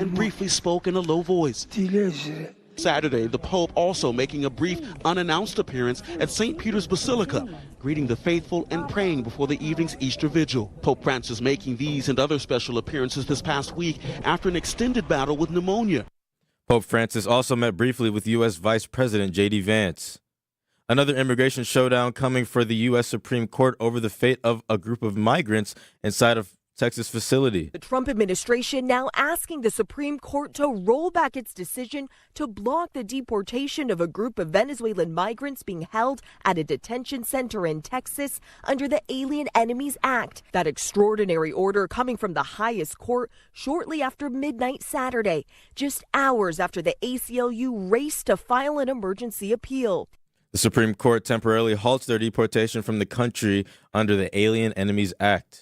and briefly spoke in a low voice. Saturday, the Pope also making a brief, unannounced appearance at St. Peter's Basilica, greeting the faithful and praying before the evening's Easter Vigil. Pope Francis making these and other special appearances this past week after an extended battle with pneumonia. Pope Francis also met briefly with U.S. Vice President J.D. Vance. Another immigration showdown coming for the U.S. Supreme Court over the fate of a group of migrants inside of Texas facility. The Trump administration now asking the Supreme Court to roll back its decision to block the deportation of a group of Venezuelan migrants being held at a detention center in Texas under the Alien Enemies Act. That extraordinary order coming from the highest court shortly after midnight Saturday, just hours after the ACLU raced to file an emergency appeal. The Supreme Court temporarily halts their deportation from the country under the Alien Enemies Act.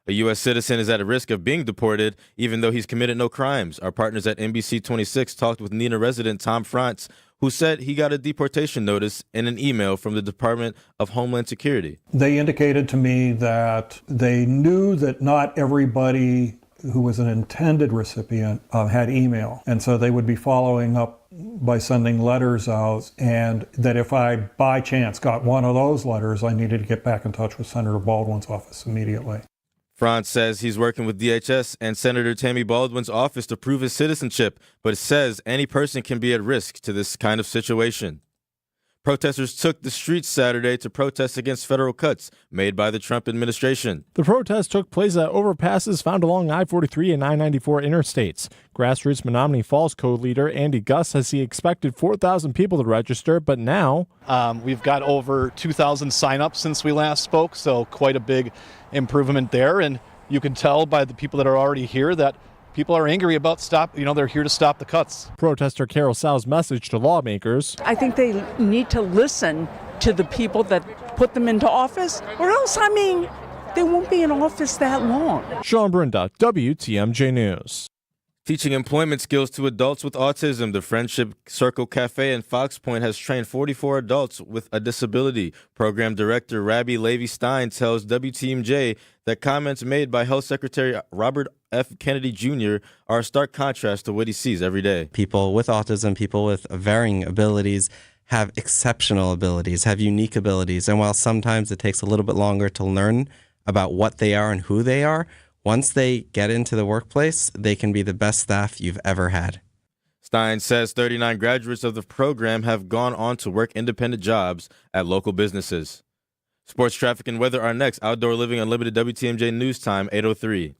A U.S. citizen is at risk of being deported, even though he's committed no crimes. Our partners at NBC 26 talked with Neenah resident Tom Frantz, who said he got a deportation notice in an email from the Department of Homeland Security. They indicated to me that they knew that not everybody who was an intended recipient had email, and so they would be following up by sending letters out, and that if I by chance got one of those letters, I needed to get back in touch with Senator Baldwin's office immediately. Franz says he's working with DHS and Senator Tammy Baldwin's office to prove his citizenship, but says any person can be at risk to this kind of situation. Protesters took the streets Saturday to protest against federal cuts made by the Trump administration. The protest took place at overpasses found along I-43 and I-94 interstates. Grassroots Menominee Falls co-leader Andy Gus says he expected 4,000 people to register, but now we've got over 2,000 signups since we last spoke, so quite a big improvement there. And you can tell by the people that are already here that people are angry about they're here to stop the cuts. Protester Carol Sal's message to lawmakers: I think they need to listen to the people that put them into office, or else, they won't be in office that long. Sean Brinda, WTMJ News. Teaching employment skills to adults with autism, the Friendship Circle Cafe in Fox Point has trained 44 adults with a disability. Program Director Rabbi Levi Stein tells WTMJ that comments made by Health Secretary Robert F. Kennedy Jr. are a stark contrast to what he sees every day. People with autism, people with varying abilities, have exceptional abilities, have unique abilities. And while sometimes it takes a little bit longer to learn about what they are and who they are, once they get into the workplace, they can be the best staff you've ever had. Stein says 39 graduates of the program have gone on to work independent jobs at local businesses. Sports, traffic, and weather are next. Outdoor Living Unlimited WTMJ News Time, 8:03.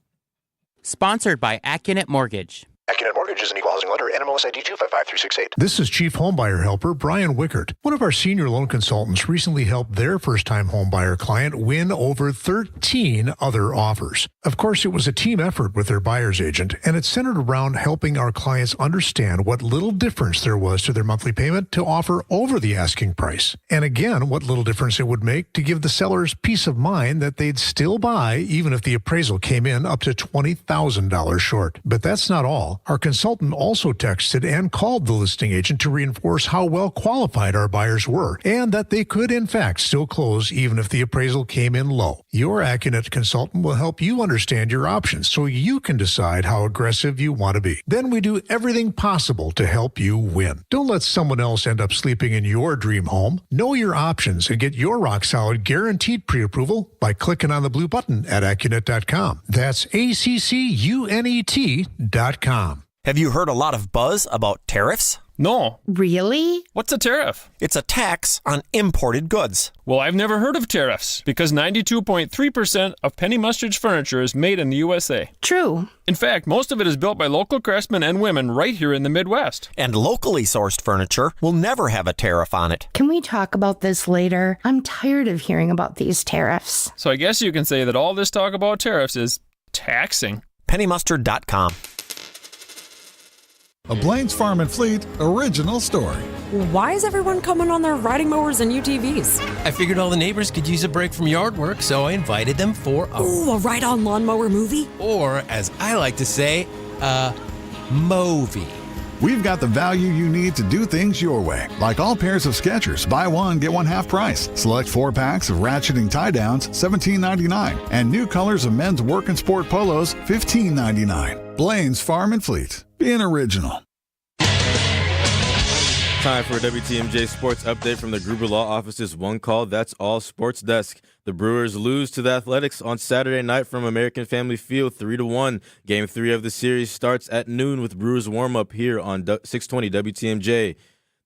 Sponsored by AccuNet Mortgage. AccuNet Mortgage is an equal housing lender. NMLS ID 255368. This is Chief Homebuyer Helper Brian Wickert. One of our senior loan consultants recently helped their first-time homebuyer client win over 13 other offers. Of course, it was a team effort with their buyer's agent, and it centered around helping our clients understand what little difference there was to their monthly payment to offer over the asking price. And again, what little difference it would make to give the sellers peace of mind that they'd still buy even if the appraisal came in up to $20,000 short. But that's not all. Our consultant also texted and called the listing agent to reinforce how well qualified our buyers were and that they could, in fact, still close even if the appraisal came in low. Your AccuNet consultant will help you understand your options so you can decide how aggressive you want to be. Then we do everything possible to help you win. Don't let someone else end up sleeping in your dream home. Know your options and get your rock-solid guaranteed pre-approval by clicking on the blue button at AccuNet.com. That's ACCUNET.com. Have you heard a lot of buzz about tariffs? No. Really? What's a tariff? It's a tax on imported goods. Well, I've never heard of tariffs because 92.3% of Penny Mustard's furniture is made in the USA. True. In fact, most of it is built by local craftsmen and women right here in the Midwest. And locally sourced furniture will never have a tariff on it. Can we talk about this later? I'm tired of hearing about these tariffs. So I guess you can say that all this talk about tariffs is taxing. PennyMustard.com. A Blaine's Farm and Fleet original story. Why is everyone coming on their riding mowers and UTVs? I figured all the neighbors could use a break from yard work, so I invited them for a ride-on lawnmower movie? Or, as I like to say, a movie. We've got the value you need to do things your way. Like all pairs of Skechers, buy one, get one half price. Select 4-packs of ratcheting tie-downs, $17.99. And new colors of men's work and sport polos, $15.99. Blaine's Farm and Fleet. being original. Time for a WTMJ Sports Update from the Gruber Law Office's One Call That's All Sports Desk. The Brewers lose to the Athletics on Saturday night from American Family Field 3-1. Game 3 of the series starts at noon with Brewers warm-up here on 620 WTMJ.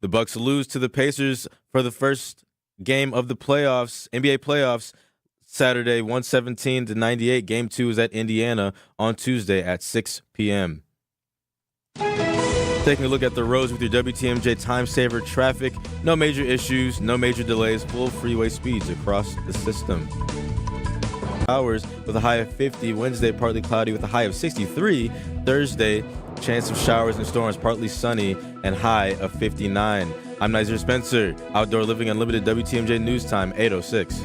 The Bucks lose to the Pacers for the first game of the playoffs, NBA playoffs, Saturday 117-98. Game 2 is at Indiana on Tuesday at 6 p.m. Taking a look at the roads with your WTMJ Time Saver traffic. No major issues, no major delays, full freeway speeds across the system. Hours with a high of 50. Wednesday, partly cloudy with a high of 63. Thursday, chance of showers and storms, partly sunny and high of 59. I'm Nizer Spencer. Outdoor Living Unlimited WTMJ News Time, 8:06.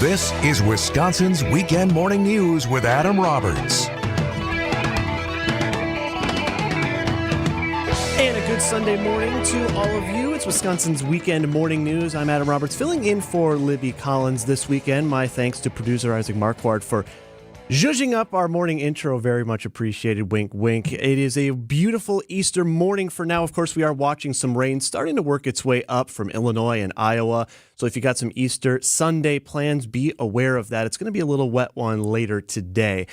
This is Wisconsin's Weekend Morning News with Adam Roberts. And a good Sunday morning to all of you. It's Wisconsin's Weekend Morning News. I'm Adam Roberts, filling in for Libby Collins this weekend. My thanks to producer Isaac Marquardt for zhuzhing up our morning intro. Very much appreciated. Wink, wink. It is a beautiful Easter morning for now. Of course, we are watching some rain starting to work its way up from Illinois and Iowa. So if you got some Easter Sunday plans, be aware of that. It's going to be a little wet one later today.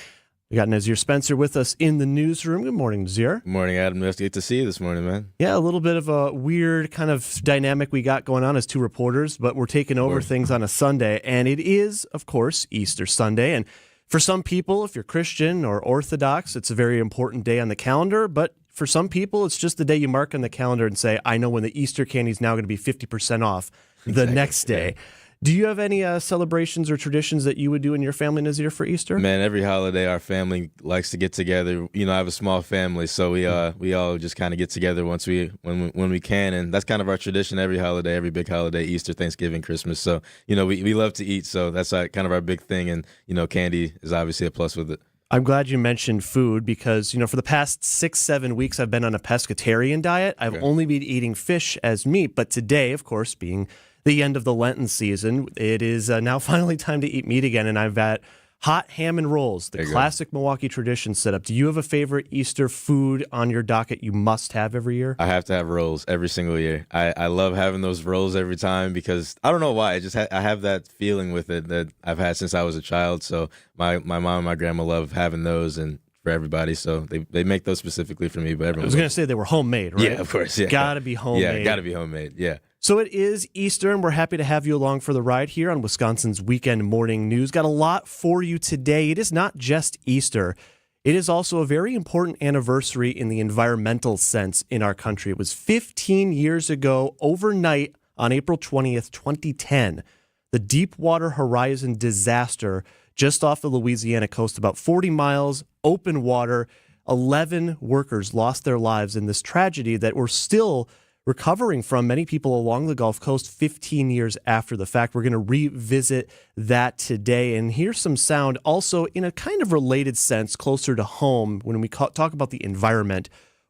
We got Nazir Spencer with us in the newsroom. Good morning, Nazir. Good morning, Adam. Nice to get to see you this morning, man. Yeah, a little bit of a weird kind of dynamic we got going on as two reporters, but we're taking over things on a Sunday, and it is, of course, Easter Sunday. And for some people, if you're Christian or Orthodox, it's a very important day on the calendar, but for some people, it's just the day you mark on the calendar and say, I know when the Easter candy is now going to be 50% off the next day. Yeah. Do you have any celebrations or traditions that you would do in your family, Nazir, for Easter? Man, every holiday our family likes to get together. You know, I have a small family, so we all just kind of get together when we can, and that's kind of our tradition every holiday, every big holiday, Easter, Thanksgiving, Christmas. So, you know, we love to eat, so that's kind of our big thing, and, you know, candy is obviously a plus with it. I'm glad you mentioned food because, you know, for the past 6-7 weeks, I've been on a pescatarian diet. I've only been eating fish as meat, but today, of course, being the end of the Lenten season, it is now finally time to eat meat again, and I've got hot ham and rolls, the classic Milwaukee tradition setup. Do you have a favorite Easter food on your docket you must have every year? I have to have rolls every single year. I love having those rolls every time because I don't know why. I have that feeling with it that I've had since I was a child. So my mom and my grandma love having those and for everybody. So they make those specifically for me. But everyone I was going to say they were homemade, right? Yeah, of course. Yeah. Gotta be homemade. Yeah, gotta be homemade. Yeah. So it is Easter, and we're happy to have you along for the ride here on Wisconsin's Weekend Morning News. Got a lot for you today. It is not just Easter. It is also a very important anniversary in the environmental sense in our country. It was 15 years ago, overnight, on April 20th, 2010, the Deepwater Horizon disaster just off the Louisiana coast, about 40 miles, open water. 11 workers lost their lives in this tragedy that we're still recovering from. Many people along the Gulf Coast 15 years after the fact. We're going to revisit that today. And here's some sound also in a kind of related sense, closer to home, when we talk about the environment,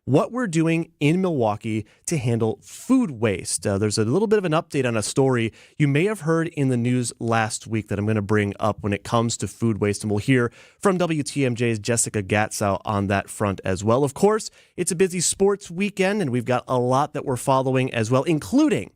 what we're doing in Milwaukee to handle food waste. There's a little bit of an update on a story you may have heard in the news last week that I'm going to bring up when it comes to food waste, and we'll hear from WTMJ's Jessica Gatsow on that front as well. Of course, it's a busy sports weekend, and we've got a lot that we're following as well, including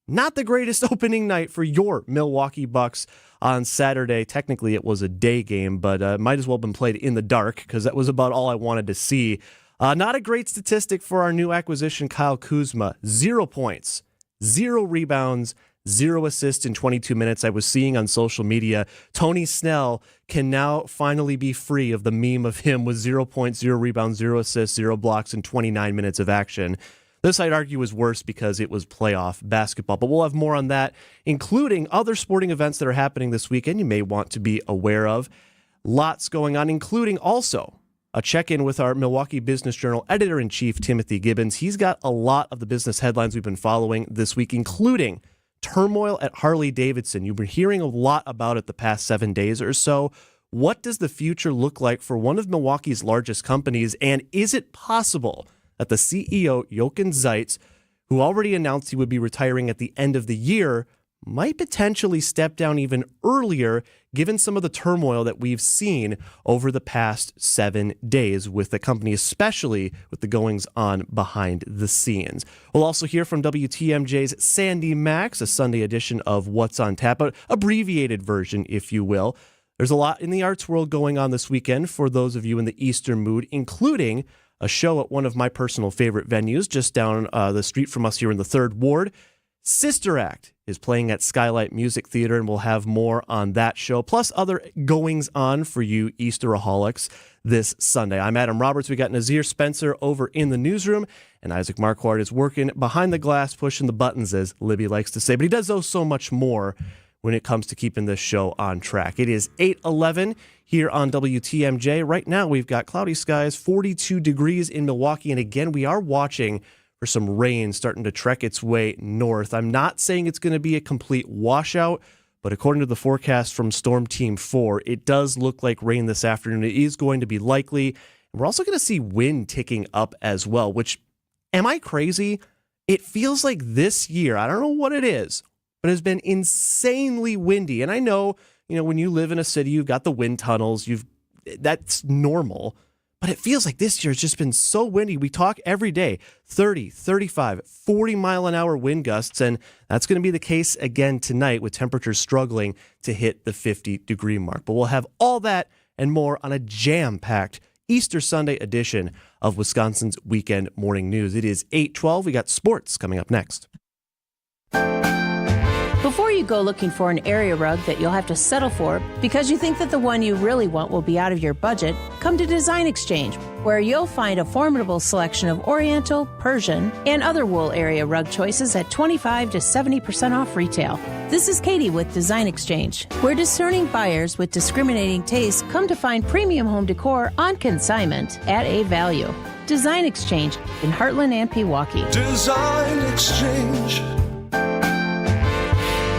not the greatest opening night for your Milwaukee Bucks on Saturday. Technically, it was a day game, but might as well have been played in the dark because that was about all I wanted to see. Not a great statistic for our new acquisition, Kyle Kuzma. 0 points, 0 rebounds, 0 assists in 22 minutes. I was seeing on social media, Tony Snell can now finally be free of the meme of him with 0 points, 0 rebounds, 0 assists, 0 blocks in 29 minutes of action. This, I'd argue, was worse because it was playoff basketball. But we'll have more on that, including other sporting events that are happening this weekend you may want to be aware of. Lots going on, including also a check-in with our Milwaukee Business Journal editor-in-chief, Timothy Gibbons. He's got a lot of the business headlines we've been following this week, including turmoil at Harley-Davidson. You've been hearing a lot about it the past 7 days or so. What does the future look like for one of Milwaukee's largest companies, and is it possible that the CEO, Jochen Zeitz, who already announced he would be retiring at the end of the year, might potentially step down even earlier, given some of the turmoil that we've seen over the past 7 days with the company, especially with the goings on behind the scenes. We'll also hear from WTMJ's Sandy Max, a Sunday edition of What's on Tap, an abbreviated version, if you will. There's a lot in the arts world going on this weekend for those of you in the Easter mood, including a show at one of my personal favorite venues just down the street from us here in the 3rd Ward. Sister Act is playing at Skylight Music Theater, and we'll have more on that show, plus other goings-on for you Easteraholics this Sunday. I'm Adam Roberts. We got Nazir Spencer over in the newsroom, and Isaac Marquardt is working behind the glass, pushing the buttons, as Libby likes to say. But he does so much more when it comes to keeping this show on track. It is 8:11 here on WTMJ. Right now, we've got cloudy skies, 42 degrees in Milwaukee, and again, we are watching for some rain starting to trek its way north. I'm not saying it's going to be a complete washout, but according to the forecast from Storm Team 4, it does look like rain this afternoon. It is going to be likely. We're also going to see wind ticking up as well, which, am I crazy? It feels like this year, I don't know what it is, but it has been insanely windy. And I know, when you live in a city, you've got the wind tunnels, that's normal. But it feels like this year has just been so windy. We talk every day, 30, 35, 40-mile-an-hour wind gusts, and that's going to be the case again tonight with temperatures struggling to hit the 50-degree mark. But we'll have all that and more on a jam-packed Easter Sunday edition of Wisconsin's Weekend Morning News. It is 8:12. We got sports coming up next. Before you go looking for an area rug that you'll have to settle for because you think that the one you really want will be out of your budget, come to Design Exchange, where you'll find a formidable selection of Oriental, Persian, and other wool area rug choices at 25 to 70% off retail. This is Katie with Design Exchange, where discerning buyers with discriminating tastes come to find premium home decor on consignment at a value. Design Exchange in Heartland and Pewaukee. Design Exchange.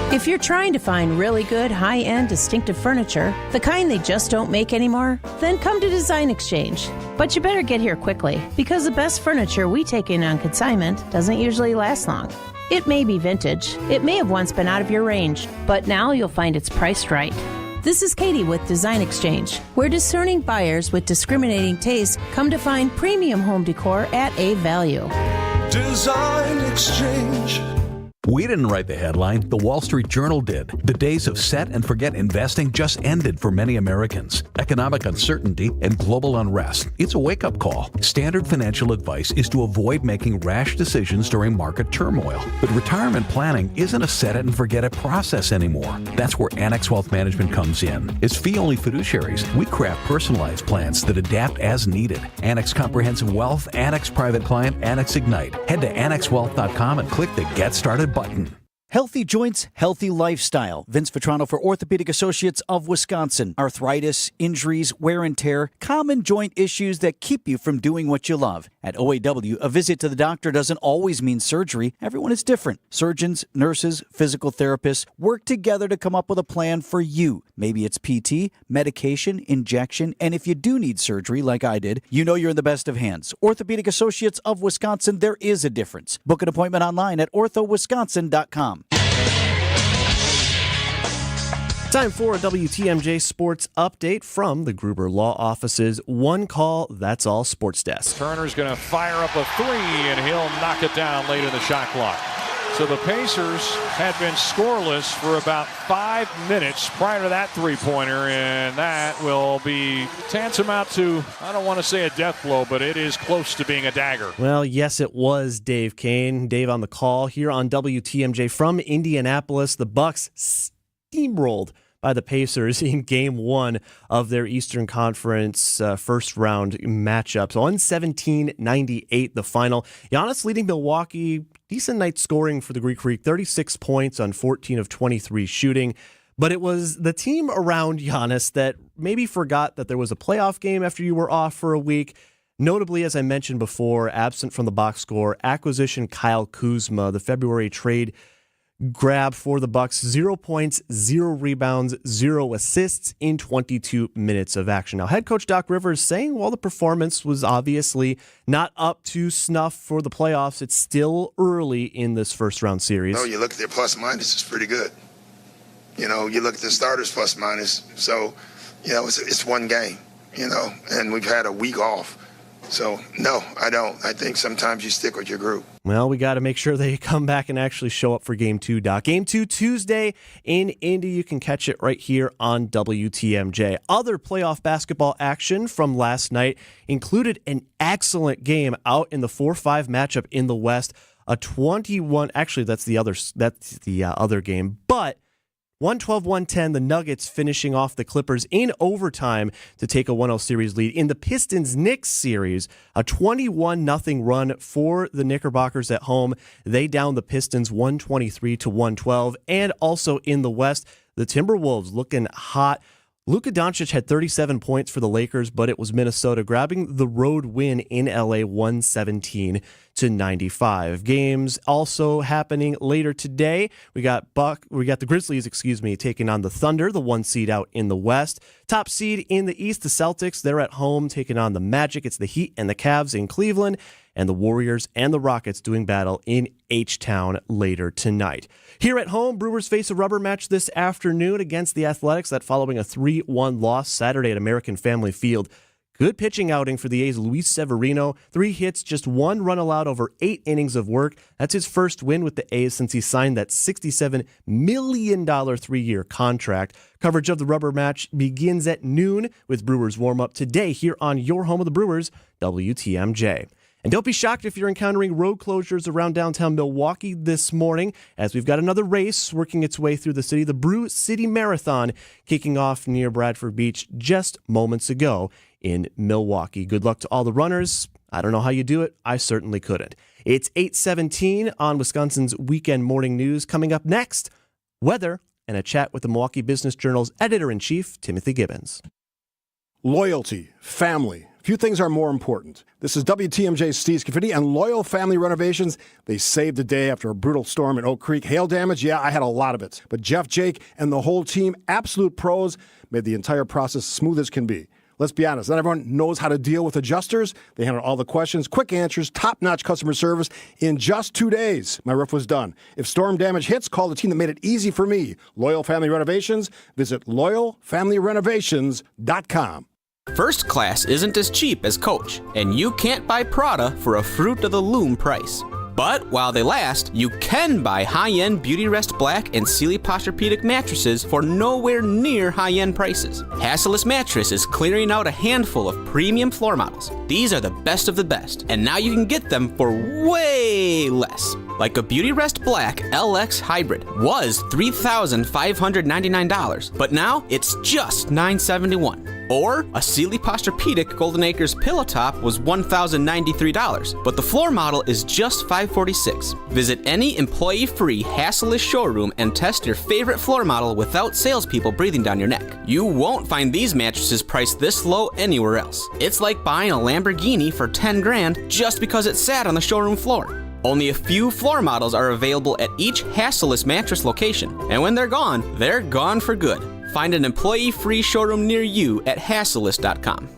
If you're trying to find really good, high-end, distinctive furniture, the kind they just don't make anymore, then come to Design Exchange. But you better get here quickly, because the best furniture we take in on consignment doesn't usually last long. It may be vintage, it may have once been out of your range, but now you'll find it's priced right. This is Katie with Design Exchange, where discerning buyers with discriminating tastes come to find premium home decor at a value. Design Exchange. We didn't write the headline, the Wall Street Journal did. The days of set and forget investing just ended for many Americans. Economic uncertainty and global unrest. It's a wake-up call. Standard financial advice is to avoid making rash decisions during market turmoil. But retirement planning isn't a set it and forget it process anymore. That's where Annex Wealth Management comes in. As fee-only fiduciaries, we craft personalized plans that adapt as needed. Annex Comprehensive Wealth, Annex Private Client, Annex Ignite. Head to annexwealth.com and click the Get Started button. Healthy joints, healthy lifestyle. Vince Vitrano for Orthopedic Associates of Wisconsin. Arthritis, injuries, wear and tear, common joint issues that keep you from doing what you love. At OAW, a visit to the doctor doesn't always mean surgery. Everyone is different. Surgeons, nurses, physical therapists work together to come up with a plan for you. Maybe it's PT, medication, injection, and if you do need surgery like I did, you know you're in the best of hands. Orthopedic Associates of Wisconsin, there is a difference. Book an appointment online at orthowisconsin.com. Time for a WTMJ Sports Update from the Gruber Law Office's One Call, That's All Sports Desk. Turner's going to fire up a three, and he'll knock it down late in the shot clock. So the Pacers had been scoreless for about 5 minutes prior to that three-pointer, and that will be tantamount to, I don't want to say a death blow, but it is close to being a dagger. Well, yes, it was Dave Kane. Dave on the call here on WTMJ from Indianapolis. The Bucks steamrolled by the Pacers in Game 1 of their Eastern Conference first-round matchup. So 117-98 the final. Giannis leading Milwaukee. Decent night scoring for the Greek Freak. 36 points on 14 of 23 shooting. But it was the team around Giannis that maybe forgot that there was a playoff game after you were off for a week. Notably, as I mentioned before, absent from the box score, acquisition Kyle Kuzma, the February trade grab for the Bucks. 0 points, 0 rebounds, 0 assists in 22 minutes of action. Now, head coach Doc Rivers saying while the performance was obviously not up to snuff for the playoffs, it's still early in this first round series. No, you look at their plus minus, it's pretty good. You know, you look at the starters plus minus. So, you know, it's one game, you know, and we've had a week off. So, no, I don't. I think sometimes you stick with your group. Well, we got to make sure they come back and actually show up for Game 2, Doc. Game 2 Tuesday in Indy. You can catch it right here on WTMJ. Other playoff basketball action from last night included an excellent game out in the 4-5 matchup in the West. A 21, actually that's the other game, but 112-110, the Nuggets finishing off the Clippers in overtime to take a 1-0 series lead. In the Pistons-Knicks series, a 21-0 run for the Knickerbockers at home. They downed the Pistons 123-112. And also in the West, the Timberwolves looking hot. Luka Doncic had 37 points for the Lakers, but it was Minnesota grabbing the road win in LA 117-95. Games also happening later today. We got the Grizzlies, taking on the Thunder, the 1 seed out in the West. Top seed in the East, the Celtics, they're at home taking on the Magic. It's the Heat and the Cavs in Cleveland, and the Warriors and the Rockets doing battle in H-Town later tonight. Here at home, Brewers face a rubber match this afternoon against the Athletics, that following a 3-1 loss Saturday at American Family Field. Good pitching outing for the A's Luis Severino. 3 hits, just 1 run allowed over 8 innings of work. That's his first win with the A's since he signed that $67 million 3-year contract. Coverage of the rubber match begins at noon with Brewers warm-up today here on your home of the Brewers, WTMJ. And don't be shocked if you're encountering road closures around downtown Milwaukee this morning, as we've got another race working its way through the city, the Brew City Marathon, kicking off near Bradford Beach just moments ago in Milwaukee. Good luck to all the runners. I don't know how you do it. I certainly couldn't. It's 8:17 on Wisconsin's Weekend Morning News. Coming up next, weather and a chat with the Milwaukee Business Journal's editor-in-chief, Timothy Gibbons. Loyalty, family. Few things are more important. This is WTMJ's Steve Scafidi, and Loyal Family Renovations. They saved the day after a brutal storm in Oak Creek. Hail damage, yeah, I had a lot of it. But Jeff, Jake, and the whole team, absolute pros, made the entire process smooth as can be. Let's be honest, not everyone knows how to deal with adjusters. They handled all the questions, quick answers, top-notch customer service. In just 2 days, my roof was done. If storm damage hits, call the team that made it easy for me. Loyal Family Renovations. Visit loyalfamilyrenovations.com. First class isn't as cheap as Coach, and you can't buy Prada for a fruit of the loom price. But while they last, you can buy high-end Beauty Rest Black and Sealy Posturepedic mattresses for nowhere near high-end prices. Hassellus Mattress is clearing out a handful of premium floor models. These are the best of the best, and now you can get them for way less. Like a Beauty Rest Black LX Hybrid was $3,599, but now it's just $971. Or a Sealy Posturepedic Golden Acres Pillow Top was $1,093, but the floor model is just $546. Visit any employee-free Hassellus showroom and test your favorite floor model without salespeople breathing down your neck. You won't find these mattresses priced this low anywhere else. It's like buying a Lamborghini for $10,000 just because it sat on the showroom floor. Only a few floor models are available at each Hassellus mattress location, and when they're gone for good. Find an employee-free showroom near you at hassellus.com.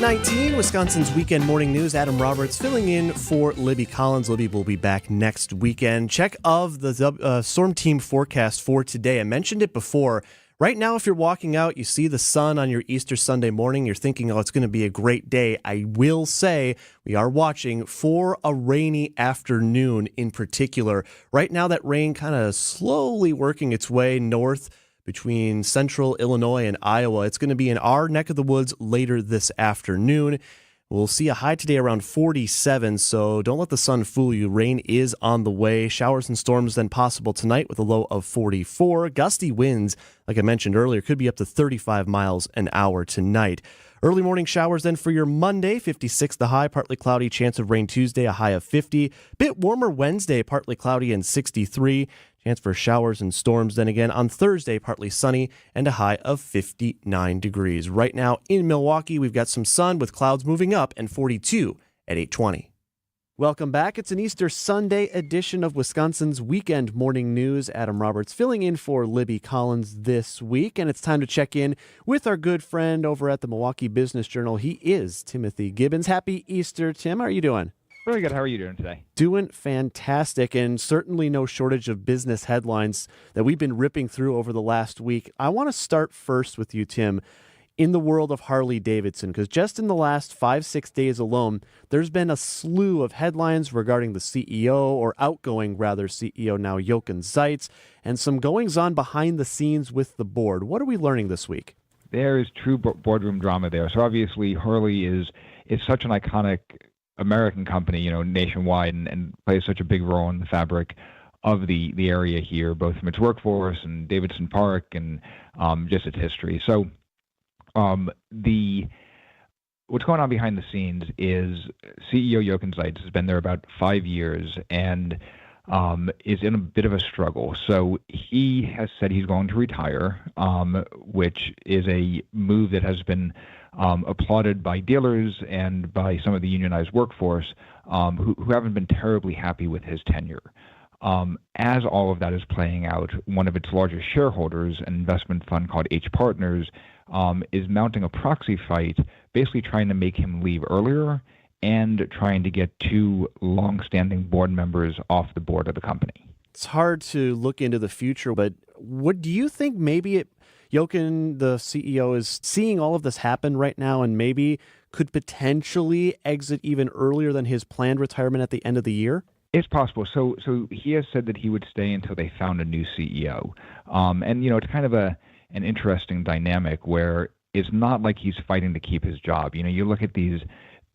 .19, Wisconsin's Weekend Morning News. Adam Roberts filling in for Libby Collins. Libby will be back next weekend. Check of the storm team forecast for today. I mentioned it before. Right now, if you're walking out, you see the sun on your Easter Sunday morning, you're thinking, oh, it's going to be a great day. I will say we are watching for a rainy afternoon in particular. Right now, that rain kind of slowly working its way north between central Illinois and Iowa. It's going to be in our neck of the woods later this afternoon. We'll see a high today around 47, so don't let the sun fool you. Rain is on the way. Showers and storms then possible tonight with a low of 44. Gusty winds, like I mentioned earlier, could be up to 35 miles an hour tonight. Early morning showers then for your Monday, 56 the high, partly cloudy, chance of rain Tuesday, a high of 50. Bit warmer Wednesday, partly cloudy and 63. Chance for showers and storms then again on Thursday, partly sunny and a high of 59 degrees. Right now in Milwaukee, we've got some sun with clouds moving up and 42 at 8:20. Welcome back. It's an Easter Sunday edition of Wisconsin's Weekend Morning News. Adam Roberts filling in for Libby Collins this week, and it's time to check in with our good friend over at the Milwaukee Business Journal. He is Timothy Gibbons. Happy Easter, Tim. How are you doing? Really good. How are you doing today? Doing fantastic, and certainly no shortage of business headlines that we've been ripping through over the last week. I want to start first with you, Tim, in the world of Harley-Davidson, because just in the last 5-6 days alone, there's been a slew of headlines regarding the CEO, or outgoing, rather, CEO now, Jochen Zeitz, and some goings-on behind the scenes with the board. What are we learning this week? There is true boardroom drama there. So obviously, Harley is such an iconic American company, nationwide, and plays such a big role in the fabric of the area here, both from its workforce and Davidson Park and just its history. So what's going on behind the scenes is CEO Jochen Zeitz has been there about 5 years and is in a bit of a struggle. So he has said he's going to retire, which is a move that has been applauded by dealers and by some of the unionized workforce who haven't been terribly happy with his tenure. As all of that is playing out, one of its largest shareholders, an investment fund called H Partners, is mounting a proxy fight, basically trying to make him leave earlier and trying to get two long-standing board members off the board of the company. It's hard to look into the future, but what do you think maybe Jochen, the CEO, is seeing all of this happen right now and maybe could potentially exit even earlier than his planned retirement at the end of the year? It's possible. So he has said that he would stay until they found a new CEO. And, it's kind of an interesting dynamic where it's not like he's fighting to keep his job. You look at these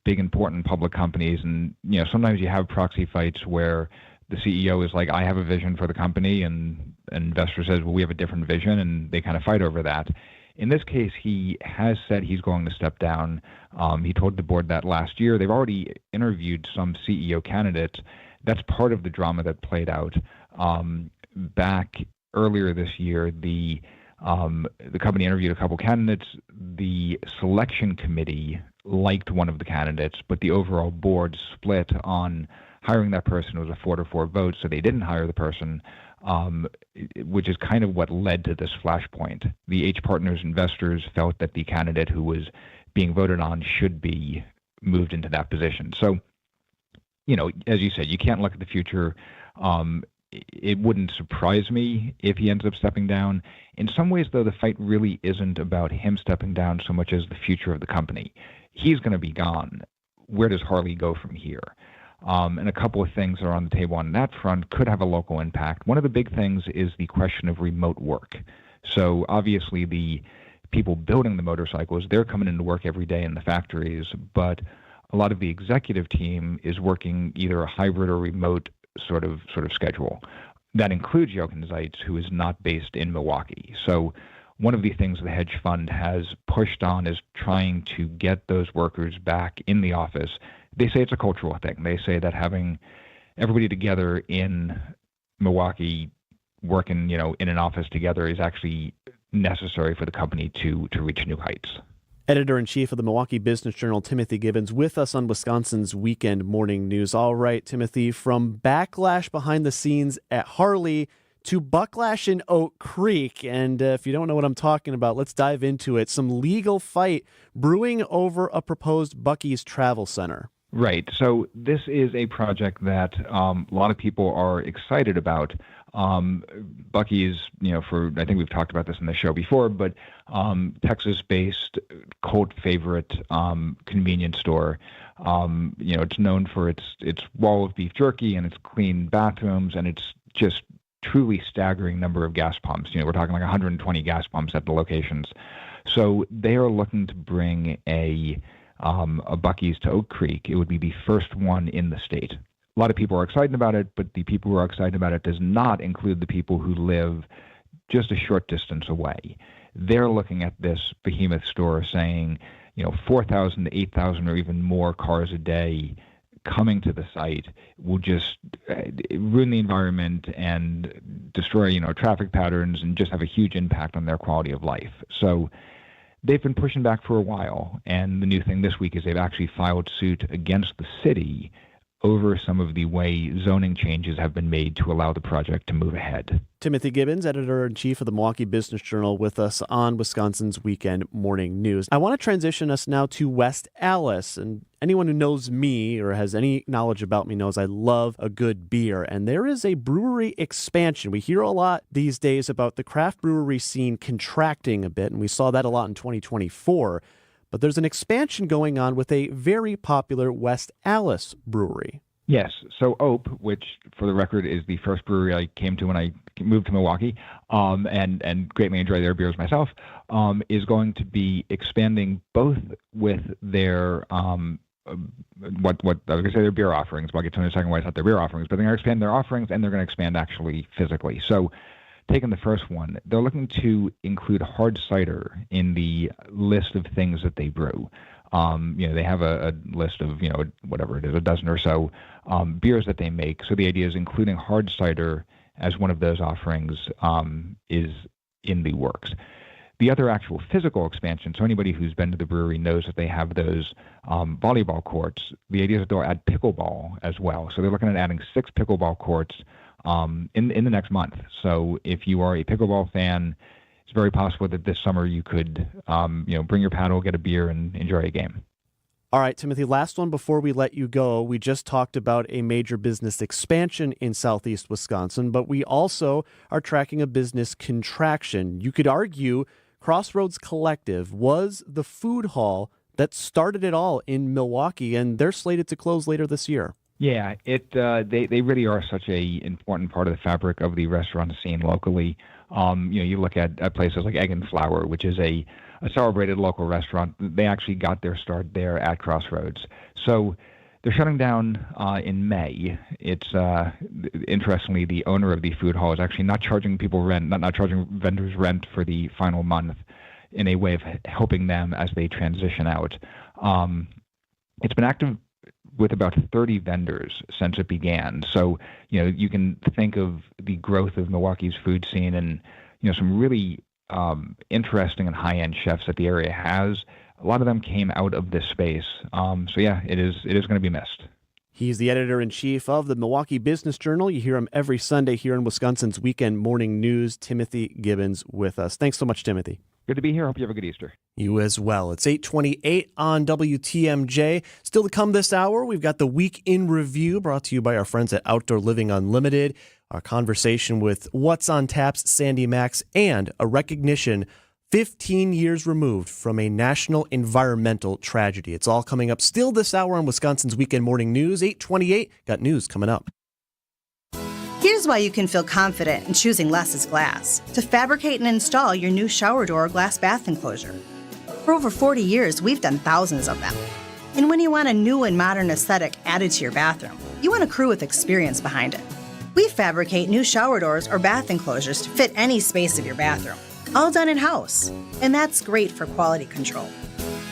big, important public companies and, sometimes you have proxy fights where the CEO is like, I have a vision for the company, and an investor says, well, we have a different vision, and they kind of fight over that. In this case, he has said he's going to step down. He told the board that last year. They've already interviewed some CEO candidates. That's part of the drama that played out. Back earlier this year, the company interviewed a couple candidates. The selection committee liked one of the candidates, but the overall board split on hiring that person. It was a 4-4 vote, so they didn't hire the person, which is kind of what led to this flashpoint. The H Partners investors felt that the candidate who was being voted on should be moved into that position. So, as you said, you can't look at the future. It wouldn't surprise me if he ends up stepping down. In some ways, though, the fight really isn't about him stepping down so much as the future of the company. He's going to be gone. Where does Harley go from here? And a couple of things are on the table on that front could have a local impact. One of the big things is the question of remote work. So obviously the people building the motorcycles, they're coming into work every day in the factories, but a lot of the executive team is working either a hybrid or remote sort of schedule. That includes Jochen Zeitz, who is not based in Milwaukee. So one of the things the hedge fund has pushed on is trying to get those workers back in the office. They say it's a cultural thing. They say that having everybody together in Milwaukee working, in an office together is actually necessary for the company to reach new heights. Editor-in-Chief of the Milwaukee Business Journal, Timothy Gibbons, with us on Wisconsin's Weekend Morning News. All right, Timothy, from backlash behind the scenes at Harley to backlash in Oak Creek. And if you don't know what I'm talking about, let's dive into it. Some legal fight brewing over a proposed Buc-ee's Travel Center. Right. So this is a project that a lot of people are excited about. Buc-ee's, I think we've talked about this in the show before, but Texas-based cult favorite convenience store. It's known for its wall of beef jerky and its clean bathrooms and its just truly staggering number of gas pumps. We're talking like 120 gas pumps at the locations. So they are looking to bring a Buc-ee's to Oak Creek. It would be the first one in the state. A lot of people are excited about it, but the people who are excited about it does not include the people who live just a short distance away. They're looking at this behemoth store saying, 4,000 to 8,000 or even more cars a day coming to the site will just ruin the environment and destroy, traffic patterns and just have a huge impact on their quality of life. So they've been pushing back for a while, and the new thing this week is they've actually filed suit against the city over some of the way zoning changes have been made to allow the project to move ahead. Timothy Gibbons, editor-in-chief of the Milwaukee Business Journal, with us on Wisconsin's Weekend Morning News. I want to transition us now to West Allis. And anyone who knows me or has any knowledge about me knows I love a good beer. And there is a brewery expansion. We hear a lot these days about the craft brewery scene contracting a bit, and we saw that a lot in 2024. But there's an expansion going on with a very popular West Allis brewery. Yes. So Ope, which for the record is the first brewery I came to when I moved to Milwaukee, and greatly enjoy their beers myself, is going to be expanding both with their what I was going to say their beer offerings. But I'll get to in a second why it's not their beer offerings, but they're going to expand their offerings and they're going to expand actually physically. So taking the first one, they're looking to include hard cider in the list of things that they brew. They have a list of, whatever it is, a dozen or so beers that they make. So the idea is including hard cider as one of those offerings is in the works. The other actual physical expansion, so anybody who's been to the brewery knows that they have those volleyball courts. The idea is that they'll add pickleball as well. So they're looking at adding 6 pickleball courts in the next month. So if you are a pickleball fan, it's very possible that this summer you could, bring your paddle, get a beer, and enjoy a game. All right, Timothy, last one before we let you go. We just talked about a major business expansion in southeast Wisconsin, but we also are tracking a business contraction. You could argue Crossroads Collective was the food hall that started it all in Milwaukee, and they're slated to close later this year. Yeah, they really are such a important part of the fabric of the restaurant scene locally. You look at places like Egg and Flour, which is a celebrated local restaurant. They actually got their start there at Crossroads. So they're shutting down in May. It's interestingly, the owner of the food hall is actually not charging people rent, not charging vendors rent for the final month, in a way of helping them as they transition out. It's been active with about 30 vendors since it began. So, you can think of the growth of Milwaukee's food scene and, some really interesting and high-end chefs that the area has. A lot of them came out of this space. So yeah, it is going to be missed. He's the editor-in-chief of the Milwaukee Business Journal. You hear him every Sunday here in Wisconsin's Weekend Morning News. Timothy Gibbons with us. Thanks so much, Timothy. Good to be here. Hope you have a good Easter. You as well. It's 8:28 on WTMJ. Still to come this hour, we've got the Week in Review brought to you by our friends at Outdoor Living Unlimited. Our conversation with What's on Tap's Sandy Max, and a recognition 15 years removed from a national environmental tragedy. It's all coming up still this hour on Wisconsin's Weekend Morning News. 8:28. Got news coming up. Here's why you can feel confident in choosing Less's Glass to fabricate and install your new shower door or glass bath enclosure. For over 40 years, we've done thousands of them. And when you want a new and modern aesthetic added to your bathroom, you want a crew with experience behind it. We fabricate new shower doors or bath enclosures to fit any space of your bathroom, all done in-house. And that's great for quality control.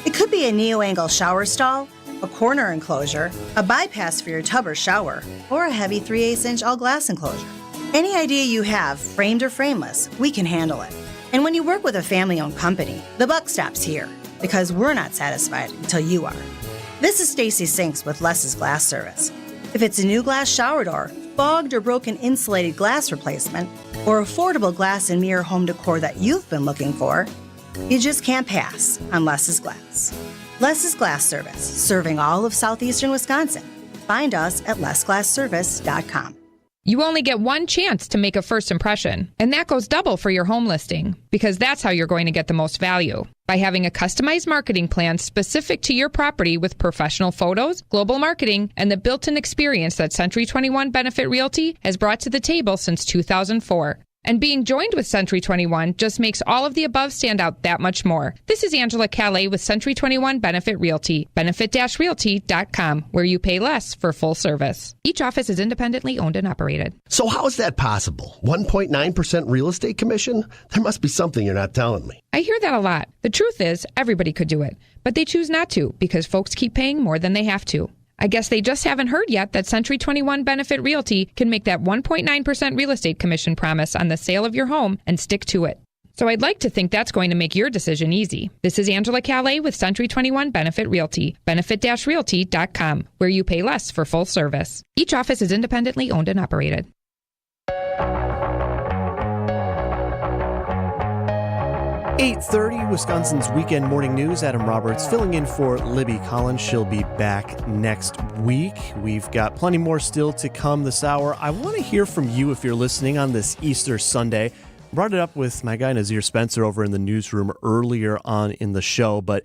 It could be a neo-angle shower stall, a corner enclosure, a bypass for your tub or shower, or a heavy 3/8-inch all-glass enclosure. Any idea you have, framed or frameless, we can handle it. And when you work with a family-owned company, the buck stops here, because we're not satisfied until you are. This is Stacy Sinks with Less's Glass Service. If it's a new glass shower door, fogged or broken insulated glass replacement, or affordable glass and mirror home decor that you've been looking for, you just can't pass on Less's Glass. Less's Glass Service, serving all of southeastern Wisconsin. Find us at lessglassservice.com. You only get one chance to make a first impression, and that goes double for your home listing, because that's how you're going to get the most value. By having a customized marketing plan specific to your property with professional photos, global marketing, and the built-in experience that Century 21 Benefit Realty has brought to the table since 2004. And being joined with Century 21 just makes all of the above stand out that much more. This is Angela Calais with Century 21 Benefit Realty, benefit-realty.com, where you pay less for full service. Each office is independently owned and operated. So how is that possible? 1.9% real estate commission? There must be something you're not telling me. I hear that a lot. The truth is, everybody could do it, but they choose not to because folks keep paying more than they have to. I guess they just haven't heard yet that Century 21 Benefit Realty can make that 1.9% real estate commission promise on the sale of your home and stick to it. So I'd like to think that's going to make your decision easy. This is Angela Calais with Century 21 Benefit Realty, benefit-realty.com, where you pay less for full service. Each office is independently owned and operated. 8:30, Wisconsin's Weekend Morning News. Adam Roberts filling in for Libby Collins. She'll be back next week. We've got plenty more still to come this hour. I want to hear from you if you're listening on this Easter Sunday. Brought it up with my guy Nazir Spencer over in the newsroom earlier on in the show, but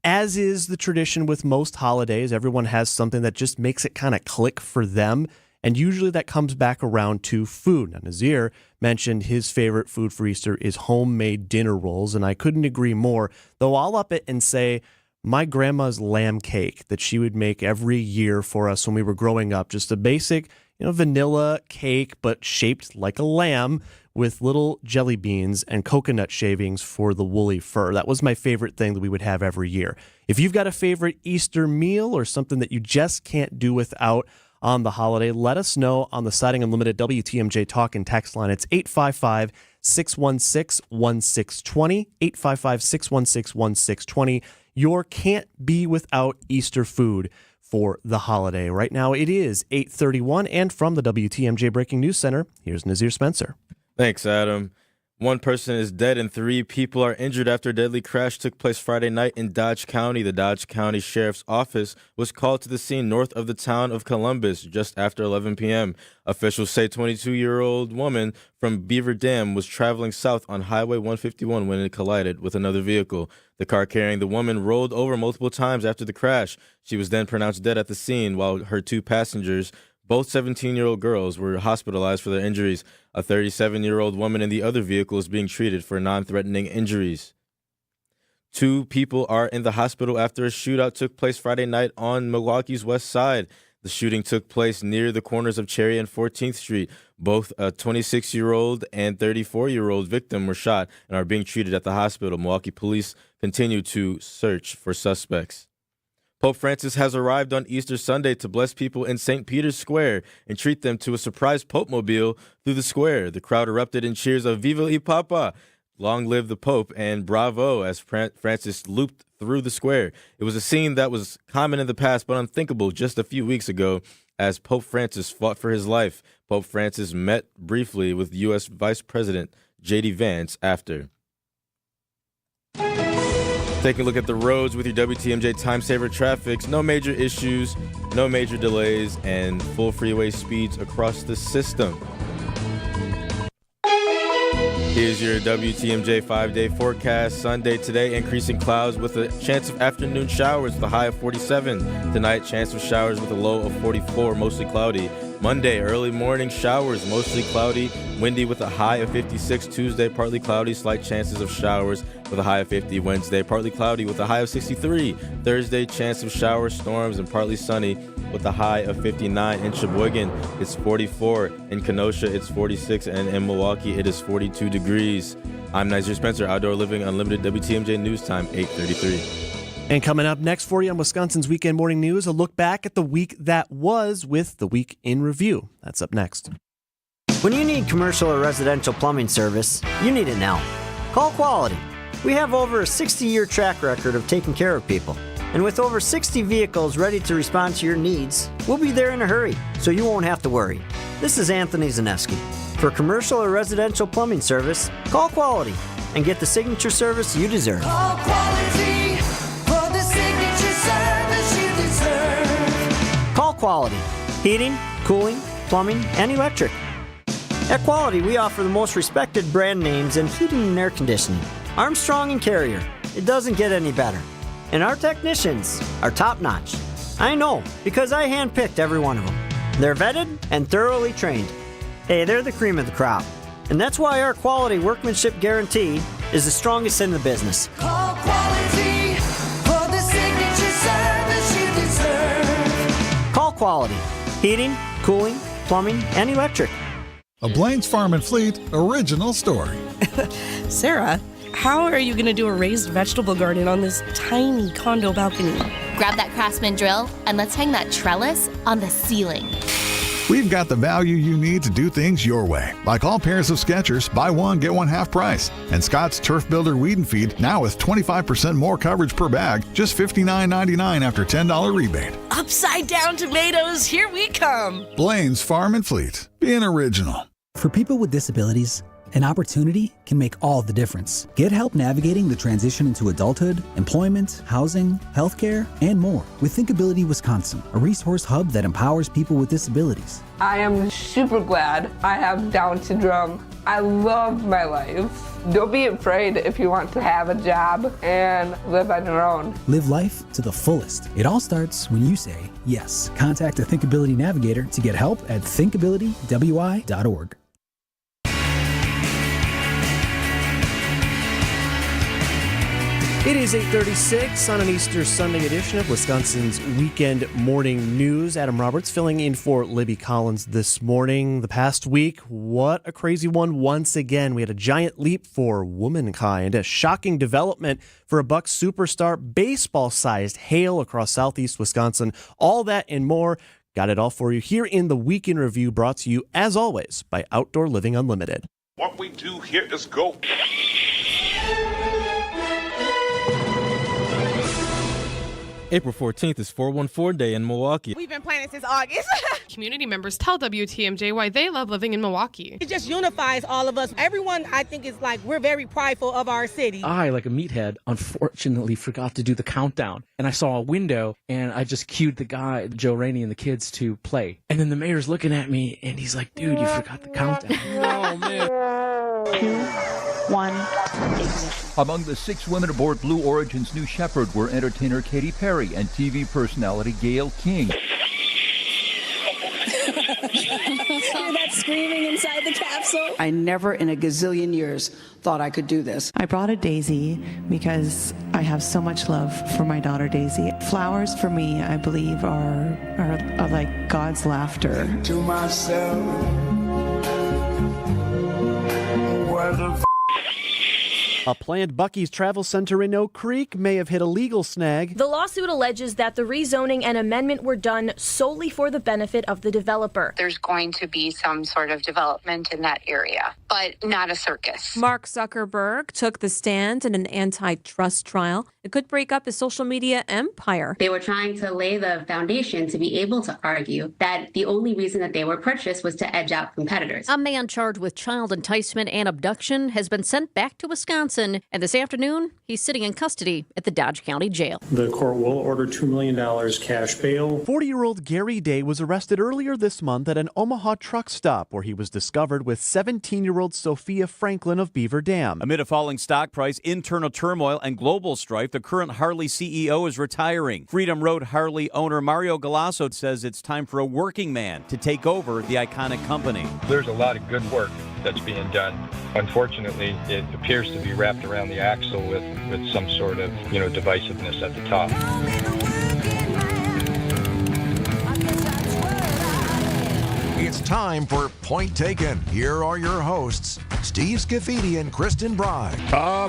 as is the tradition with most holidays, everyone has something that just makes it kind of click for them. And usually that comes back around to food. Now, Nazir mentioned his favorite food for Easter is homemade dinner rolls, and I couldn't agree more, though I'll up it and say my grandma's lamb cake that she would make every year for us when we were growing up. Just a basic, vanilla cake, but shaped like a lamb with little jelly beans and coconut shavings for the woolly fur. That was my favorite thing that we would have every year. If you've got a favorite Easter meal or something that you just can't do without on the holiday, let us know on the Siding Unlimited WTMJ Talk and Text line. It's 855-616-1620, 855-616-1620. Your can't be without Easter food for the holiday. Right now it is 8:31, and from the WTMJ Breaking News Center, here's Nazir Spencer. Thanks, Adam. One person is dead and 3 people are injured after a deadly crash took place Friday night in Dodge County. The Dodge County Sheriff's Office was called to the scene north of the town of Columbus just after 11 p.m. Officials say 22-year-old woman from Beaver Dam was traveling south on Highway 151 when it collided with another vehicle. The car carrying the woman rolled over multiple times after the crash. She was then pronounced dead at the scene while her 2 passengers, both 17-year-old girls, were hospitalized for their injuries. A 37-year-old woman in the other vehicle is being treated for non-threatening injuries. 2 people are in the hospital after a shootout took place Friday night on Milwaukee's west side. The shooting took place near the corners of Cherry and 14th Street. Both a 26-year-old and 34-year-old victim were shot and are being treated at the hospital. Milwaukee police continue to search for suspects. Pope Francis has arrived on Easter Sunday to bless people in St. Peter's Square and treat them to a surprise Pope-mobile through the square. The crowd erupted in cheers of Viva il Papa, long live the Pope, and bravo as Francis looped through the square. It was a scene that was common in the past but unthinkable just a few weeks ago as Pope Francis fought for his life. Pope Francis met briefly with U.S. Vice President J.D. Vance after. Taking a look at the roads with your WTMJ Time Saver traffic. No major issues, no major delays, and full freeway speeds across the system. Here's your WTMJ 5-day forecast. Sunday today, increasing clouds with a chance of afternoon showers with a high of 47. Tonight, chance of showers with a low of 44, mostly cloudy. Monday, early morning showers, mostly cloudy, windy with a high of 56. Tuesday, partly cloudy, slight chances of showers with a high of 50. Wednesday, partly cloudy with a high of 63. Thursday, chance of showers, storms, and partly sunny with a high of 59. In Sheboygan, it's 44. In Kenosha, it's 46. And in Milwaukee, it is 42 degrees. I'm Nazir Spencer, Outdoor Living Unlimited, WTMJ News Time, 8:33. And coming up next for you on Wisconsin's Weekend Morning News, a look back at the week that was with the Week in Review. That's up next. When you need commercial or residential plumbing service, you need it now. Call Quality. We have over a 60-year track record of taking care of people. And with over 60 vehicles ready to respond to your needs, we'll be there in a hurry, so you won't have to worry. This is Anthony Zaneski. For commercial or residential plumbing service, call Quality and get the signature service you deserve. Call Quality. Call Quality. Heating, cooling, plumbing, and electric. At Quality, we offer the most respected brand names in heating and air conditioning. Armstrong and Carrier. It doesn't get any better. And our technicians are top-notch. I know, because I handpicked every one of them. They're vetted and thoroughly trained. Hey, they're the cream of the crop. And that's why our quality workmanship guarantee is the strongest in the business. Call Quality for the signature service you deserve. Call Quality. Heating, cooling, plumbing, and electric. A Blaine's Farm and Fleet original story. Sarah, how are you going to do a raised vegetable garden on this tiny condo balcony? Grab that Craftsman drill and let's hang that trellis on the ceiling. We've got the value you need to do things your way. Like all pairs of Skechers, buy one, get one half price. And Scott's Turf Builder Weed and Feed, now with 25% more coverage per bag, just $59.99 after $10 rebate. Upside down tomatoes, here we come. Blaine's Farm and Fleet, being original. For people with disabilities, an opportunity can make all the difference. Get help navigating the transition into adulthood, employment, housing, healthcare, and more with Thinkability Wisconsin, a resource hub that empowers people with disabilities. I am super glad I have Down syndrome. I love my life. Don't be afraid if you want to have a job and live on your own. Live life to the fullest. It all starts when you say yes. Contact a Thinkability Navigator to get help at thinkabilitywi.org. It is 8:36 on an Easter Sunday edition of Wisconsin's Weekend Morning News. Adam Roberts filling in for Libby Collins this morning. The past week, what a crazy one once again. We had a giant leap for womankind, a shocking development for a Bucks superstar, baseball-sized hail across southeast Wisconsin. All that and more. Got it all for you here in the Week in Review, brought to you, as always, by Outdoor Living Unlimited. What we do here is go. April 14th is 414 Day in Milwaukee. We've been planning since August. Community members tell WTMJ why they love living in Milwaukee. It just unifies all of us. Everyone, I think, is like, we're very prideful of our city. I, like a meathead, unfortunately forgot to do the countdown. And I saw a window, and I just cued the guy, Joe Rainey, and the kids to play. And then the mayor's looking at me, and he's like, dude, you forgot the countdown. Oh, man. 2, 1, ignition. Among the 6 women aboard Blue Origin's New Shepard were entertainer Katy Perry and TV personality Gayle King. Hear that screaming inside the capsule? I never in a gazillion years thought I could do this. I brought a daisy because I have so much love for my daughter Daisy. Flowers for me, I believe, are like God's laughter. To myself, where the A planned Buc-ee's Travel Center in Oak Creek may have hit a legal snag. The lawsuit alleges that the rezoning and amendment were done solely for the benefit of the developer. There's going to be some sort of development in that area, but not a circus. Mark Zuckerberg took the stand in an antitrust trial. It could break up his social media empire. They were trying to lay the foundation to be able to argue that the only reason that they were purchased was to edge out competitors. A man charged with child enticement and abduction has been sent back to Wisconsin, and this afternoon, he's sitting in custody at the Dodge County Jail. The court will order $2 million cash bail. 40-year-old Gary Day was arrested earlier this month at an Omaha truck stop where he was discovered with 17-year-old Sophia Franklin of Beaver Dam. Amid a falling stock price, internal turmoil, and global strife, the current Harley CEO is retiring. Freedom Road Harley owner Mario Galasso says it's time for a working man to take over the iconic company. There's a lot of good work that's being done. Unfortunately, it appears to be wrapped around the axle with some sort of, divisiveness at the top. It's time for Point Taken. Here are your hosts, Steve Scafidi and Kristen Bry.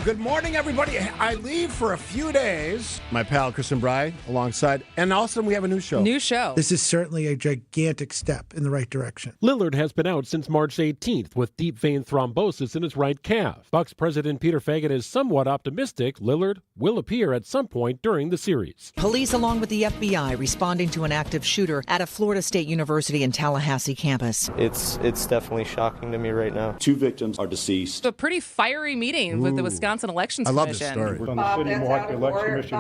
Good morning, everybody. I leave for a few days. My pal, Kristen Bry, alongside. And all of a sudden, we have a new show. This is certainly a gigantic step in the right direction. Lillard has been out since March 18th with deep vein thrombosis in his right calf. Bucks president Peter Feigin is somewhat optimistic Lillard will appear at some point during the series. Police, along with the FBI, responding to an active shooter at a Florida State University in Tallahassee campus. It's definitely shocking to me right now. 2 victims are deceased. A pretty fiery meeting with the Wisconsin Elections Commission. I love this story. From the City Milwaukee Election Commission,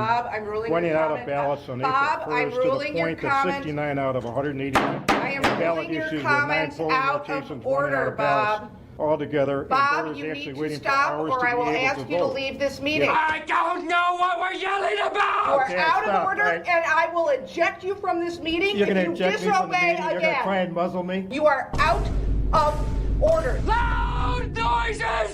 pointing out of ballots on April 1st to the point that 69 out of 189 ballot issues with 9 polling locations pointing out of ballots altogether. Bob, you need to stop or I will ask you to leave this meeting. I don't know what we're yelling about! You are out of order, and I will eject you from this meeting You're if you disobey again. You're going to try and muzzle me? You are out of order. Loud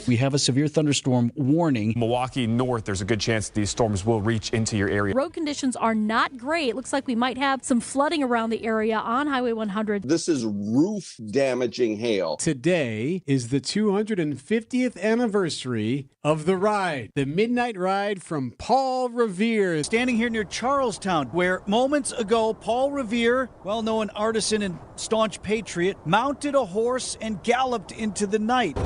We have a severe thunderstorm warning. Milwaukee north, there's a good chance these storms will reach into your area. Road conditions are not great. It looks like we might have some flooding around the area on Highway 100. This is roof damaging hail. Today is the 250th anniversary of the ride, the Midnight Ride from Paul Revere. Standing here near Charlestown, where moments ago Paul Revere, well-known artisan and staunch patriot, mounted a horse and galloped into the night.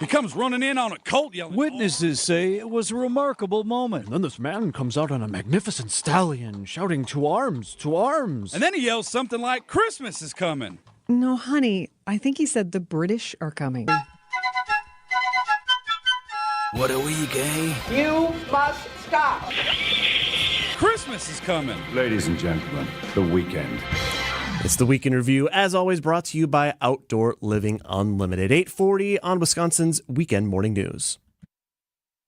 He comes running in on a colt yelling. Witnesses say it was a remarkable moment. And then this man comes out on a magnificent stallion, shouting, "To arms, to arms." And then he yells something like, "Christmas is coming." No, honey, I think he said the British are coming. What are we, gay? You must stop. Christmas is coming. Ladies and gentlemen, the weekend. It's the Week in Review, as always, brought to you by Outdoor Living Unlimited. 8:40 on Wisconsin's Weekend Morning News.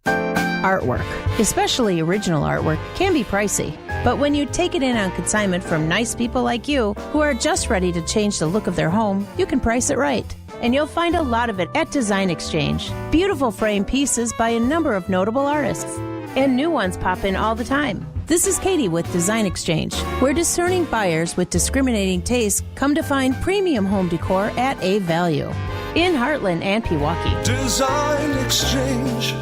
Artwork, especially original artwork, can be pricey. But when you take it in on consignment from nice people like you, who are just ready to change the look of their home, you can price it right. And you'll find a lot of it at Design Exchange. Beautiful frame pieces by a number of notable artists. And new ones pop in all the time. This is Katie with Design Exchange, where discerning buyers with discriminating tastes come to find premium home decor at a value. In Heartland and Pewaukee. Design Exchange.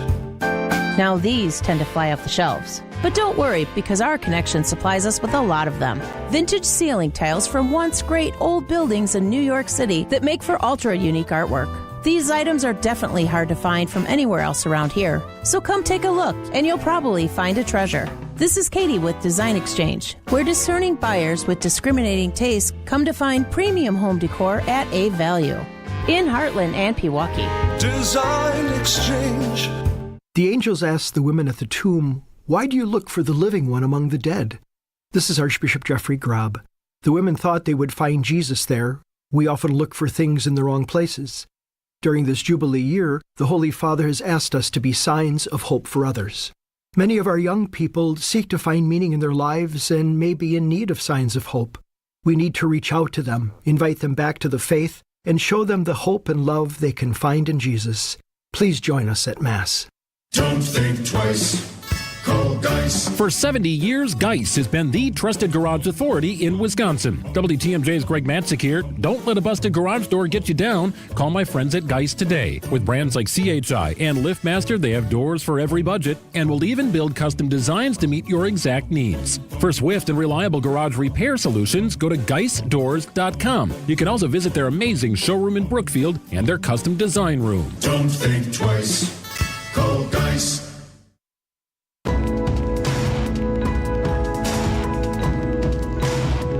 Now these tend to fly off the shelves. But don't worry, because our connection supplies us with a lot of them. Vintage ceiling tiles from once great old buildings in New York City that make for ultra-unique artwork. These items are definitely hard to find from anywhere else around here. So come take a look, and you'll probably find a treasure. This is Katie with Design Exchange, where discerning buyers with discriminating tastes come to find premium home decor at a value. In Heartland and Pewaukee. Design Exchange. The angels asked the women at the tomb, "Why do you look for the living one among the dead?" This is Archbishop Jeffrey Grubb. The women thought they would find Jesus there. We often look for things in the wrong places. During this Jubilee year, the Holy Father has asked us to be signs of hope for others. Many of our young people seek to find meaning in their lives and may be in need of signs of hope. We need to reach out to them, invite them back to the faith, and show them the hope and love they can find in Jesus. Please join us at Mass. Don't think twice. Call Geis. For 70 years, Geis has been the trusted garage authority in Wisconsin. WTMJ's Greg Matzik here. Don't let a busted garage door get you down. Call my friends at Geis today. With brands like CHI and LiftMaster, they have doors for every budget and will even build custom designs to meet your exact needs. For swift and reliable garage repair solutions, go to GeisDoors.com. You can also visit their amazing showroom in Brookfield and their custom design room. Don't think twice. Call Geis.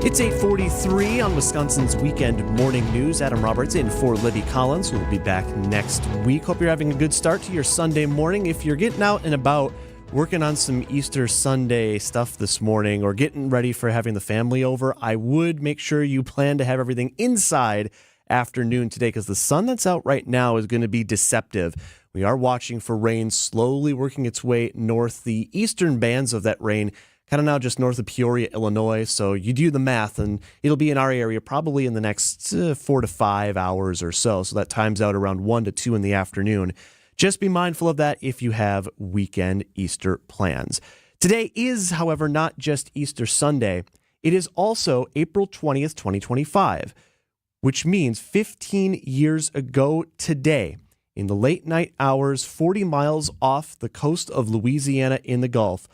It's 8:43 on Wisconsin's Weekend Morning News. Adam Roberts in for Libby Collins, who will be back next week. Hope you're having a good start to your Sunday morning. If you're getting out and about, working on some Easter Sunday stuff this morning or getting ready for having the family over, I would make sure you plan to have everything inside after noon today, because the sun that's out right now is going to be deceptive. We are watching for rain slowly working its way north. The eastern bands of that rain kind of now just north of Peoria, Illinois. So you do the math, and it'll be in our area probably in the next 4 to 5 hours or so. So that times out around 1 to 2 in the afternoon. Just be mindful of that if you have weekend Easter plans. Today is, however, not just Easter Sunday. It is also April 20th, 2025, which means 15 years ago today, in the late night hours, 40 miles off the coast of Louisiana in the Gulf,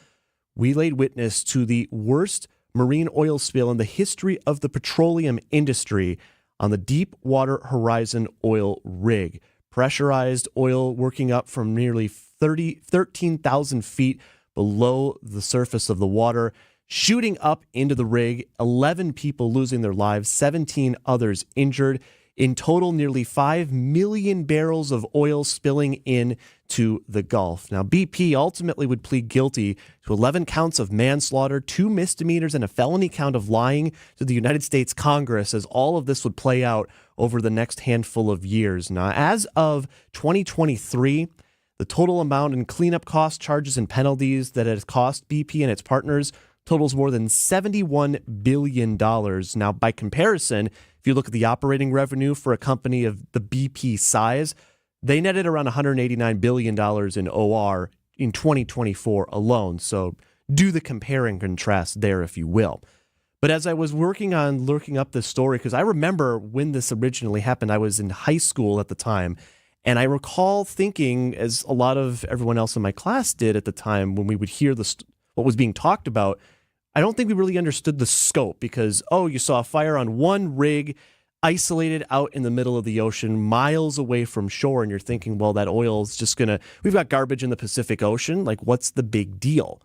we laid witness to the worst marine oil spill in the history of the petroleum industry on the Deepwater Horizon oil rig. Pressurized oil working up from nearly 13,000 feet below the surface of the water, shooting up into the rig, 11 people losing their lives, 17 others injured. In total, nearly 5 million barrels of oil spilling into the Gulf. Now, BP ultimately would plead guilty to 11 counts of manslaughter, 2 misdemeanors, and a felony count of lying to the United States Congress, as all of this would play out over the next handful of years. Now, as of 2023, the total amount in cleanup costs, charges, and penalties that it has cost BP and its partners totals more than $71 billion. Now, by comparison, if you look at the operating revenue for a company of the BP size, They netted around $189 billion in OR in 2024 alone. So do the compare and contrast there, if you will. But as I was working on looking up this story, because I remember when this originally happened, I was in high school at the time. And I recall thinking, as a lot of everyone else in my class did at the time, when we would hear what was being talked about, I don't think we really understood the scope because, you saw a fire on one rig isolated out in the middle of the ocean, miles away from shore, and you're thinking, well, that oil is just we've got garbage in the Pacific Ocean, like what's the big deal?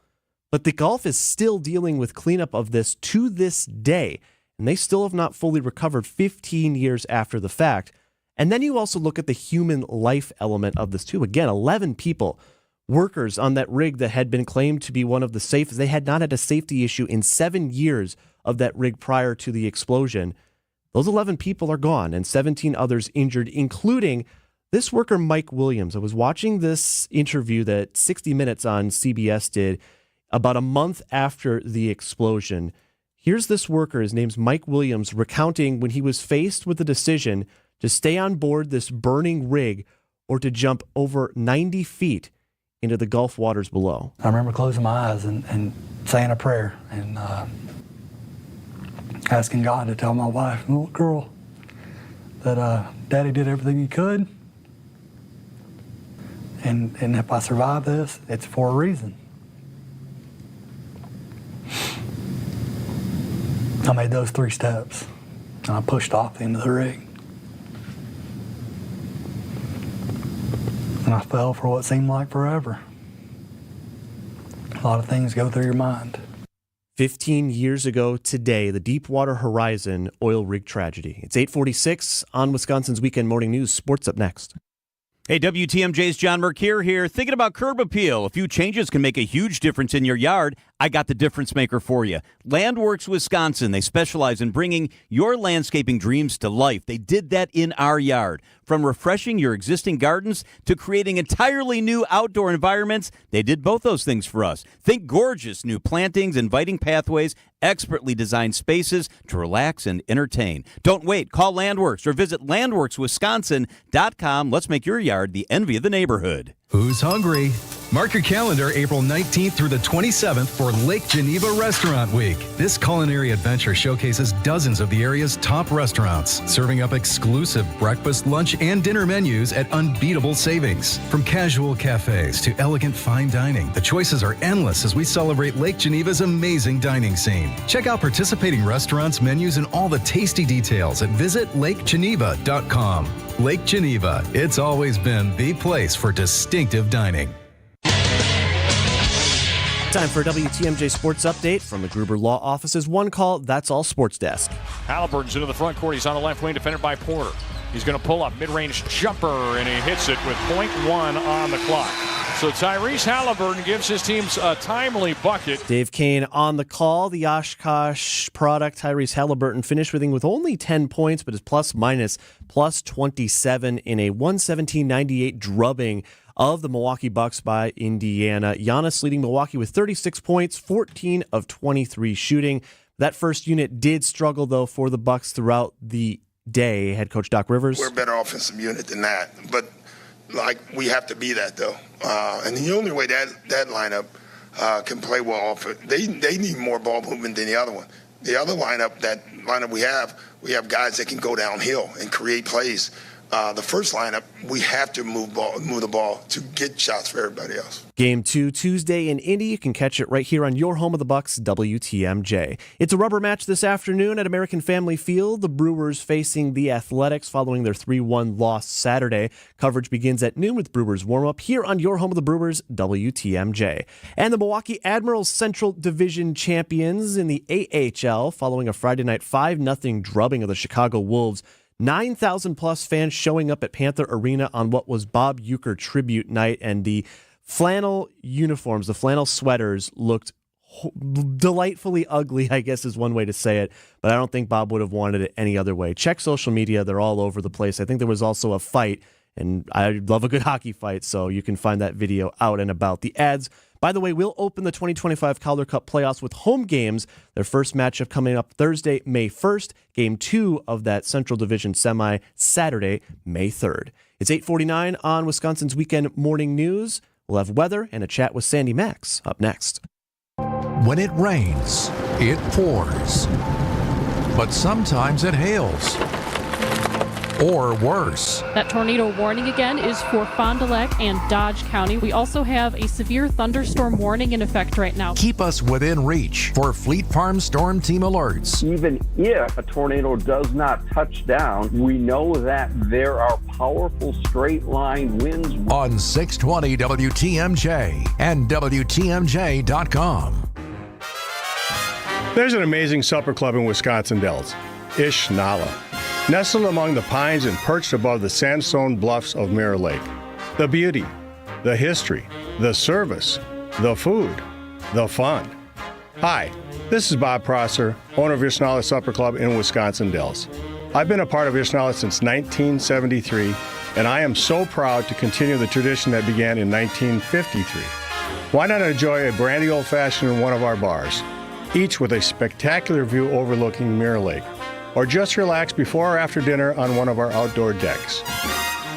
But the Gulf is still dealing with cleanup of this to this day, and they still have not fully recovered 15 years after the fact. And then you also look at the human life element of this too. Again, 11 people, workers on that rig that had been claimed to be one of the safest. They had not had a safety issue in 7 years of that rig prior to the explosion. Those 11 people are gone and 17 others injured, including this worker, Mike Williams. I was watching this interview that 60 Minutes on CBS did about a month after the explosion. Here's this worker, his name's Mike Williams, recounting when he was faced with the decision to stay on board this burning rig or to jump over 90 feet into the Gulf waters below. I remember closing my eyes and saying a prayer and asking God to tell my wife and little girl that Daddy did everything he could. And if I survive this, it's for a reason. I made those 3 steps, and I pushed off into the rig. And I fell for what seemed like forever. A lot of things go through your mind. 15 years ago today, the Deepwater Horizon oil rig tragedy. It's 8:46 on Wisconsin's Weekend Morning News. Sports up next. Hey, WTMJ's John Mercure here. Thinking about curb appeal? A few changes can make a huge difference in your yard. I got the difference maker for you. Landworks Wisconsin. They specialize in bringing your landscaping dreams to life. They did that in our yard. From refreshing your existing gardens to creating entirely new outdoor environments, they did both those things for us. Think gorgeous new plantings, inviting pathways, expertly designed spaces to relax and entertain. Don't wait. Call Landworks or visit landworkswisconsin.com. Let's make your yard the envy of the neighborhood. Who's hungry? Mark your calendar April 19th through the 27th for Lake Geneva Restaurant Week. This culinary adventure showcases dozens of the area's top restaurants, serving up exclusive breakfast, lunch, and dinner menus at unbeatable savings. From casual cafes to elegant fine dining, the choices are endless as we celebrate Lake Geneva's amazing dining scene. Check out participating restaurants, menus, and all the tasty details at visitlakegeneva.com. Lake Geneva, it's always been the place for distinctive dining. Time for a WTMJ Sports Update from the Gruber Law Office's One Call, That's All Sports Desk. Halliburton's into the front court. He's on the left wing, defended by Porter. He's going to pull up mid-range jumper, and he hits it with .1 on the clock. So Tyrese Halliburton gives his team a timely bucket. Dave Kane on the call. The Oshkosh product, Tyrese Halliburton, finished with only 10 points, but is plus 27 in a 117-98 drubbing of the Milwaukee Bucks by Indiana. Giannis leading Milwaukee with 36 points, 14 of 23 shooting. That first unit did struggle, though, for the Bucks throughout the day. Head coach Doc Rivers. We're a better offensive unit than that, but we have to be that, though. And the only way that lineup can play well off it, they need more ball movement than the other one. The other lineup we have guys that can go downhill and create plays. The first lineup, we have to move the ball to get shots for everybody else. Game 2 Tuesday in Indy. You can catch it right here on your home of the Bucks, WTMJ. It's a rubber match this afternoon at American Family Field. The Brewers facing the Athletics following their 3-1 loss Saturday. Coverage begins at noon with Brewers warm-up here on your home of the Brewers, WTMJ. And the Milwaukee Admirals Central Division champions in the AHL following a Friday night 5-0 drubbing of the Chicago Wolves. 9,000 plus fans showing up at Panther Arena on what was Bob Uecker tribute night, and the flannel uniforms, the flannel sweaters looked delightfully ugly, I guess is one way to say it, but I don't think Bob would have wanted it any other way. Check social media. They're all over the place. I think there was also a fight, and I love a good hockey fight, so you can find that video out and about. The ads By the way, we'll open the 2025 Calder Cup playoffs with home games. Their first matchup coming up Thursday, May 1st. Game 2 of that Central Division semi, Saturday, May 3rd. It's 8:49 on Wisconsin's Weekend Morning News. We'll have weather and a chat with Sandy Max up next. When it rains, it pours. But sometimes it hails. Or worse. That tornado warning again is for Fond du Lac and Dodge County. We also have a severe thunderstorm warning in effect right now. Keep us within reach for Fleet Farm Storm Team alerts. Even if a tornado does not touch down, we know that there are powerful straight line winds. On 620 WTMJ and WTMJ.com. There's an amazing supper club in Wisconsin Dells, Ish Nala. Nestled among the pines and perched above the sandstone bluffs of Mirror Lake. The beauty, the history, the service, the food, the fun. Hi, this is Bob Prosser, owner of Ishnala Supper Club in Wisconsin Dells. I've been a part of Ishnala since 1973, and I am so proud to continue the tradition that began in 1953. Why not enjoy a brandy old-fashioned in one of our bars, each with a spectacular view overlooking Mirror Lake? Or just relax before or after dinner on one of our outdoor decks.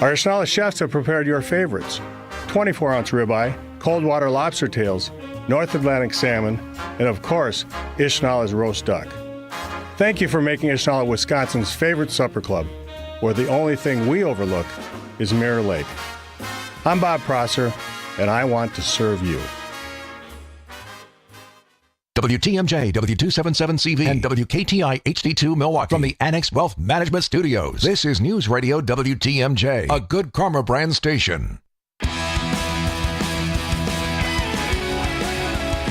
Our Ishnala chefs have prepared your favorites: 24-ounce ribeye, cold water lobster tails, North Atlantic salmon, and of course, Ishnala's roast duck. Thank you for making Ishnala Wisconsin's favorite supper club, where the only thing we overlook is Mirror Lake. I'm Bob Prosser, and I want to serve you. WTMJ, W277CV, and WKTI HD2 Milwaukee from the Annex Wealth Management Studios. This is News Radio WTMJ, a Good Karma brand station.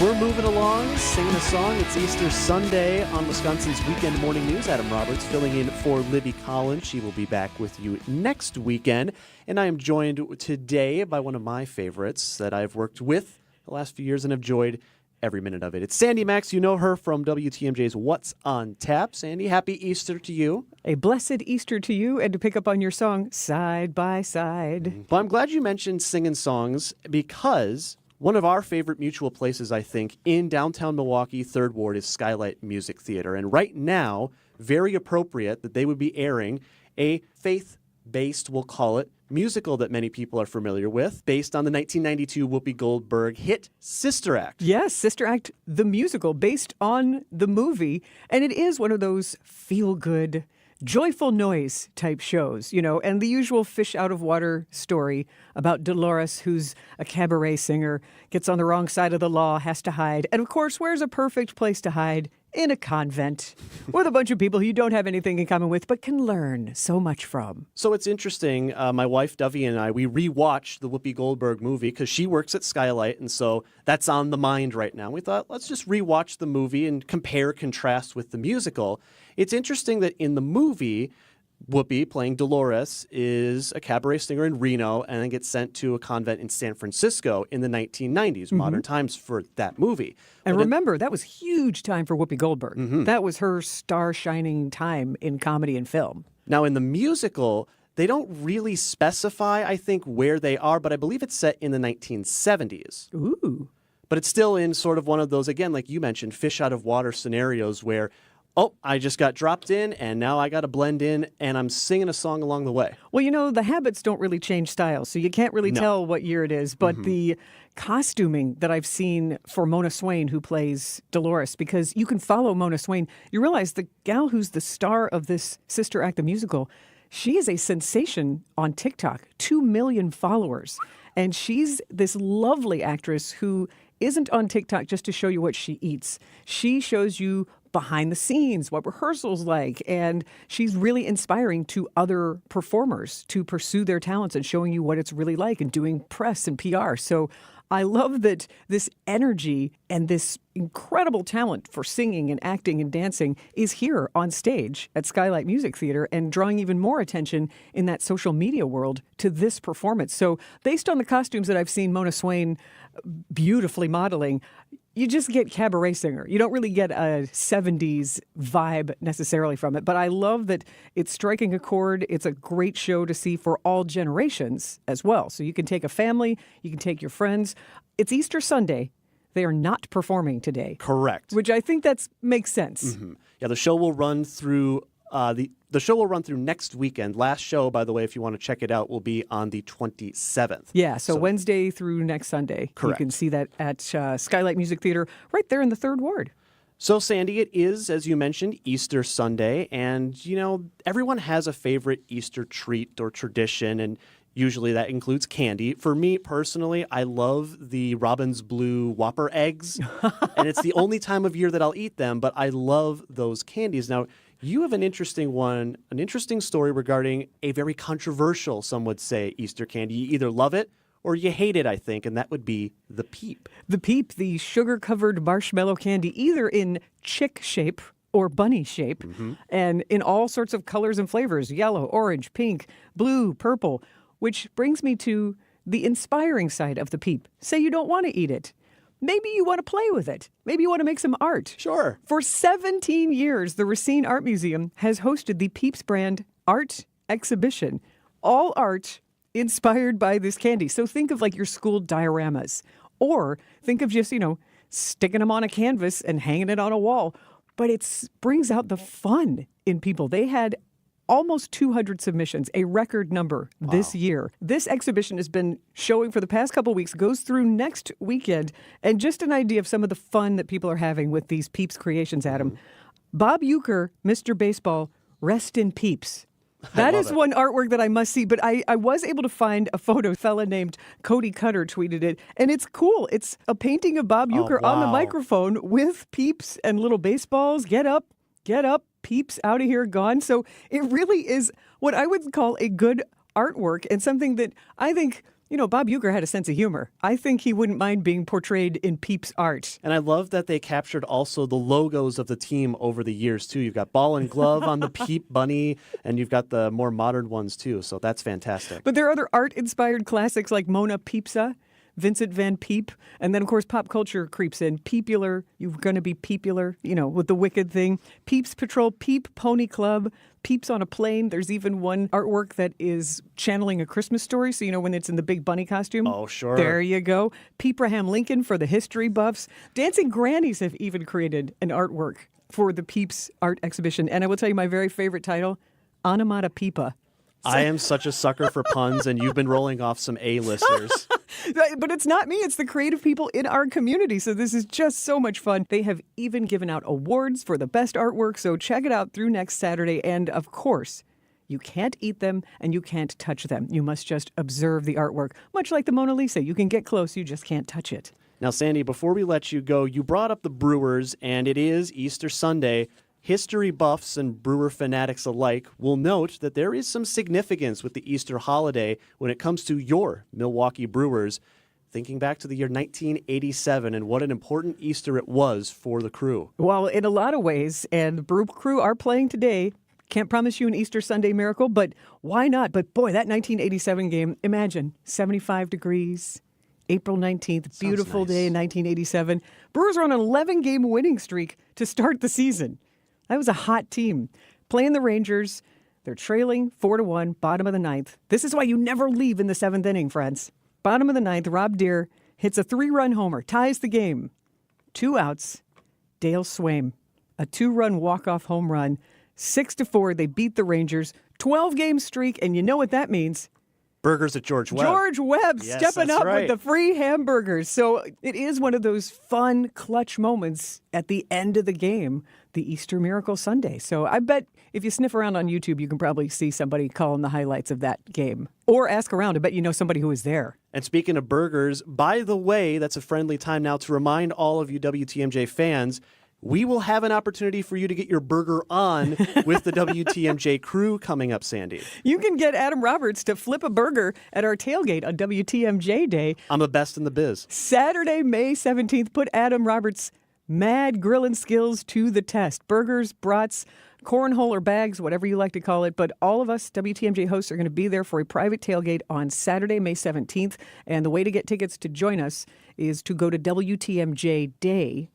We're moving along, singing a song. It's Easter Sunday on Wisconsin's Weekend Morning News. Adam Roberts filling in for Libby Collins. She will be back with you next weekend. And I am joined today by one of my favorites that I've worked with the last few years and have enjoyed every minute of it. It's Sandy Max. You know her from WTMJ's What's on Tap. Sandy, happy Easter to you. A blessed Easter to you, and to pick up on your song, Side by Side. Well, I'm glad you mentioned singing songs, because one of our favorite mutual places, I think, in downtown Milwaukee, 3rd Ward, is Skylight Music Theater. And right now, very appropriate that they would be airing a faith-based, we'll call it, musical that many people are familiar with, based on the 1992 Whoopi Goldberg hit Sister Act. Yes, Sister Act, the musical, based on the movie. And it is one of those feel-good, joyful noise type shows, you know, and the usual fish out of water story about Dolores, who's a cabaret singer, gets on the wrong side of the law, has to hide. And of course, where's a perfect place to hide? In a convent with a bunch of people who you don't have anything in common with, but can learn so much from. So it's interesting. My wife, Dovey, and I, we rewatched the Whoopi Goldberg movie because she works at Skylight, and so that's on the mind right now. We thought, let's just rewatch the movie and compare, contrast with the musical. It's interesting that in the movie, Whoopi, playing Dolores, is a cabaret singer in Reno and then gets sent to a convent in San Francisco in the 1990s, modern times for that movie. And remember, that was huge time for Whoopi Goldberg. That was her star-shining time in comedy and film. Now, in the musical, they don't really specify, I think, where they are, but I believe it's set in the 1970s. Ooh. But it's still in sort of one of those, again, like you mentioned, fish out of water scenarios where, oh, I just got dropped in, and now I got to blend in, and I'm singing a song along the way. Well, you know, the habits don't really change styles, so you can't really tell what year it is. But the costuming that I've seen for Mona Swain, who plays Dolores, because you can follow Mona Swain. You realize the gal who's the star of this Sister Act, the musical, she is a sensation on TikTok, 2 million followers. And she's this lovely actress who isn't on TikTok just to show you what she eats. She shows you behind the scenes, what rehearsals like, and she's really inspiring to other performers to pursue their talents and showing you what it's really like and doing press and PR. So I love that this energy and this incredible talent for singing and acting and dancing is here on stage at Skylight Music Theater and drawing even more attention in that social media world to this performance. So based on the costumes that I've seen Mona Swain beautifully modeling, you just get cabaret singer. You don't really get a 70s vibe necessarily from it. But I love that it's striking a chord. It's a great show to see for all generations as well. So you can take a family, you can take your friends. It's Easter Sunday. They are not performing today. Correct. Which I think that makes sense. Mm-hmm. Yeah, the show will run through the show will run through next weekend. Last show, by the way, if you want to check it out, will be on the 27th. Yeah, so Wednesday through next Sunday. Correct. You can see that at Skylight Music Theater right there in the 3rd Ward. So, Sandy, it is, as you mentioned, Easter Sunday, and, everyone has a favorite Easter treat or tradition, and usually that includes candy. For me, personally, I love the Robin's Blue Whopper eggs, and it's the only time of year that I'll eat them, but I love those candies. Now, you have an interesting story regarding a very controversial, some would say, Easter candy. You either love it or you hate it, I think, and that would be the Peep. The Peep, the sugar-covered marshmallow candy, either in chick shape or bunny shape, and in all sorts of colors and flavors, yellow, orange, pink, blue, purple, which brings me to the inspiring side of the Peep. Say you don't want to eat it. Maybe you want to play with it. Maybe you want to make some art. Sure. For 17 years, the Racine Art Museum has hosted the Peeps brand art exhibition. All art inspired by this candy. So think of like your school dioramas. Or think of just, sticking them on a canvas and hanging it on a wall. But it brings out the fun in people. They had almost 200 submissions, a record number this year. This exhibition has been showing for the past couple of weeks, goes through next weekend, and just an idea of some of the fun that people are having with these Peeps creations, Adam. Bob Uecker, Mr. Baseball, rest in Peeps. That is one artwork that I must see, but I was able to find a photo. A fella named Cody Cutter tweeted it, and it's cool. It's a painting of Bob Uecker on the microphone with Peeps and little baseballs. Get up, Peeps, out of here, gone. So it really is what I would call a good artwork, and something that I think, Bob Uecker had a sense of humor. I think he wouldn't mind being portrayed in Peeps art. And I love that they captured also the logos of the team over the years, too. You've got ball and glove on the Peep bunny, and you've got the more modern ones, too. So that's fantastic. But there are other art-inspired classics like Mona Peepsa, Vincent Van Peep, and then, of course, pop culture creeps in. Peepular, you're going to be Peepular, with the Wicked thing. Peeps Patrol, Peep Pony Club, Peeps on a Plane. There's even one artwork that is channeling A Christmas Story, so when it's in the big bunny costume. Oh, sure. There you go. Peepraham Lincoln for the history buffs. Dancing Grannies have even created an artwork for the Peeps art exhibition. And I will tell you my very favorite title, Onomata Peepa. I am such a sucker for puns, and you've been rolling off some A-listers. But it's not me. It's the creative people in our community. So this is just so much fun. They have even given out awards for the best artwork. So check it out through next Saturday. And of course, you can't eat them and you can't touch them. You must just observe the artwork. Much like the Mona Lisa. You can get close. You just can't touch it. Now, Sandy, before we let you go, you brought up the Brewers, and it is Easter Sunday. History buffs and Brewer fanatics alike will note that there is some significance with the Easter holiday when it comes to your Milwaukee Brewers. Thinking back to the year 1987 and what an important Easter it was for the crew. Well, in a lot of ways, and the Brew crew are playing today. Can't promise you an Easter Sunday miracle, but why not? But boy, that 1987 game, imagine, 75 degrees, April 19th, beautiful day in 1987. Brewers are on an 11-game winning streak to start the season. That was a hot team. Playing the Rangers, they're trailing 4-1, bottom of the ninth. This is why you never leave in the seventh inning, friends. Bottom of the ninth, Rob Deere hits a 3-run homer, ties the game. 2 outs, Dale Swaim, a 2-run walk-off home run. 6-4, they beat the Rangers. 12-game streak, and you know what that means. Burgers at George Webb. George Webb stepping up right. with the free hamburgers. So it is one of those fun, clutch moments at the end of the game, the Easter Miracle Sunday. So I bet if you sniff around on YouTube, you can probably see somebody calling the highlights of that game. Or ask around. I bet you know somebody who was there. And speaking of burgers, by the way, that's a friendly time now to remind all of you WTMJ fans, we will have an opportunity for you to get your burger on with the WTMJ crew coming up, Sandy. You can get Adam Roberts to flip a burger at our tailgate on WTMJ Day. I'm the best in the biz. Saturday, May 17th, put Adam Roberts' mad grilling skills to the test. Burgers, brats, cornhole or bags, whatever you like to call it. But all of us WTMJ hosts are going to be there for a private tailgate on Saturday, May 17th. And the way to get tickets to join us is to go to WTMJday.com.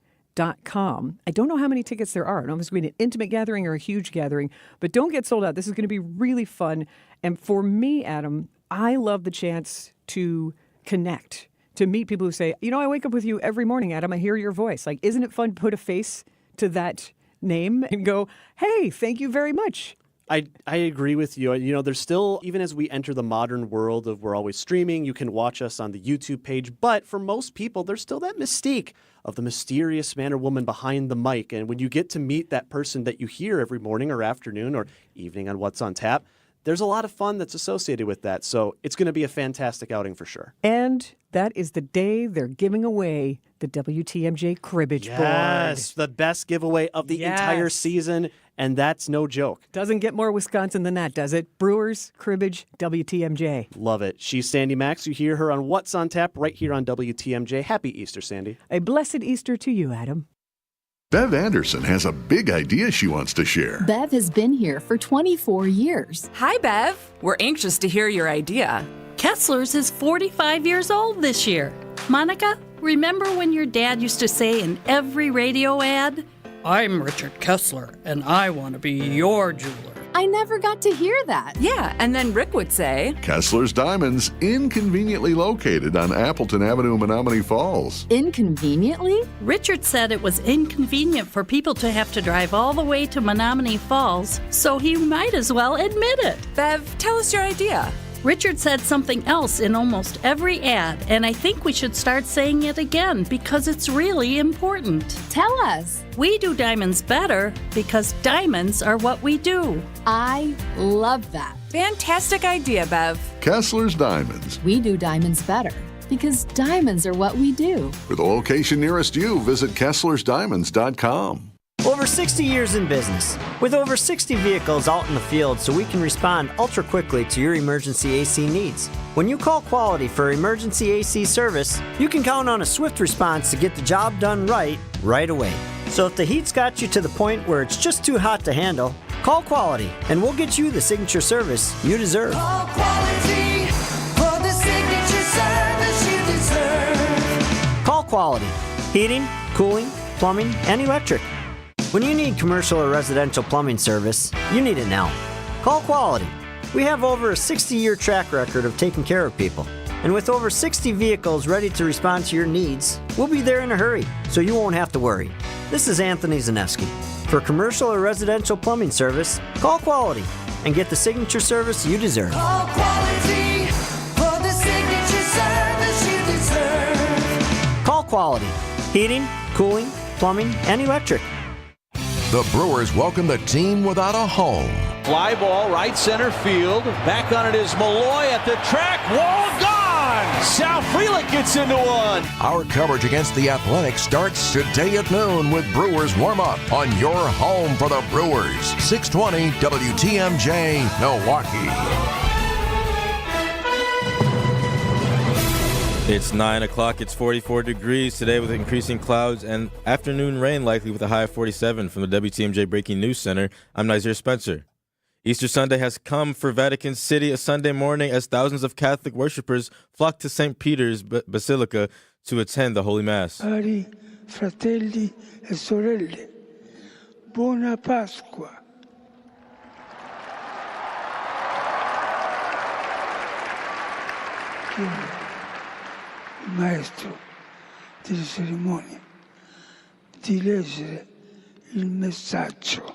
I don't know how many tickets there are. I don't know if it's going to be an intimate gathering or a huge gathering, but don't get sold out. This is going to be really fun. And for me, Adam, I love the chance to connect, to meet people who say, I wake up with you every morning, Adam. I hear your voice. Like, isn't it fun to put a face to that name and go, hey, thank you very much? I agree with you. There's still, even as we enter the modern world of we're always streaming, you can watch us on the YouTube page. But for most people, there's still that mystique of the mysterious man or woman behind the mic. And when you get to meet that person that you hear every morning or afternoon or evening on What's on Tap, there's a lot of fun that's associated with that. So it's going to be a fantastic outing for sure. And that is the day they're giving away the WTMJ cribbage board. Yes, the best giveaway of the entire season, and that's no joke. Doesn't get more Wisconsin than that, does it? Brewers, cribbage, WTMJ. Love it. She's Sandy Max. You hear her on What's on Tap right here on WTMJ. Happy Easter, Sandy. A blessed Easter to you, Adam. Bev Anderson has a big idea she wants to share. Bev has been here for 24 years. Hi, Bev. We're anxious to hear your idea. Kessler's is 45 years old this year. Monica, remember when your dad used to say in every radio ad, "I'm Richard Kessler, and I want to be your jeweler"? I never got to hear that. Yeah, and then Rick would say, Kessler's Diamonds, inconveniently located on Appleton Avenue, Menominee Falls. Inconveniently? Richard said it was inconvenient for people to have to drive all the way to Menominee Falls, so he might as well admit it. Bev, tell us your idea. Richard said something else in almost every ad, and I think we should start saying it again because it's really important. Tell us. We do diamonds better because diamonds are what we do. I love that. Fantastic idea, Bev. Kessler's Diamonds. We do diamonds better because diamonds are what we do. For the location nearest you, visit KesslersDiamonds.com. Over 60 years in business, with over 60 vehicles out in the field so we can respond ultra quickly to your emergency AC needs. When you call Quality for emergency AC service, you can count on a swift response to get the job done right away. So if the heat's got you to the point where it's just too hot to handle, call Quality and we'll get you the signature service you deserve. Call Quality for the signature service you deserve. Call Quality. Heating, cooling, plumbing, and electric. When you need commercial or residential plumbing service, you need it now. Call Quality. We have over a 60-year track record of taking care of people. And with over 60 vehicles ready to respond to your needs, we'll be there in a hurry, so you won't have to worry. This is Anthony Zaneski. For commercial or residential plumbing service, call Quality and get the signature service you deserve. Call Quality for the signature service you deserve. Call Quality. Heating, cooling, plumbing, and electric. The Brewers welcome the team without a home. Fly ball, right center field. Back on it is Malloy at the track. Wall gone! Sal Frelick gets into one. Our coverage against the Athletics starts today at noon with Brewers warm-up on your home for the Brewers. 620 WTMJ, Milwaukee. It's 9 o'clock. It's 44 degrees today with increasing clouds and afternoon rain likely with a high of 47 from the WTMJ Breaking News Center. I'm Nazir Spencer. Easter Sunday has come for Vatican City, a Sunday morning as thousands of Catholic worshipers flock to St. Peter's Basilica to attend the Holy Mass. Cari fratelli e sorelle, buona Pasqua. Il maestro delle cerimonie di leggere il messaggio.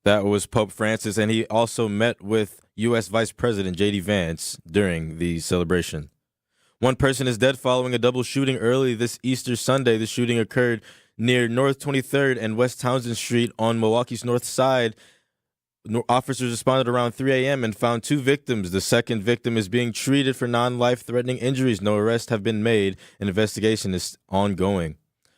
That was Pope Francis, and he also met with U.S. Vice President J.D. Vance during the celebration. One person is dead following a double shooting early this Easter Sunday. The shooting occurred near North 23rd and West Townsend Street on Milwaukee's north side. Officers responded around 3 a.m. and found two victims. The second victim is being treated for non-life-threatening injuries. No arrests have been made. An investigation is ongoing.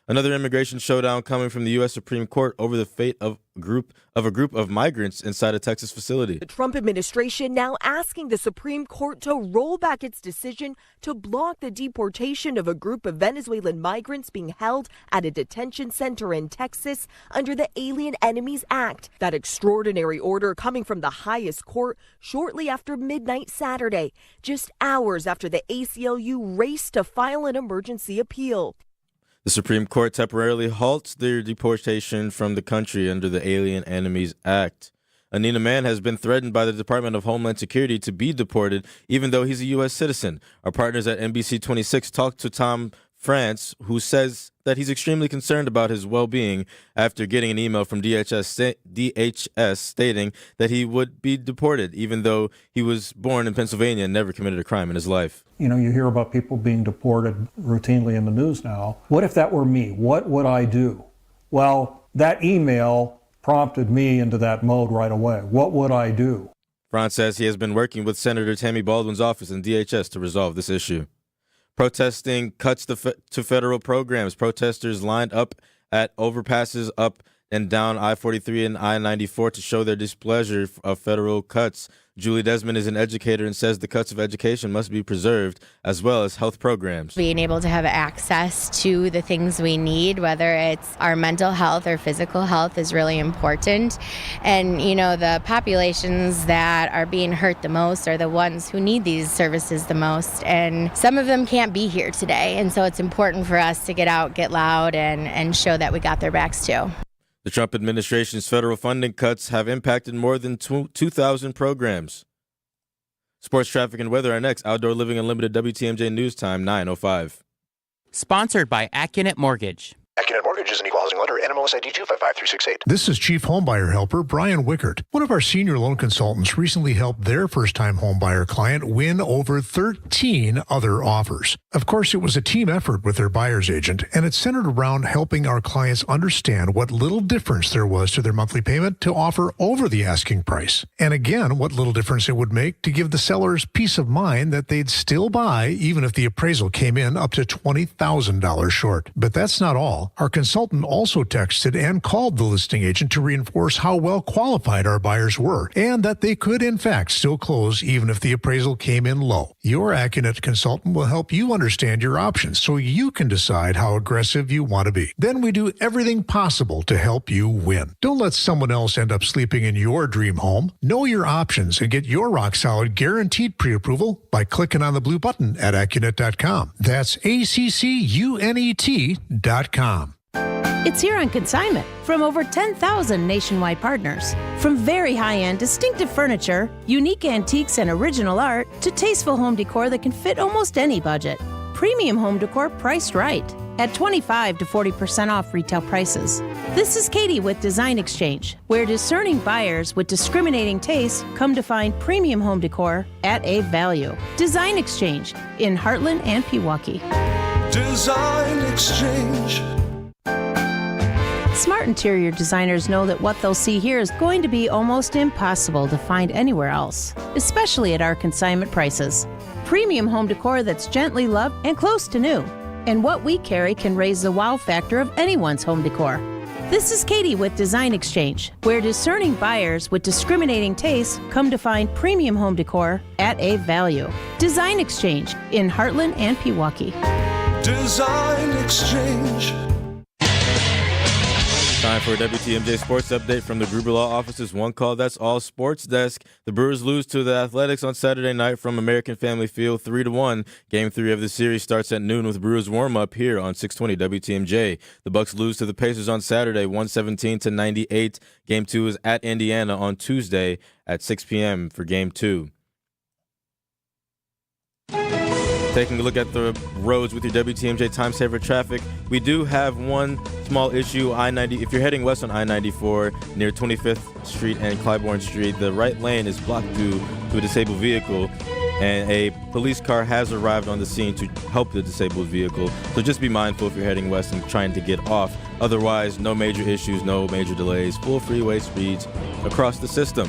Another immigration showdown coming from the U.S. Supreme Court over the fate of a group of migrants inside a Texas facility. The Trump administration now asking the Supreme Court to roll back its decision to block the deportation of a group of Venezuelan migrants being held at a detention center in Texas under the Alien Enemies Act. That extraordinary order coming from the highest court shortly after midnight Saturday, just hours after the ACLU raced to file an emergency appeal. The Supreme Court temporarily halts their deportation from the country under the Alien Enemies Act. Anina Mann has been threatened by the Department of Homeland Security to be deported, even though he's a U.S. citizen. Our partners at NBC 26 talked to Tom France, who says that he's extremely concerned about his well-being after getting an email from DHS stating that he would be deported, even though he was born in Pennsylvania and never committed a crime in his life. You know, you hear about people being deported routinely in the news now. What if that were me? What would I do? Well, that email prompted me into that mode right away. What would I do? France says he has been working with Senator Tammy Baldwin's office and DHS to resolve this issue. Protesting cuts to federal programs. Protesters lined up at overpasses up and down I-43 and I-94 to show their displeasure of federal cuts. Julie Desmond is an educator and says the cuts of education must be preserved, as well as health programs. Being able to have access to the things we need, whether it's our mental health or physical health, is really important. And, you know, the populations that are being hurt the most are the ones who need these services the most. And some of them can't be here today. And so it's important for us to get out, get loud, and show that we got their backs too. The Trump administration's federal funding cuts have impacted more than 2,000 programs. Sports, traffic, and weather are next. Outdoor Living Unlimited, WTMJ News Time, 9:05. Sponsored by Accunet Mortgage. Accunet Mortgage is an equal housing lender. NMLS ID 255368. This is Chief Homebuyer Helper Brian Wickert. One of our senior loan consultants recently helped their first-time homebuyer client win over 13 other offers. Of course, it was a team effort with their buyer's agent, and it centered around helping our clients understand what little difference there was to their monthly payment to offer over the asking price. And again, what little difference it would make to give the sellers peace of mind that they'd still buy even if the appraisal came in up to $20,000 short. But that's not all. Our consultant also texted and called the listing agent to reinforce how well qualified our buyers were and that they could, in fact, still close even if the appraisal came in low. Your Accunet consultant will help you understand your options so you can decide how aggressive you want to be. Then we do everything possible to help you win. Don't let someone else end up sleeping in your dream home. Know your options and get your rock-solid guaranteed pre-approval by clicking on the blue button at Accunet.com. That's ACCUNET.com. It's here on consignment from over 10,000 nationwide partners. From very high-end, distinctive furniture, unique antiques and original art, to tasteful home decor that can fit almost any budget. Premium home decor priced right at 25 to 40% off retail prices. This is Katie with Design Exchange, where discerning buyers with discriminating tastes come to find premium home decor at a value. Design Exchange in Heartland and Pewaukee. Design Exchange. Smart interior designers know that what they'll see here is going to be almost impossible to find anywhere else, especially at our consignment prices. Premium home decor that's gently loved and close to new. And what we carry can raise the wow factor of anyone's home decor. This is Katie with Design Exchange, where discerning buyers with discriminating tastes come to find premium home decor at a value. Design Exchange in Heartland and Pewaukee. Design Exchange. Time for a WTMJ Sports Update from the Gruber Law Office's One Call That's All Sports Desk. The Brewers lose to the Athletics on Saturday night from American Family Field 3-1. Game 3 of the series starts at noon with Brewers warm-up here on 620 WTMJ. The Bucks lose to the Pacers on Saturday, 117-98. Game 2 is at Indiana on Tuesday at 6 p.m. for Game 2. Taking a look at the roads with your WTMJ Time Saver traffic, we do have one small issue. I-90. If you're heading west on I-94 near 25th Street and Clybourne Street, the right lane is blocked due to a disabled vehicle, and a police car has arrived on the scene to help the disabled vehicle. So just be mindful if you're heading west and trying to get off. Otherwise, no major issues, no major delays, full freeway speeds across the system.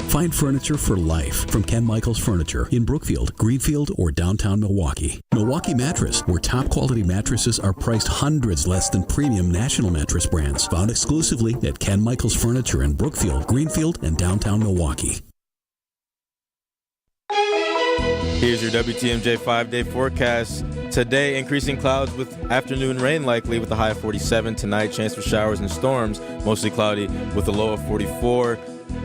Find furniture for life from Ken Michaels Furniture in Brookfield, Greenfield, or downtown Milwaukee. Milwaukee Mattress, where top quality mattresses are priced hundreds less than premium national mattress brands. Found exclusively at Ken Michaels Furniture in Brookfield, Greenfield, and downtown Milwaukee. Here's your WTMJ 5-day forecast. Today, increasing clouds with afternoon rain likely with a high of 47. Tonight, chance for showers and storms, mostly cloudy with a low of 44.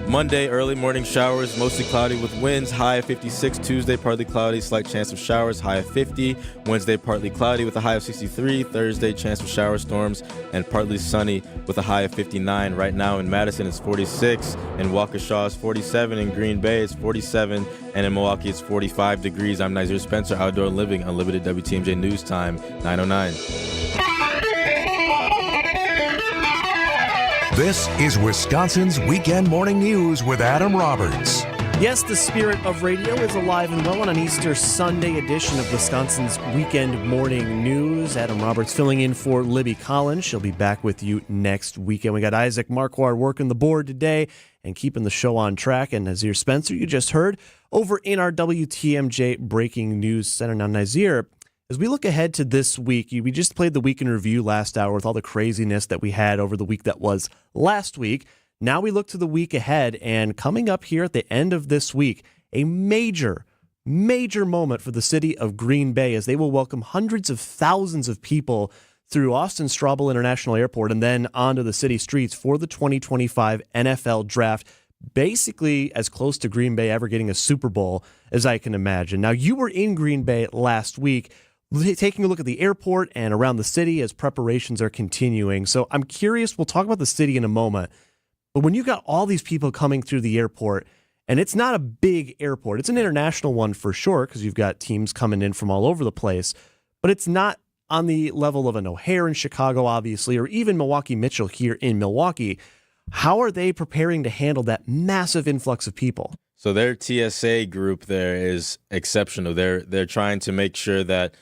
Monday, early morning showers, mostly cloudy with winds, high of 56. Tuesday, partly cloudy, slight chance of showers, high of 50. Wednesday, partly cloudy with a high of 63. Thursday, chance for shower storms and partly sunny with a high of 59. Right now in Madison, it's 46. In Waukesha, it's 47. In Green Bay, it's 47. And in Milwaukee, it's 45 degrees. I'm Nazir Spencer, Outdoor Living, Unlimited WTMJ News Time, 9:09. This is Wisconsin's Weekend Morning News with Adam Roberts. Yes, the spirit of radio is alive and well on an Easter Sunday edition of Wisconsin's Weekend Morning News. Adam Roberts filling in for Libby Collins. She'll be back with you next weekend. We got Isaac Marquardt working the board today and keeping the show on track. And Nazir Spencer, you just heard, over in our WTMJ Breaking News Center. Now, Nazir, as we look ahead to this week, we just played the Week in Review last hour with all the craziness that we had over the week that was last week. Now we look to the week ahead, and coming up here at the end of this week, a major moment for the city of Green Bay as they will welcome hundreds of thousands of people through Austin Straubel International Airport and then onto the city streets for the 2025 NFL Draft. Basically as close to Green Bay ever getting a Super Bowl as I can imagine. Now, you were in Green Bay last week, taking a look at the airport and around the city as preparations are continuing. So I'm curious, we'll talk about the city in a moment, but when you got all these people coming through the airport, and it's not a big airport, it's an international one for sure, because you've got teams coming in from all over the place, but it's not on the level of an O'Hare in Chicago, obviously, or even Milwaukee Mitchell here in Milwaukee. How are they preparing to handle that massive influx of people? So their TSA group there is exceptional. They're trying to make sure that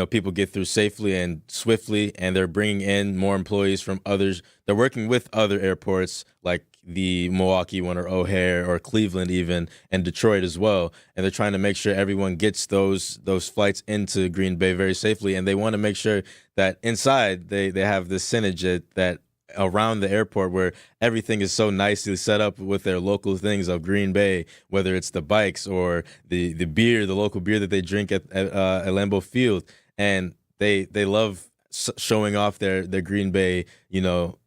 people get through safely and swiftly, and they're bringing in more employees from others. They're working with other airports like the Milwaukee one or O'Hare or Cleveland even, and Detroit as well. And they're trying to make sure everyone gets those flights into Green Bay very safely. And they want to make sure that inside they have this synergy that around the airport where everything is so nicely set up with their local things of Green Bay, whether it's the bikes or the beer, the local beer that they drink at Lambeau Field. And they love showing off their Green Bay,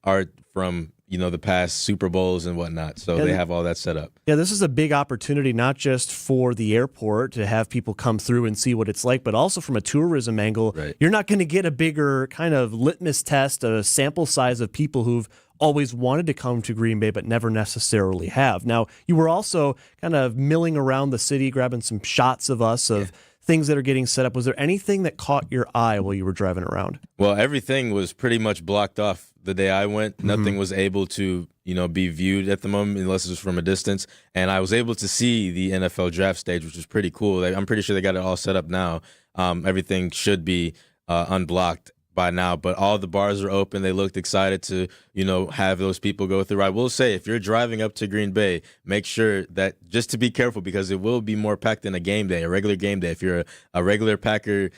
art from, the past Super Bowls and whatnot. So they have all that set up. Yeah, this is a big opportunity, not just for the airport to have people come through and see what it's like, but also from a tourism angle. Right. You're not going to get a bigger kind of litmus test, a sample size of people who've always wanted to come to Green Bay but never necessarily have. Now, you were also kind of milling around the city, grabbing some shots of us of things that are getting set up. Was there anything that caught your eye while you were driving around? Well, everything was pretty much blocked off the day I went. Nothing was able to, be viewed at the moment unless it was from a distance. And I was able to see the NFL draft stage, which was pretty cool. I'm pretty sure they got it all set up now. Everything should be unblocked by now, but all the bars are open. They looked excited to, have those people go through. I will say, if you're driving up to Green Bay, make sure that just to be careful because it will be more packed than a game day, a regular game day. If you're a regular Packer,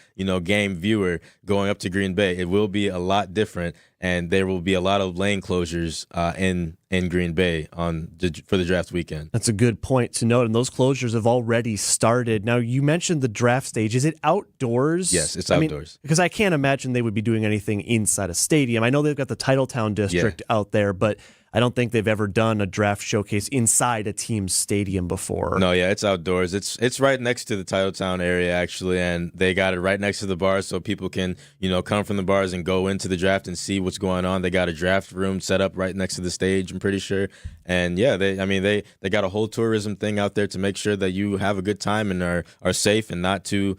game viewer going up to Green Bay, it will be a lot different, and there will be a lot of lane closures in Green Bay for the draft weekend. That's a good point to note, and those closures have already started. Now, you mentioned the draft stage. Is it outdoors? Yes, it's outdoors. Because I can't imagine they would be doing anything inside a stadium. I know they've got the Titletown district out there, but I don't think they've ever done a draft showcase inside a team's stadium before. No, it's outdoors. It's right next to the Titletown area, actually, and they got it right next to the bars so people can, come from the bars and go into the draft and see what's going on. They got a draft room set up right next to the stage, I'm pretty sure. And, they got a whole tourism thing out there to make sure that you have a good time and are safe and not too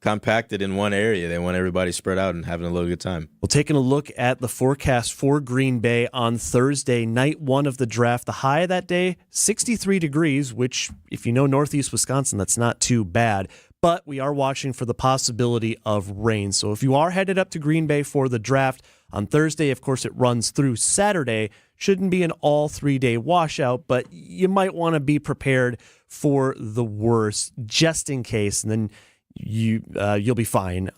compacted in one area. They want everybody spread out and having a little good time. Well, taking a look at the forecast for Green Bay on Thursday, night one of the draft, the high that day, 63 degrees, which, if you know Northeast Wisconsin, that's not too bad. But we are watching for the possibility of rain. So if you are headed up to Green Bay for the draft on Thursday, of course, it runs through Saturday. Shouldn't be an all 3-day washout, but you might want to be prepared for the worst just in case, and then you'll be fine.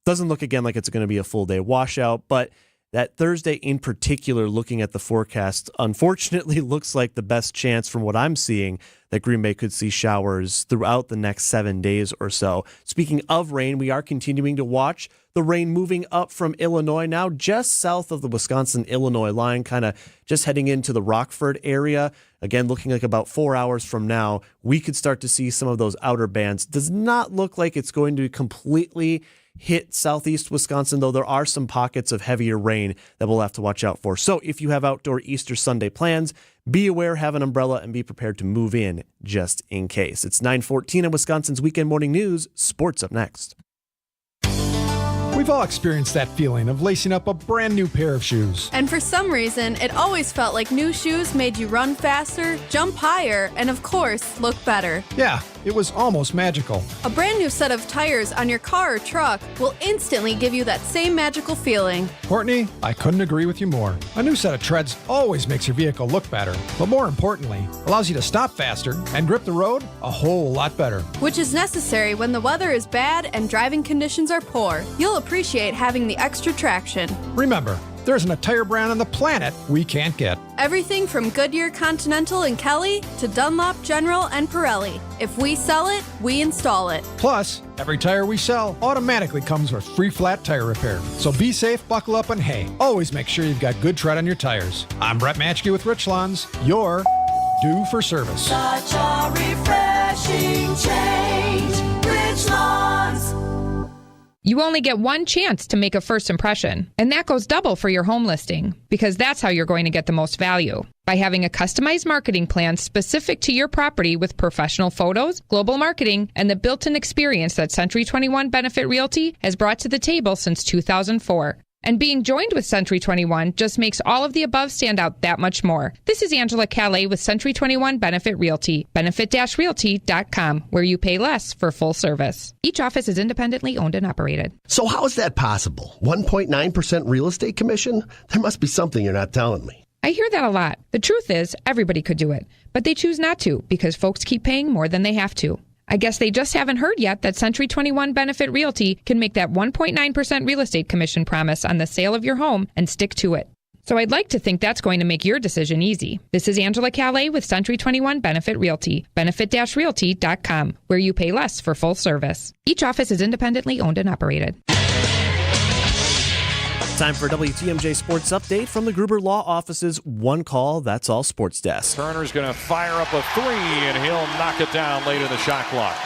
Doesn't look again like it's going to be a full day washout, but that Thursday in particular, looking at the forecast, unfortunately looks like the best chance from what I'm seeing that Green Bay could see showers throughout the next 7 days or so. Speaking of rain, we are continuing to watch the rain moving up from Illinois, now just south of the Wisconsin-Illinois line, kind of just heading into the Rockford area. Again, looking like about 4 hours from now, we could start to see some of those outer bands. Does not look like it's going to completely hit southeast Wisconsin, though there are some pockets of heavier rain that we'll have to watch out for. So if you have outdoor Easter Sunday plans, be aware, have an umbrella, and be prepared to move in just in case. It's 9:14 in Wisconsin's Weekend Morning News. Sports up next. We've all experienced that feeling of lacing up a brand new pair of shoes. And for some reason, it always felt like new shoes made you run faster, jump higher, and of course, look better. Yeah, it was almost magical. A brand new set of tires on your car or truck will instantly give you that same magical feeling. Courtney, I couldn't agree with you more. A new set of treads always makes your vehicle look better, but more importantly, allows you to stop faster and grip the road a whole lot better. Which is necessary when the weather is bad and driving conditions are poor. You'll appreciate having the extra traction. Remember, there isn't a tire brand on the planet we can't get. Everything from Goodyear Continental and Kelly to Dunlop, General, and Pirelli. If we sell it, we install it. Plus, every tire we sell automatically comes with free flat tire repair. So be safe, buckle up, and hey, always make sure you've got good tread on your tires. I'm Brett Matchke with Rich Lawns. You're due for service. Such a refreshing change. Rich Lawns. You only get one chance to make a first impression, and that goes double for your home listing, because that's how you're going to get the most value. By having a customized marketing plan specific to your property with professional photos, global marketing, and the built-in experience that Century 21 Benefit Realty has brought to the table since 2004. And being joined with Century 21 just makes all of the above stand out that much more. This is Angela Calais with Century 21 Benefit Realty, benefit-realty.com, where you pay less for full service. Each office is independently owned and operated. So how is that possible? 1.9% real estate commission? There must be something you're not telling me. I hear that a lot. The truth is, everybody could do it, but they choose not to because folks keep paying more than they have to. I guess they just haven't heard yet that Century 21 Benefit Realty can make that 1.9% real estate commission promise on the sale of your home and stick to it. So I'd like to think that's going to make your decision easy. This is Angela Calais with Century 21 Benefit Realty, benefit-realty.com, where you pay less for full service. Each office is independently owned and operated. Time for WTMJ Sports Update from the Gruber Law Office's One Call, That's All Sports Desk. Turner's going to fire up a three, and he'll knock it down late in the shot clock.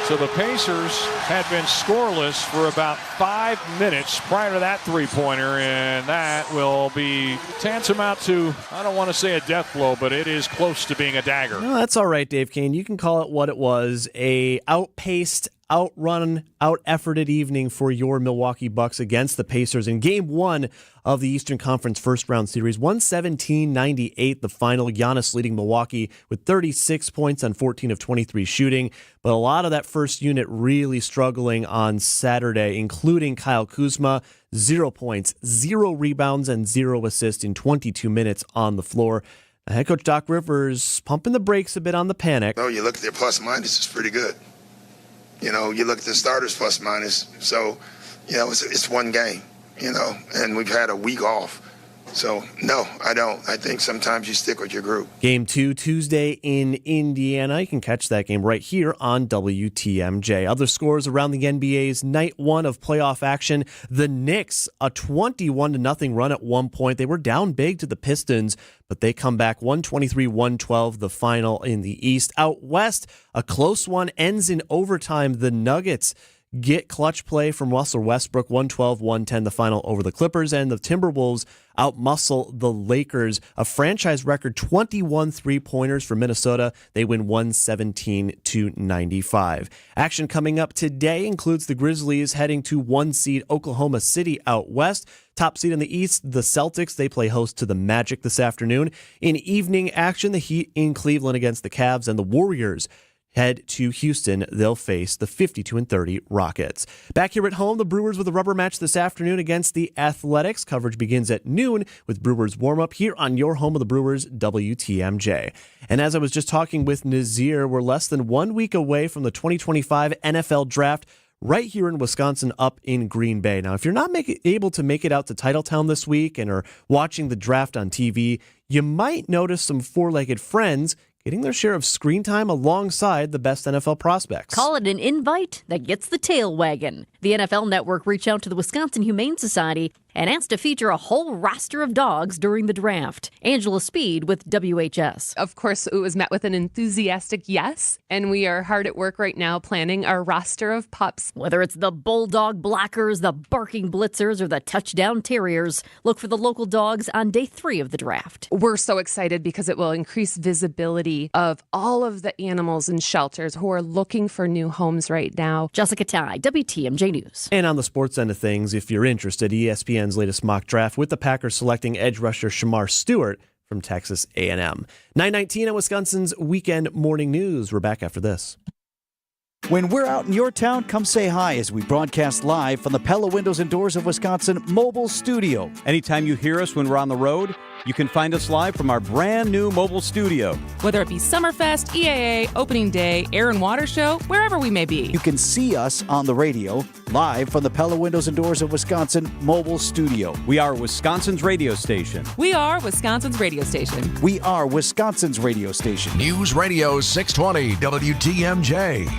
So the Pacers had been scoreless for about 5 minutes prior to that three-pointer, and that will be tantamount to, I don't want to say a death blow, but it is close to being a dagger. No, that's all right, Dave Kane. You can call it what it was, a outpaced, outrun, out-efforted evening for your Milwaukee Bucks against the Pacers in Game 1 of the Eastern Conference first-round series. 117-98, the final. Giannis leading Milwaukee with 36 points on 14 of 23 shooting. But a lot of that first unit really struggling on Saturday, including Kyle Kuzma. 0 points, 0 rebounds, and 0 assists in 22 minutes on the floor. Head coach Doc Rivers pumping the brakes a bit on the panic. Oh, you look at their plus-minus, it's pretty good. You know, you look at the starters plus minus. So, you know, it's one game, you know, and we've had a week off. So, no, I don't. I think sometimes you stick with your group. Game 2 Tuesday in Indiana. You can catch that game right here on WTMJ. Other scores around the NBA's night 1 of playoff action. The Knicks, a 21-0 run at one point. They were down big to the Pistons, but they come back 123-112, the final in the East. Out West, a close one ends in overtime. The Nuggets get clutch play from Russell Westbrook, 112-110, the final over the Clippers, and the Timberwolves outmuscle the Lakers. A franchise record 21 three-pointers for Minnesota. They win 117-95. Action coming up today includes the Grizzlies heading to 1 seed Oklahoma City out west. Top seed in the East, the Celtics. They play host to the Magic this afternoon. In evening action, the Heat in Cleveland against the Cavs, and the Warriors head to Houston. They'll face the 52-30 Rockets. Back here at home, the Brewers with a rubber match this afternoon against the Athletics. Coverage begins at noon with Brewers warm-up here on your home of the Brewers, WTMJ. And as I was just talking with Nazir, we're less than 1 week away from the 2025 NFL Draft right here in Wisconsin up in Green Bay. Now, if you're not able to make it out to Titletown this week and are watching the draft on TV, you might notice some four-legged friends getting their share of screen time alongside the best NFL prospects. Call it an invite that gets the tail wagging. The NFL Network reached out to the Wisconsin Humane Society and asked to feature a whole roster of dogs during the draft. Angela Speed with WHS. Of course, it was met with an enthusiastic yes, and we are hard at work right now planning our roster of pups. Whether it's the Bulldog Blockers, the Barking Blitzers, or the Touchdown Terriers, look for the local dogs on day 3 of the draft. We're so excited because it will increase visibility of all of the animals in shelters who are looking for new homes right now. Jessica Ty, WTMJ News. And on the sports end of things, if you're interested, ESPN's latest mock draft with the Packers selecting edge rusher Shamar Stewart from Texas A&M. 9:19 on Wisconsin's Weekend Morning News. We're back after this. When we're out in your town, come say hi as we broadcast live from the Pella Windows and Doors of Wisconsin mobile studio. Anytime you hear us when we're on the road, you can find us live from our brand new mobile studio. Whether it be Summerfest, EAA, Opening Day, Air and Water Show, wherever we may be. You can see us on the radio, live from the Pella Windows and Doors of Wisconsin mobile studio. We are Wisconsin's radio station. We are Wisconsin's radio station. We are Wisconsin's radio station. News Radio 620 WTMJ.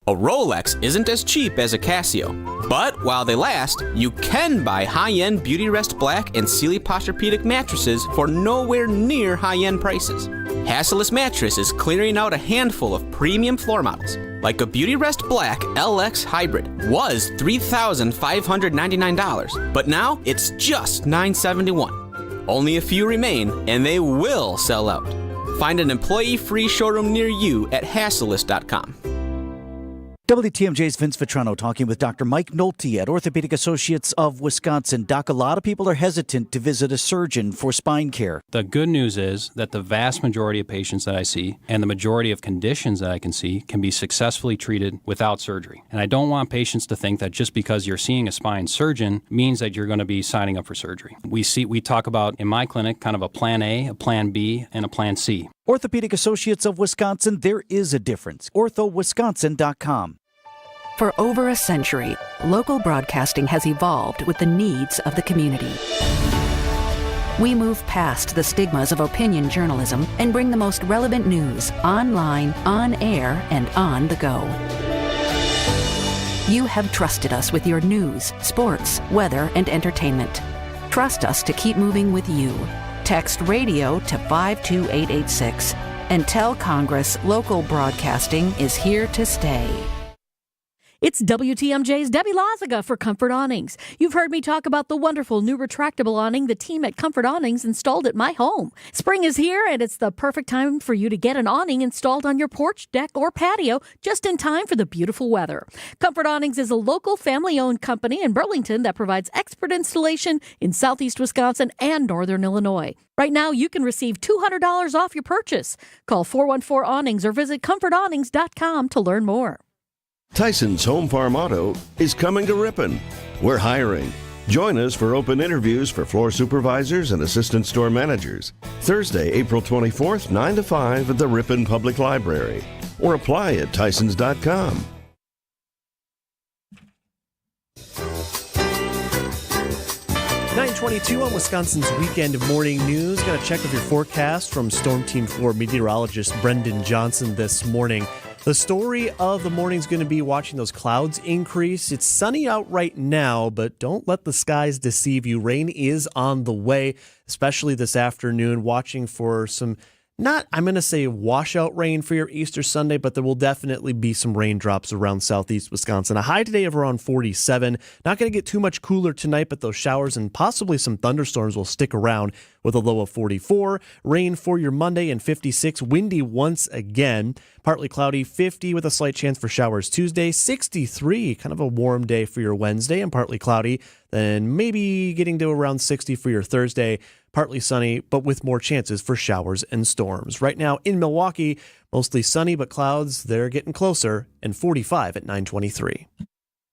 A Rolex isn't as cheap as a Casio, but while they last, you can buy high-end Beautyrest Black and Sealy Posturepedic mattresses for nowhere near high-end prices. Hasseless Mattress is clearing out a handful of premium floor models, like a Beautyrest Black LX Hybrid was $3,599, but now it's just $971. Only a few remain, and they will sell out. Find an employee-free showroom near you at Hasseless.com. WTMJ's Vince Vitrano talking with Dr. Mike Nolte at Orthopedic Associates of Wisconsin. Doc, a lot of people are hesitant to visit a surgeon for spine care. The good news is that the vast majority of patients that I see and the majority of conditions that I can see can be successfully treated without surgery. And I don't want patients to think that just because you're seeing a spine surgeon means that you're going to be signing up for surgery. We talk about, in my clinic, kind of a plan A, a plan B, and a plan C. Orthopedic Associates of Wisconsin, there is a difference. orthowisconsin.com. For over a century, local broadcasting has evolved with the needs of the community. We move past the stigmas of opinion journalism and bring the most relevant news online, on air, and on the go. You have trusted us with your news, sports, weather, and entertainment. Trust us to keep moving with you. Text radio to 52886 and tell Congress local broadcasting is here to stay. It's WTMJ's Debbie Lazaga for Comfort Awnings. You've heard me talk about the wonderful new retractable awning the team at Comfort Awnings installed at my home. Spring is here, and it's the perfect time for you to get an awning installed on your porch, deck, or patio just in time for the beautiful weather. Comfort Awnings is a local family-owned company in Burlington that provides expert installation in southeast Wisconsin and northern Illinois. Right now, you can receive $200 off your purchase. Call 414-AWNINGS or visit comfortawnings.com to learn more. Tyson's Home Farm Auto is coming to Ripon. We're hiring. Join us for open interviews for floor supervisors and assistant store managers. Thursday, April 24th, 9 to 5 at the Ripon Public Library. Or apply at Tysons.com. .22 on Wisconsin's Weekend Morning News. Got a check of your forecast from Storm Team 4 meteorologist Brendan Johnson this morning. The story of the morning is going to be watching those clouds increase. It's sunny out right now, but don't let the skies deceive you. Rain is on the way, especially this afternoon. Watching for some, I'm going to say washout rain for your Easter Sunday, but there will definitely be some raindrops around southeast Wisconsin. A high today of around 47. Not going to get too much cooler tonight, but those showers and possibly some thunderstorms will stick around with a low of 44. Rain for your Monday and 56. Windy once again. Partly cloudy, 50 with a slight chance for showers Tuesday. 63, kind of a warm day for your Wednesday and partly cloudy. Then maybe getting to around 60 for your Thursday. partly sunny, but with more chances for showers and storms. Right now in Milwaukee, mostly sunny, but clouds, they're getting closer, and 45 at 9:23.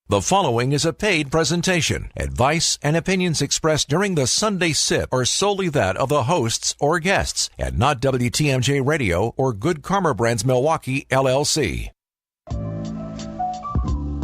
The following is a paid presentation. Advice and opinions expressed during the Sunday Sip are solely that of the hosts or guests, and not WTMJ Radio or Good Karma Brands Milwaukee, LLC.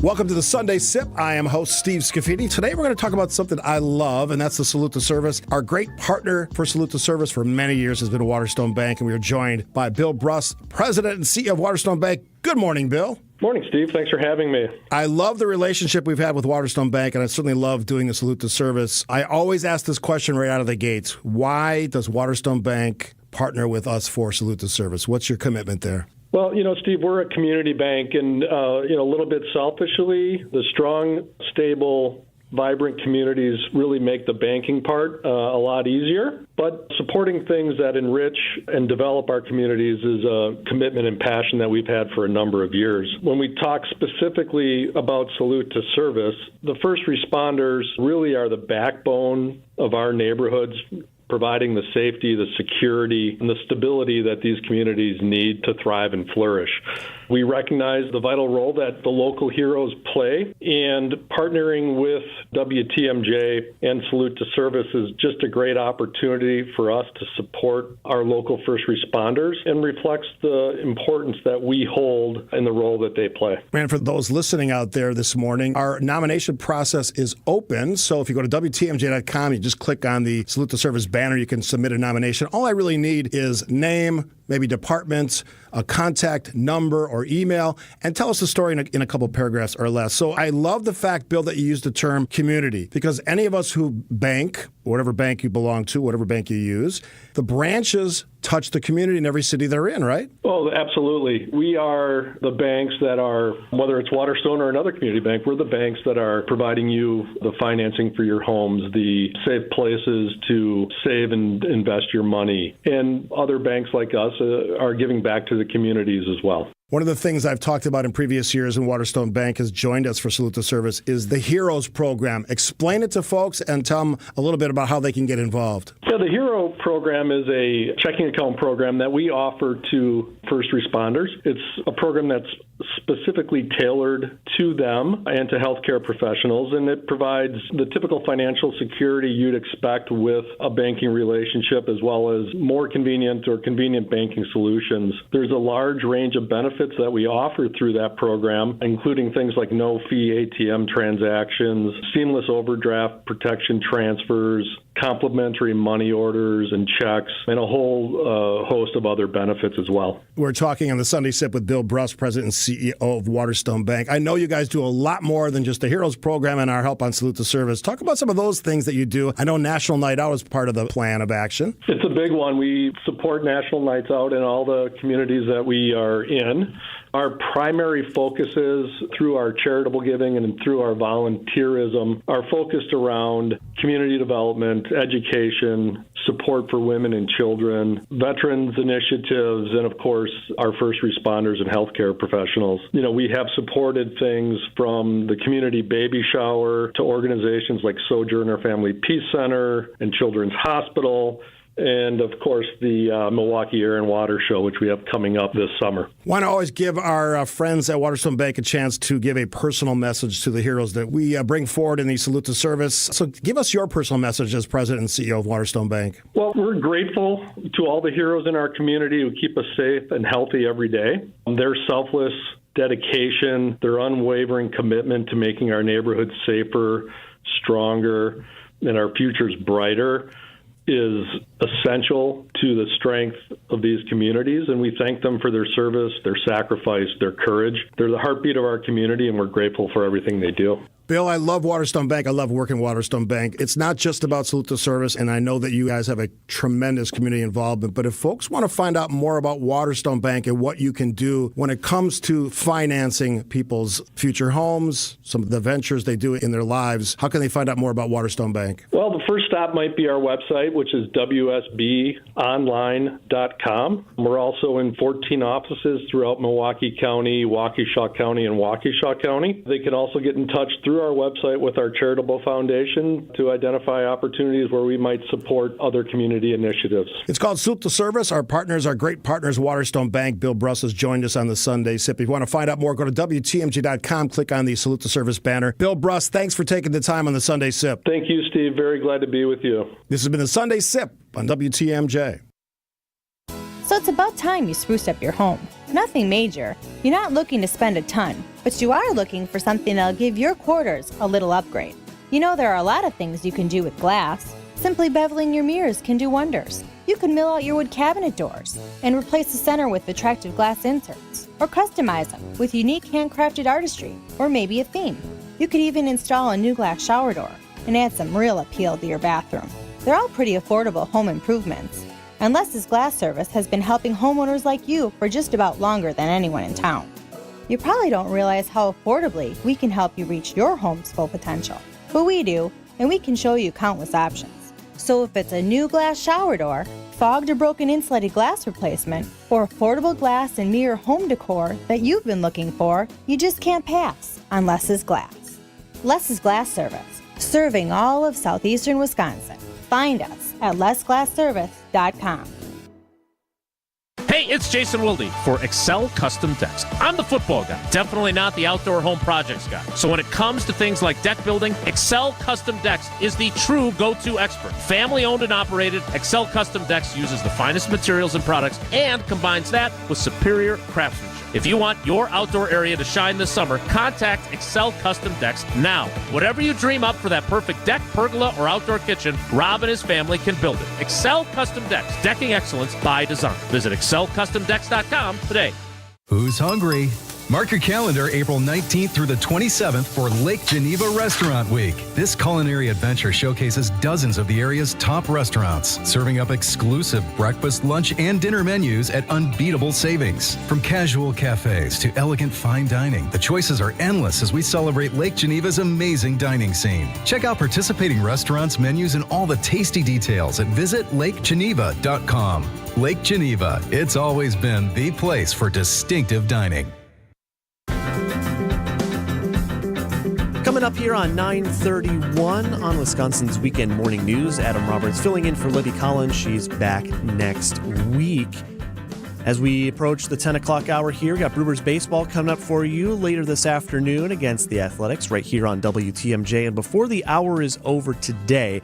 Welcome to the Sunday Sip. I am host Steve Scafidi. Today we're going to talk about something I love, and that's the Salute to Service. Our great partner for Salute to Service for many years has been Waterstone Bank, and we are joined by Bill Bruss, President and CEO of Waterstone Bank. Good morning, Bill. Morning, Steve. Thanks for having me. I love the relationship we've had with Waterstone Bank, and I certainly love doing the Salute to Service. I always ask this question right out of the gates. Why does Waterstone Bank partner with us for Salute to Service? What's your commitment there? Well, Steve, we're a community bank, and, a little bit selfishly, the strong, stable, vibrant communities really make the banking part a lot easier. But supporting things that enrich and develop our communities is a commitment and passion that we've had for a number of years. When we talk specifically about Salute to Service, the first responders really are the backbone of our neighborhoods, providing the safety, the security, and the stability that these communities need to thrive and flourish. We recognize the vital role that the local heroes play, and partnering with WTMJ and Salute to Service is just a great opportunity for us to support our local first responders and reflects the importance that we hold in the role that they play. And for those listening out there this morning, our nomination process is open. So if you go to WTMJ.com, you just click on the Salute to Service banner, you can submit a nomination. All I really need is name, maybe department, a contact number or email, and tell us the story in a couple paragraphs or less. So I love the fact, Bill, that you use the term community, because any of us who bank, whatever bank you belong to, whatever bank you use, the branches touch the community in every city they're in, right? Oh, absolutely. We are the banks that are, whether it's Waterstone or another community bank, we're the banks that are providing you the financing for your homes, the safe places to save and invest your money. And other banks like us are giving back to the communities as well. One of the things I've talked about in previous years when Waterstone Bank has joined us for Salute to Service is the Heroes program. Explain it to folks and tell them a little bit about how they can get involved. Yeah, the Hero program is a checking account program that we offer to first responders. It's a program that's specifically tailored to them and to healthcare professionals, and it provides the typical financial security you'd expect with a banking relationship, as well as more convenient banking solutions. There's a large range of benefits that we offer through that program, including things like no-fee ATM transactions, seamless overdraft protection transfers, complimentary money orders and checks, and a whole host of other benefits as well. We're talking on the Sunday Sip with Bill Bruss, President and CEO of Waterstone Bank. I know you guys do a lot more than just the Heroes program and our help on Salute to Service. Talk about some of those things that you do. I know National Night Out is part of the plan of action. It's a big one. We support National Nights Out in all the communities that we are in. Our primary focuses through our charitable giving and through our volunteerism are focused around community development, education, support for women and children, veterans initiatives, and of course, our first responders and healthcare professionals. We have supported things from the community baby shower to organizations like Sojourner Family Peace Center and Children's Hospital, and, of course, the Milwaukee Air and Water Show, which we have coming up this summer. Want to always give our friends at Waterstone Bank a chance to give a personal message to the heroes that we bring forward in the Salute to Service. So give us your personal message as President and CEO of Waterstone Bank. Well, we're grateful to all the heroes in our community who keep us safe and healthy every day. Their selfless dedication, their unwavering commitment to making our neighborhoods safer, stronger, and our futures brighter is essential to the strength of these communities, and we thank them for their service, their sacrifice, their courage. They're the heartbeat of our community, and we're grateful for everything they do. Bill, I love Waterstone Bank. I love working Waterstone Bank. It's not just about Salute to Service, and I know that you guys have a tremendous community involvement, but if folks want to find out more about Waterstone Bank and what you can do when it comes to financing people's future homes, some of the ventures they do in their lives, how can they find out more about Waterstone Bank? Well, the first stop might be our website, which is wsbonline.com. We're also in 14 offices throughout Milwaukee County, Waukesha County, and Waukesha County. They can also get in touch through our website with our charitable foundation to identify opportunities where we might support other community initiatives. It's called Salute to Service. Our partners, our great partners, Waterstone Bank. Bill Bruss has joined us on the Sunday Sip. If you want to find out more, go to WTMJ.com, click on the Salute to Service banner. Bill Bruss, thanks for taking the time on the Sunday Sip. Thank you, Steve. Very glad to be with you. This has been the Sunday Sip on WTMJ. So it's about time you spruce up your home. Nothing major. You're not looking to spend a ton, but you are looking for something that'll give your quarters a little upgrade. You know, there are a lot of things you can do with glass. Simply beveling your mirrors can do wonders. You can mill out your wood cabinet doors and replace the center with attractive glass inserts, or customize them with unique handcrafted artistry, or maybe a theme. You could even install a new glass shower door and add some real appeal to your bathroom. They're all pretty affordable home improvements. And Les's Glass Service has been helping homeowners like you for just about longer than anyone in town. You probably don't realize how affordably we can help you reach your home's full potential. But we do, and we can show you countless options. So if it's a new glass shower door, fogged or broken insulated glass replacement, or affordable glass and mirror home decor that you've been looking for, you just can't pass on Les's Glass. Les's Glass Service, serving all of southeastern Wisconsin. Find us at lesglassservice.com. Hey, it's Jason Wilde for Excel Custom Decks. I'm the football guy, definitely not the outdoor home projects guy. So when it comes to things like deck building, Excel Custom Decks is the true go-to expert. Family owned and operated, Excel Custom Decks uses the finest materials and products and combines that with superior craftsmanship. If you want your outdoor area to shine this summer, contact Excel Custom Decks now. Whatever you dream up for that perfect deck, pergola, or outdoor kitchen, Rob and his family can build it. Excel Custom Decks, decking excellence by design. Visit excelcustomdecks.com today. Who's hungry? Mark your calendar April 19th through the 27th for Lake Geneva Restaurant Week. This culinary adventure showcases dozens of the area's top restaurants, serving up exclusive breakfast, lunch, and dinner menus at unbeatable savings. From casual cafes to elegant fine dining, the choices are endless as we celebrate Lake Geneva's amazing dining scene. Check out participating restaurants, menus, and all the tasty details at visitlakegeneva.com. Lake Geneva, it's always been the place for distinctive dining. Coming up here on 9:31 on Wisconsin's Weekend Morning News, Adam Roberts filling in for Libby Collins. She's back next week. As we approach the 10 o'clock hour here, got Brewers baseball coming up for you later this afternoon against the Athletics right here on WTMJ. And before the hour is over today,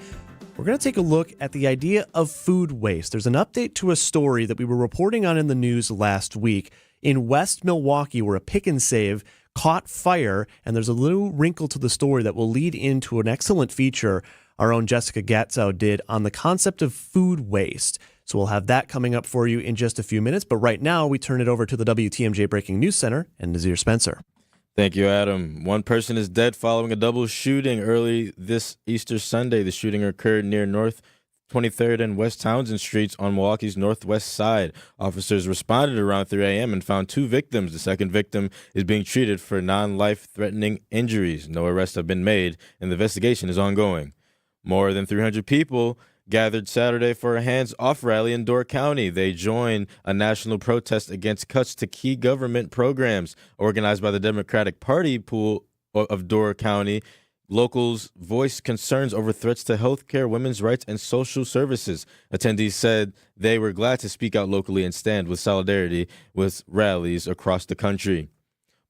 we're going to take a look at the idea of food waste. There's an update to a story that we were reporting on in the news last week in West Milwaukee where a pick and save caught fire, and there's a little wrinkle to the story that will lead into an excellent feature our own Jessica Gatzow did on the concept of food waste. So we'll have that coming up for you in just a few minutes, but right now we turn it over to the WTMJ Breaking News Center and Nazir Spencer. Thank you, Adam. One person is dead following a double shooting early this Easter Sunday. The shooting occurred near North 23rd and West Townsend Streets on Milwaukee's northwest side. Officers responded around 3 a.m. and found 2 victims. The second victim is being treated for non-life-threatening injuries. No arrests have been made, and the investigation is ongoing. More than 300 people gathered Saturday for a hands-off rally in Door County. They joined a national protest against cuts to key government programs organized by the Democratic Party pool of Door County. Locals voiced concerns over threats to health care, women's rights, and social services. Attendees said they were glad to speak out locally and stand with solidarity with rallies across the country.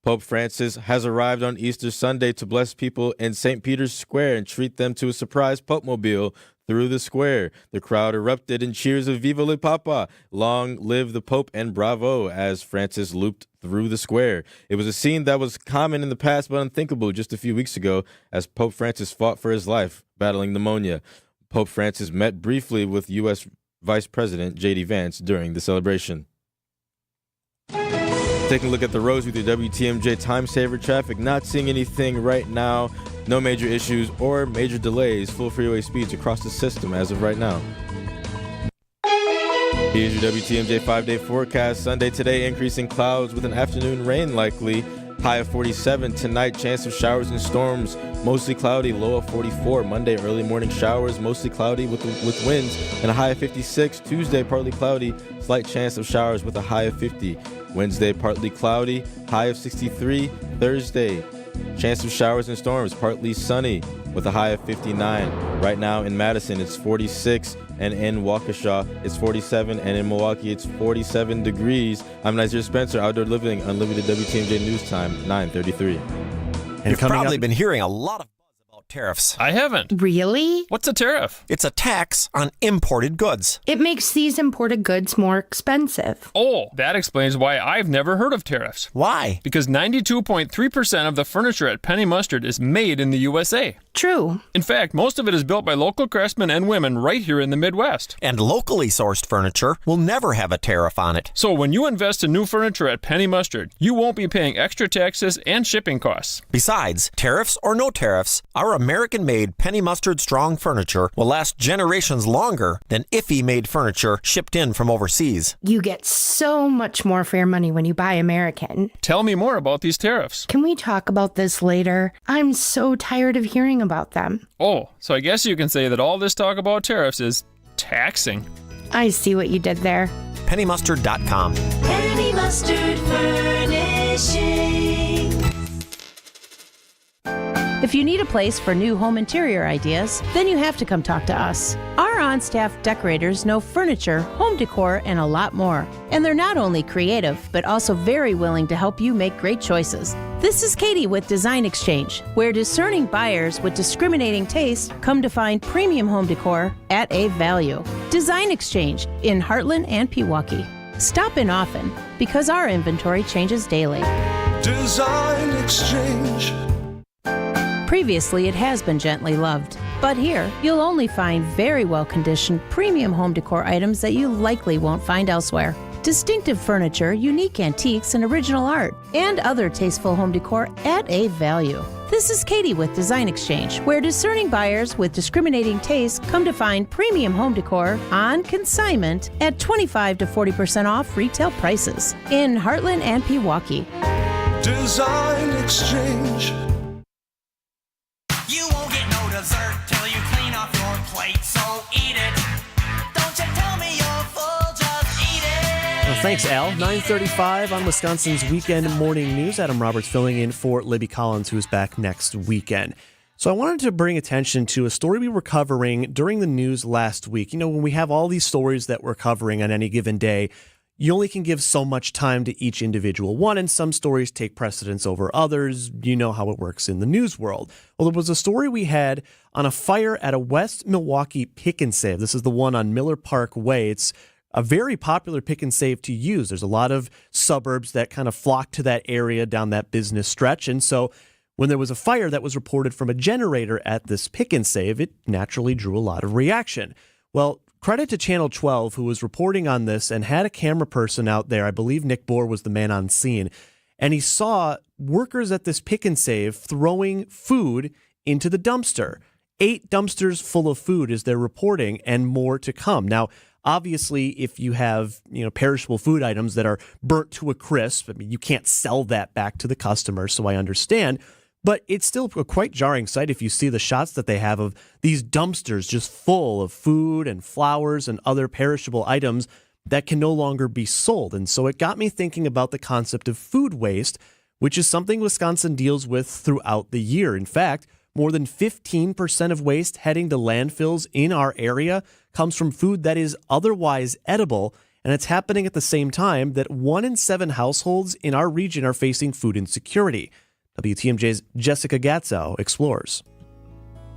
Pope Francis has arrived on Easter Sunday to bless people in St. Peter's Square and treat them to a surprise Pope-mobile through the square. The crowd erupted in cheers of Viva le Papa, long live the Pope, and bravo as Francis looped through the square. It was a scene that was common in the past but unthinkable just a few weeks ago as Pope Francis fought for his life, battling pneumonia. Pope Francis met briefly with U.S. Vice President J.D. Vance during the celebration. Taking a look at the roads with your WTMJ time saver traffic. Not seeing anything right now. No major issues or major delays. Full freeway speeds across the system as of right now. Here's your WTMJ 5-day forecast. Sunday today, increasing clouds with an afternoon rain likely. High of 47. Tonight, chance of showers and storms. Mostly cloudy, low of 44. Monday, early morning showers, mostly cloudy with winds and a high of 56. Tuesday, partly cloudy, slight chance of showers with a high of 50. Wednesday, partly cloudy, high of 63. Thursday, Chance of showers and storms, partly sunny with a high of 59. Right now in Madison, it's 46, and in Waukesha, it's 47, and in Milwaukee, it's 47 degrees. I'm Nazir Spencer, Outdoor Living, Unlimited WTMJ News Time, 9:33. You've probably been hearing a lot of buzz about tariffs. I haven't. Really? What's a tariff? It's a tax on imported goods. It makes these imported goods more expensive. Oh, that explains why I've never heard of tariffs. Why? Because 92.3% of the furniture at Penny Mustard is made in the USA. True. In fact, most of it is built by local craftsmen and women right here in the Midwest. And locally sourced furniture will never have a tariff on it. So when you invest in new furniture at Penny Mustard, you won't be paying extra taxes and shipping costs. Besides, tariffs or no tariffs, our American-made Penny Mustard strong furniture will last generations longer than IFE-made furniture shipped in from overseas. You get so much more for your money when you buy American. Tell me more about these tariffs. Can we talk about this later? I'm so tired of hearing about them. Oh, so I guess you can say that all this talk about tariffs is taxing. I see what you did there. PennyMustard.com. Penny Mustard Furnishing. If you need a place for new home interior ideas, then you have to come talk to us. Our on-staff decorators know furniture, home decor, and a lot more. And they're not only creative, but also very willing to help you make great choices. This is Katie with Design Exchange, where discerning buyers with discriminating taste come to find premium home decor at a value. Design Exchange in Heartland and Pewaukee. Stop in often, because our inventory changes daily. Design Exchange. Previously, it has been gently loved. But here, you'll only find very well-conditioned premium home decor items that you likely won't find elsewhere. Distinctive furniture, unique antiques, and original art, and other tasteful home decor at a value. This is Katie with Design Exchange, where discerning buyers with discriminating taste come to find premium home decor on consignment at 25 to 40% off retail prices in Heartland and Pewaukee. Design Exchange. You won't get no dessert till you clean off your plate, so eat it. Don't you tell me you're full, just eat it. Well, thanks, Al. 9:35 on Wisconsin's Weekend Morning News. Adam Roberts filling in for Libby Collins, who's back next weekend. So I wanted to bring attention to a story we were covering during the news last week. You know, when we have all these stories that we're covering on any given day, you only can give so much time to each individual one, and some stories take precedence over others. You know how it works in the news world. Well, there was a story we had on a fire at a West Milwaukee pick and save. This is the one on Miller Park Way. It's a very popular pick and save to use. There's a lot of suburbs that kind of flock to that area down that business stretch. And so when there was a fire that was reported from a generator at this pick and save, it naturally drew a lot of reaction. Well, credit to Channel 12, who was reporting on this and had a camera person out there. I believe Nick Bohr was the man on scene. And he saw workers at this pick and save throwing food into the dumpster. 8 dumpsters full of food is their reporting, and more to come. Now, obviously, if you have, perishable food items that are burnt to a crisp, I mean, you can't sell that back to the customer, so I understand. But it's still a quite jarring sight if you see the shots that they have of these dumpsters just full of food and flowers and other perishable items that can no longer be sold. And so it got me thinking about the concept of food waste, which is something Wisconsin deals with throughout the year. In fact, more than 15% of waste heading to landfills in our area comes from food that is otherwise edible. And it's happening at the same time that 1 in 7 households in our region are facing food insecurity. WTMJ's Jessica Gatzow explores.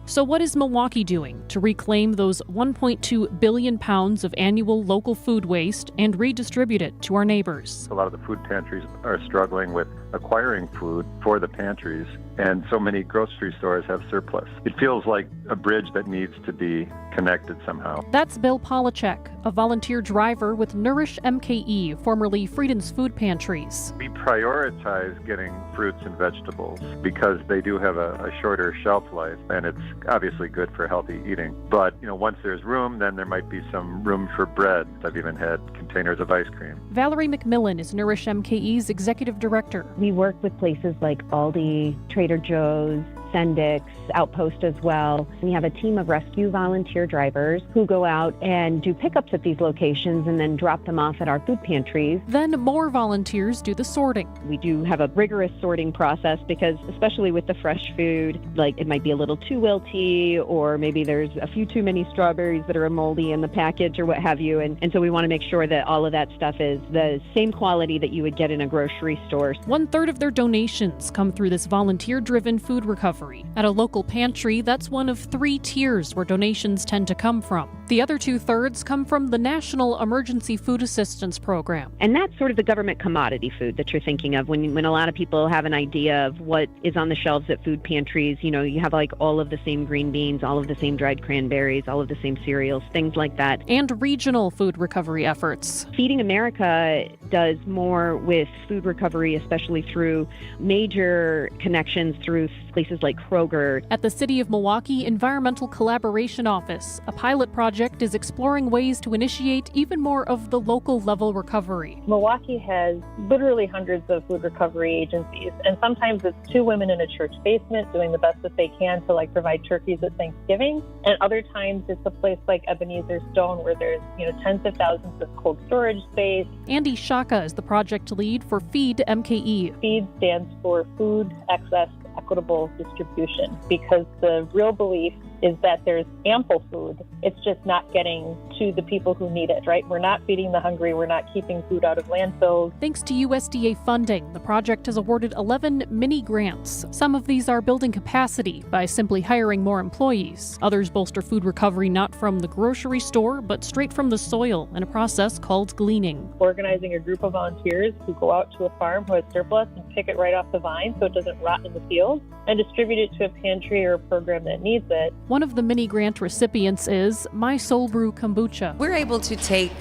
So what is Milwaukee doing to reclaim those 1.2 billion pounds of annual local food waste and redistribute it to our neighbors? A lot of the food pantries are struggling with acquiring food for the pantries, and so many grocery stores have surplus. It feels like a bridge that needs to be connected somehow. That's Bill Polachek, a volunteer driver with Nourish MKE, formerly Frieden's Food Pantries. We prioritize getting fruits and vegetables because they do have a shorter shelf life, and it's obviously good for healthy eating. But, once there's room, then there might be some room for bread. I've even had containers of ice cream. Valerie McMillan is Nourish MKE's executive director. We work with places like Aldi, Trader Joe's, Sendix outpost as well. We have a team of rescue volunteer drivers who go out and do pickups at these locations and then drop them off at our food pantries. Then more volunteers do the sorting. We do have a rigorous sorting process because especially with the fresh food, like it might be a little too wilty or maybe there's a few too many strawberries that are moldy in the package or what have you. And so we want to make sure that all of that stuff is the same quality that you would get in a grocery store. 1/3 of their donations come through this volunteer-driven food recovery. At a local pantry, that's one of 3 tiers where donations tend to come from. The other 2/3 come from the National Emergency Food Assistance Program. And that's sort of the government commodity food that you're thinking of when a lot of people have an idea of what is on the shelves at food pantries. You know, you have like all of the same green beans, all of the same dried cranberries, all of the same cereals, things like that. And regional food recovery efforts. Feeding America does more with food recovery, especially through major connections through places like Kroger. At the City of Milwaukee Environmental Collaboration Office, a pilot project is exploring ways to initiate even more of the local level recovery. Milwaukee has literally hundreds of food recovery agencies, and sometimes it's 2 women in a church basement doing the best that they can to provide turkeys at Thanksgiving, and other times it's a place like Ebenezer Stone where there's tens of thousands of cold storage space. Andy Shaka is the project lead for Feed MKE. Feed stands for Food Access Equitable Distribution, because the real belief is that there's ample food. It's just not getting to the people who need it, right? We're not feeding the hungry. We're not keeping food out of landfills. Thanks to USDA funding, the project has awarded 11 mini grants. Some of these are building capacity by simply hiring more employees. Others bolster food recovery not from the grocery store, but straight from the soil in a process called gleaning. Organizing a group of volunteers who go out to a farm who has surplus and pick it right off the vine so it doesn't rot in the field and distribute it to a pantry or a program that needs it. One of the mini grant recipients is My Soul Brew Kombucha. We're able to take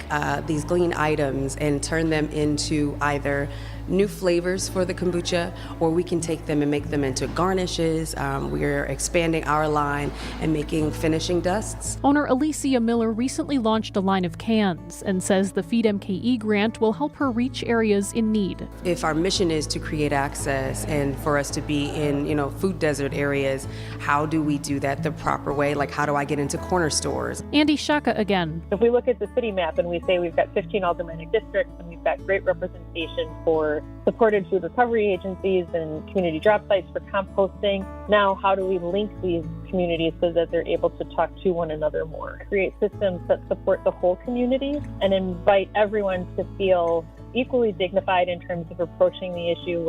these glean items and turn them into either new flavors for the kombucha, or we can take them and make them into garnishes. We're expanding our line and making finishing dusts. Owner Alicia Miller recently launched a line of cans and says the Feed MKE grant will help her reach areas in need. If our mission is to create access and for us to be in, food desert areas, how do we do that the proper way? Like, how do I get into corner stores? Andy Shaka again. If we look at the city map and we say we've got 15 aldermanic districts and we've got great representation for supported food recovery agencies and community drop sites for composting. Now, how do we link these communities so that they're able to talk to one another more? Create systems that support the whole community and invite everyone to feel equally dignified in terms of approaching the issue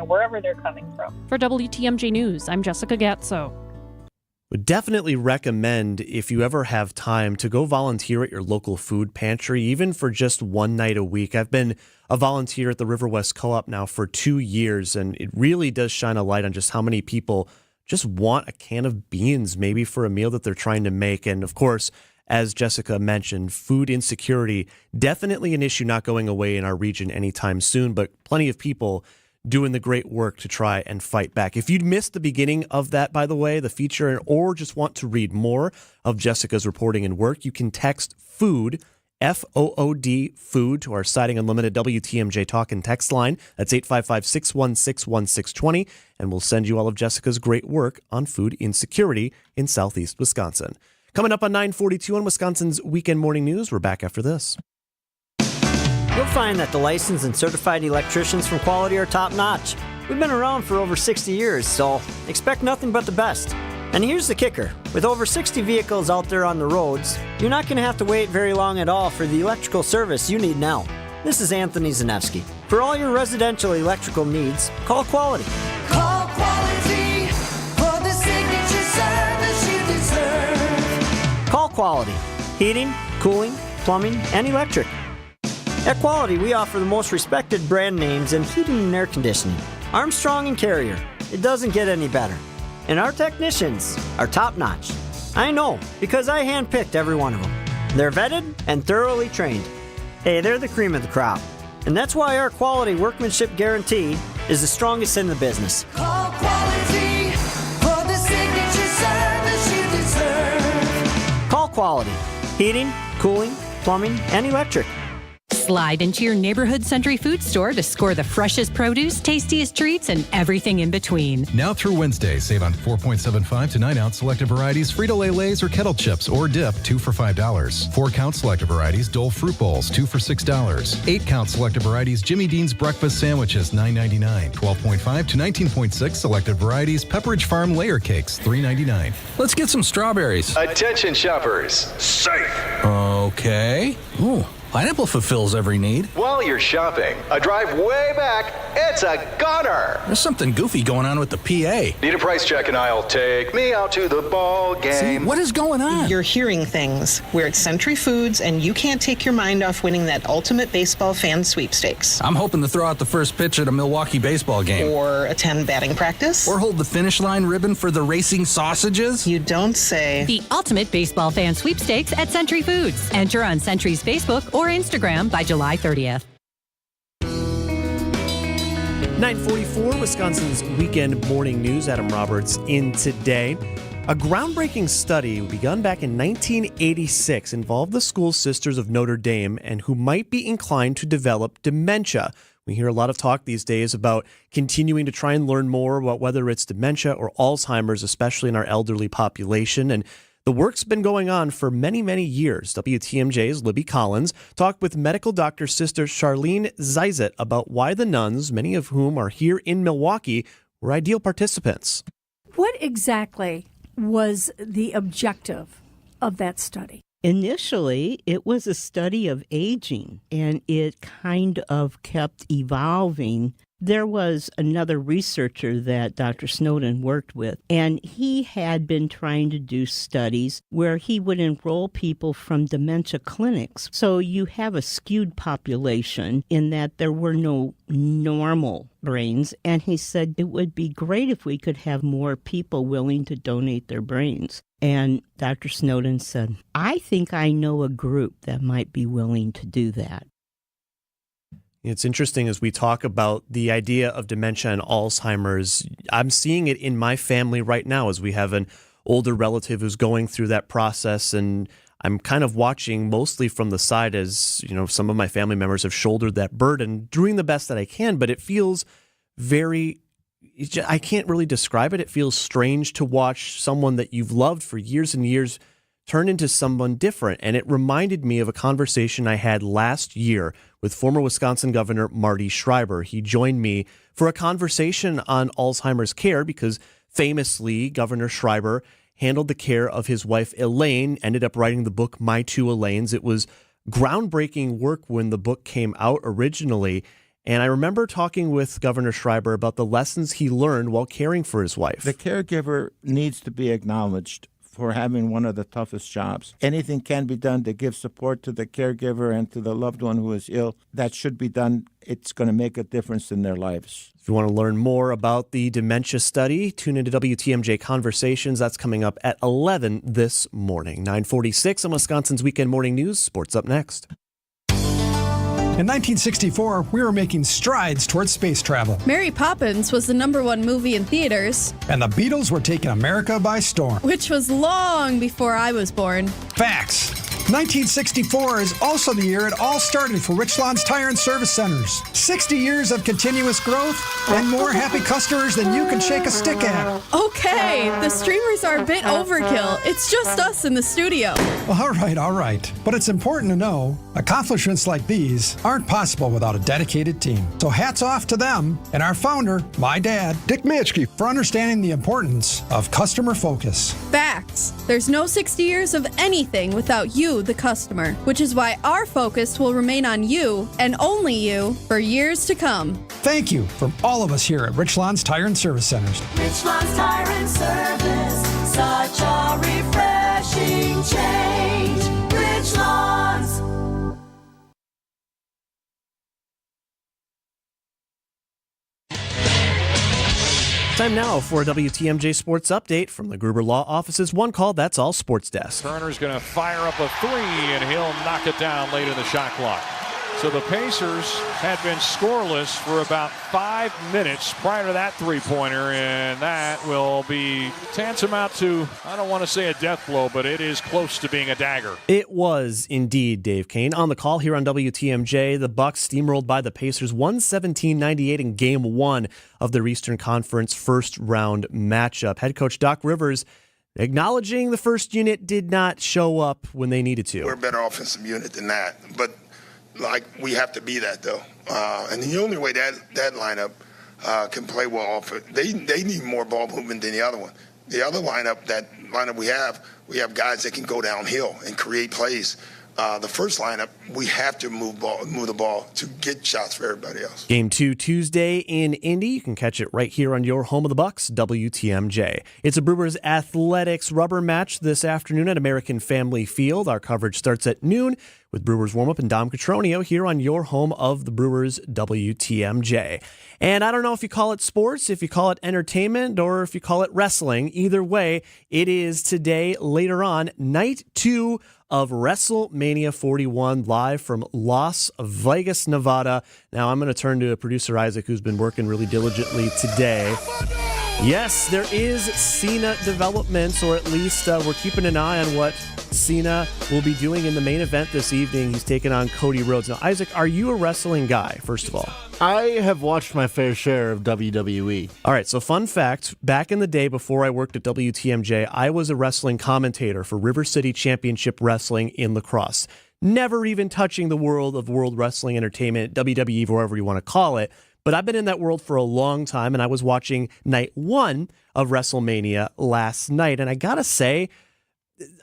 wherever they're coming from. For WTMJ News, I'm Jessica Gatso. Would definitely recommend, if you ever have time, to go volunteer at your local food pantry, even for just one night a week. I've been a volunteer at the River West Co-op now for 2 years, and it really does shine a light on just how many people just want a can of beans, maybe for a meal that they're trying to make. And of course, as Jessica mentioned, food insecurity, definitely an issue not going away in our region anytime soon, but plenty of people doing the great work to try and fight back. If you'd missed the beginning of that, by the way, the feature, or just want to read more of Jessica's reporting and work, you can text FOOD, FOOD, FOOD, to our Siding Unlimited WTMJ talk and text line. That's 855-616-1620, and we'll send you all of Jessica's great work on food insecurity in Southeast Wisconsin. Coming up on 9:42 on Wisconsin's Weekend Morning News, we're back after this. You'll find that the licensed and certified electricians from Quality are top-notch. We've been around for over 60 years, so expect nothing but the best. And here's the kicker. With over 60 vehicles out there on the roads, you're not going to have to wait very long at all for the electrical service you need now. This is Anthony Zanevsky. For all your residential electrical needs, call Quality. Call Quality for the signature service you deserve. Call Quality. Heating, cooling, plumbing, and electric. At Quality, we offer the most respected brand names in heating and air conditioning. Armstrong and Carrier. It doesn't get any better. And our technicians are top-notch. I know, because I handpicked every one of them. They're vetted and thoroughly trained. Hey, they're the cream of the crop. And that's why our quality workmanship guarantee is the strongest in the business. Call Quality for the signature service you deserve. Call Quality. Heating, cooling, plumbing, and electric. Slide into your neighborhood Century Food Store to score the freshest produce, tastiest treats, and everything in between. Now through Wednesday, save on 4.75 to 9-ounce selected varieties Frito-Lay Lays or Kettle Chips or dip, 2 for $5. 4-count selected varieties Dole Fruit Bowls, 2 for $6. 8-count selected varieties Jimmy Dean's Breakfast Sandwiches, $9.99. 12.5 to 19.6 selected varieties Pepperidge Farm Layer Cakes, $3.99. Let's get some strawberries. Attention shoppers. Safe. Okay. Ooh, pineapple fulfills every need. While you're shopping, a drive way back, it's a gunner. There's something goofy going on with the PA. Need a price check and I'll take me out to the ball game. See, what is going on? You're hearing things. We're at Century Foods, and you can't take your mind off winning that ultimate baseball fan sweepstakes. I'm hoping to throw out the first pitch at a Milwaukee baseball game. Or attend batting practice. Or hold the finish line ribbon for the racing sausages. You don't say. The ultimate baseball fan sweepstakes at Century Foods. Enter on Century's Facebook or Instagram by July 30th. 9:44, Wisconsin's weekend morning news. Adam Roberts in today. A groundbreaking study begun back in 1986 involved the school sisters of Notre Dame and who might be inclined to develop dementia. We hear a lot of talk these days about continuing to try and learn more about whether it's dementia or Alzheimer's, especially in our elderly population. And the work's been going on for many, many years. WTMJ's Libby Collins talked with medical doctor sister Charlene Zizet about why the nuns, many of whom are here in Milwaukee, were ideal participants. What exactly was the objective of that study? Initially, it was a study of aging, and it kind of kept evolving. There was another researcher that Dr. Snowden worked with, and he had been trying to do studies where he would enroll people from dementia clinics. So you have a skewed population in that there were no normal brains, and he said it would be great if we could have more people willing to donate their brains. And Dr. Snowden said, I think I know a group that might be willing to do that. It's interesting as we talk about the idea of dementia and Alzheimer's. I'm seeing it in my family right now as we have an older relative who's going through that process. And I'm kind of watching mostly from the side as, you know, some of my family members have shouldered that burden, doing the best that I can. But it feels I can't really describe it. It feels strange to watch someone that you've loved for years and years turn into someone different. And it reminded me of a conversation I had last year with former Wisconsin Governor Marty Schreiber. He joined me for a conversation on Alzheimer's care because famously Governor Schreiber handled the care of his wife Elaine, ended up writing the book My Two Elaines. It was groundbreaking work when the book came out originally. And I remember talking with Governor Schreiber about the lessons he learned while caring for his wife. The caregiver needs to be acknowledged for having one of the toughest jobs. Anything can be done to give support to the caregiver and to the loved one who is ill. That should be done. It's going to make a difference in their lives. If you want to learn more about the dementia study, tune into WTMJ Conversations. That's coming up at 11 this morning. 9:46 on Wisconsin's Weekend Morning News. Sports up next. In 1964, we were making strides towards space travel. Mary Poppins was the #1 movie in theaters. And the Beatles were taking America by storm. Which was long before I was born. Facts. 1964 is also the year it all started for Richland's Tire and Service Centers. 60 years of continuous growth and more happy customers than you can shake a stick at. Okay, the streamers are a bit overkill. It's just us in the studio. All right. But it's important to know accomplishments like these aren't possible without a dedicated team. So hats off to them and our founder, my dad, Dick Mitchke, for understanding the importance of customer focus. Facts. There's no 60 years of anything without you, the customer, which is why our focus will remain on you and only you for years to come. Thank you from all of us here at Richland's Tire and Service Centers. Richland's Tire and Service, such a refreshing change. Richland's. Time now for a WTMJ Sports Update from the Gruber Law Office's One Call, That's All Sports Desk. Turner's going to fire up a three, and he'll knock it down late in the shot clock. So the Pacers had been scoreless for about 5 minutes prior to that three-pointer, and that will be tantamount to, I don't want to say a death blow, but it is close to being a dagger. It was indeed, Dave Kane. On the call here on WTMJ, the Bucks steamrolled by the Pacers 117-98 in Game 1 of their Eastern Conference first-round matchup. Head coach Doc Rivers acknowledging the first unit did not show up when they needed to. We're a better offensive unit than that, but we have to be that, though. And the only way that lineup can play well off it, they need more ball movement than the other one. The other lineup we have guys that can go downhill and create plays. The first lineup, we have to move the ball to get shots for everybody else. Game 2 Tuesday in Indy. You can catch it right here on your home of the Bucks, WTMJ. It's a Brewers Athletics rubber match this afternoon at American Family Field. Our coverage starts at noon with Brewers warm-up and Dom Cotroneo here on your home of the Brewers, WTMJ. And I don't know if you call it sports, if you call it entertainment, or if you call it wrestling. Either way, it is today, later on, night 2 of WrestleMania 41 live from Las Vegas, Nevada. Now I'm going to turn to producer Isaac, who's been working really diligently today. Yes, there is Cena developments, or at least we're keeping an eye on what Cena will be doing in the main event this evening. He's taking on Cody Rhodes. Now, Isaac, are you a wrestling guy, first of all? I have watched my fair share of WWE. All right, so fun fact, back in the day before I worked at WTMJ, I was a wrestling commentator for River City Championship Wrestling in lacrosse. Never even touching the world of World Wrestling Entertainment, WWE, whatever you want to call it. But I've been in that world for a long time, and I was watching night 1 of WrestleMania last night. And I got to say,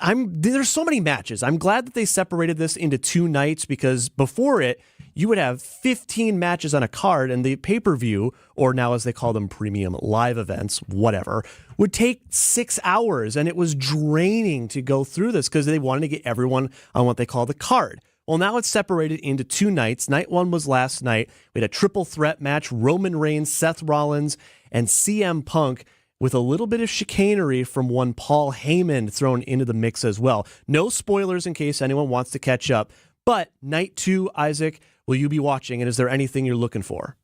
there's so many matches. I'm glad that they separated this into 2 nights, because before it, you would have 15 matches on a card, and the pay-per-view, or now as they call them, premium live events, whatever, would take 6 hours, and it was draining to go through this because they wanted to get everyone on what they call the card. Well, now it's separated into 2 nights. Night 1 was last night. We had a triple threat match, Roman Reigns, Seth Rollins, and CM Punk, with a little bit of chicanery from one Paul Heyman thrown into the mix as well. No spoilers in case anyone wants to catch up. But night 2, Isaac, will you be watching, and is there anything you're looking for?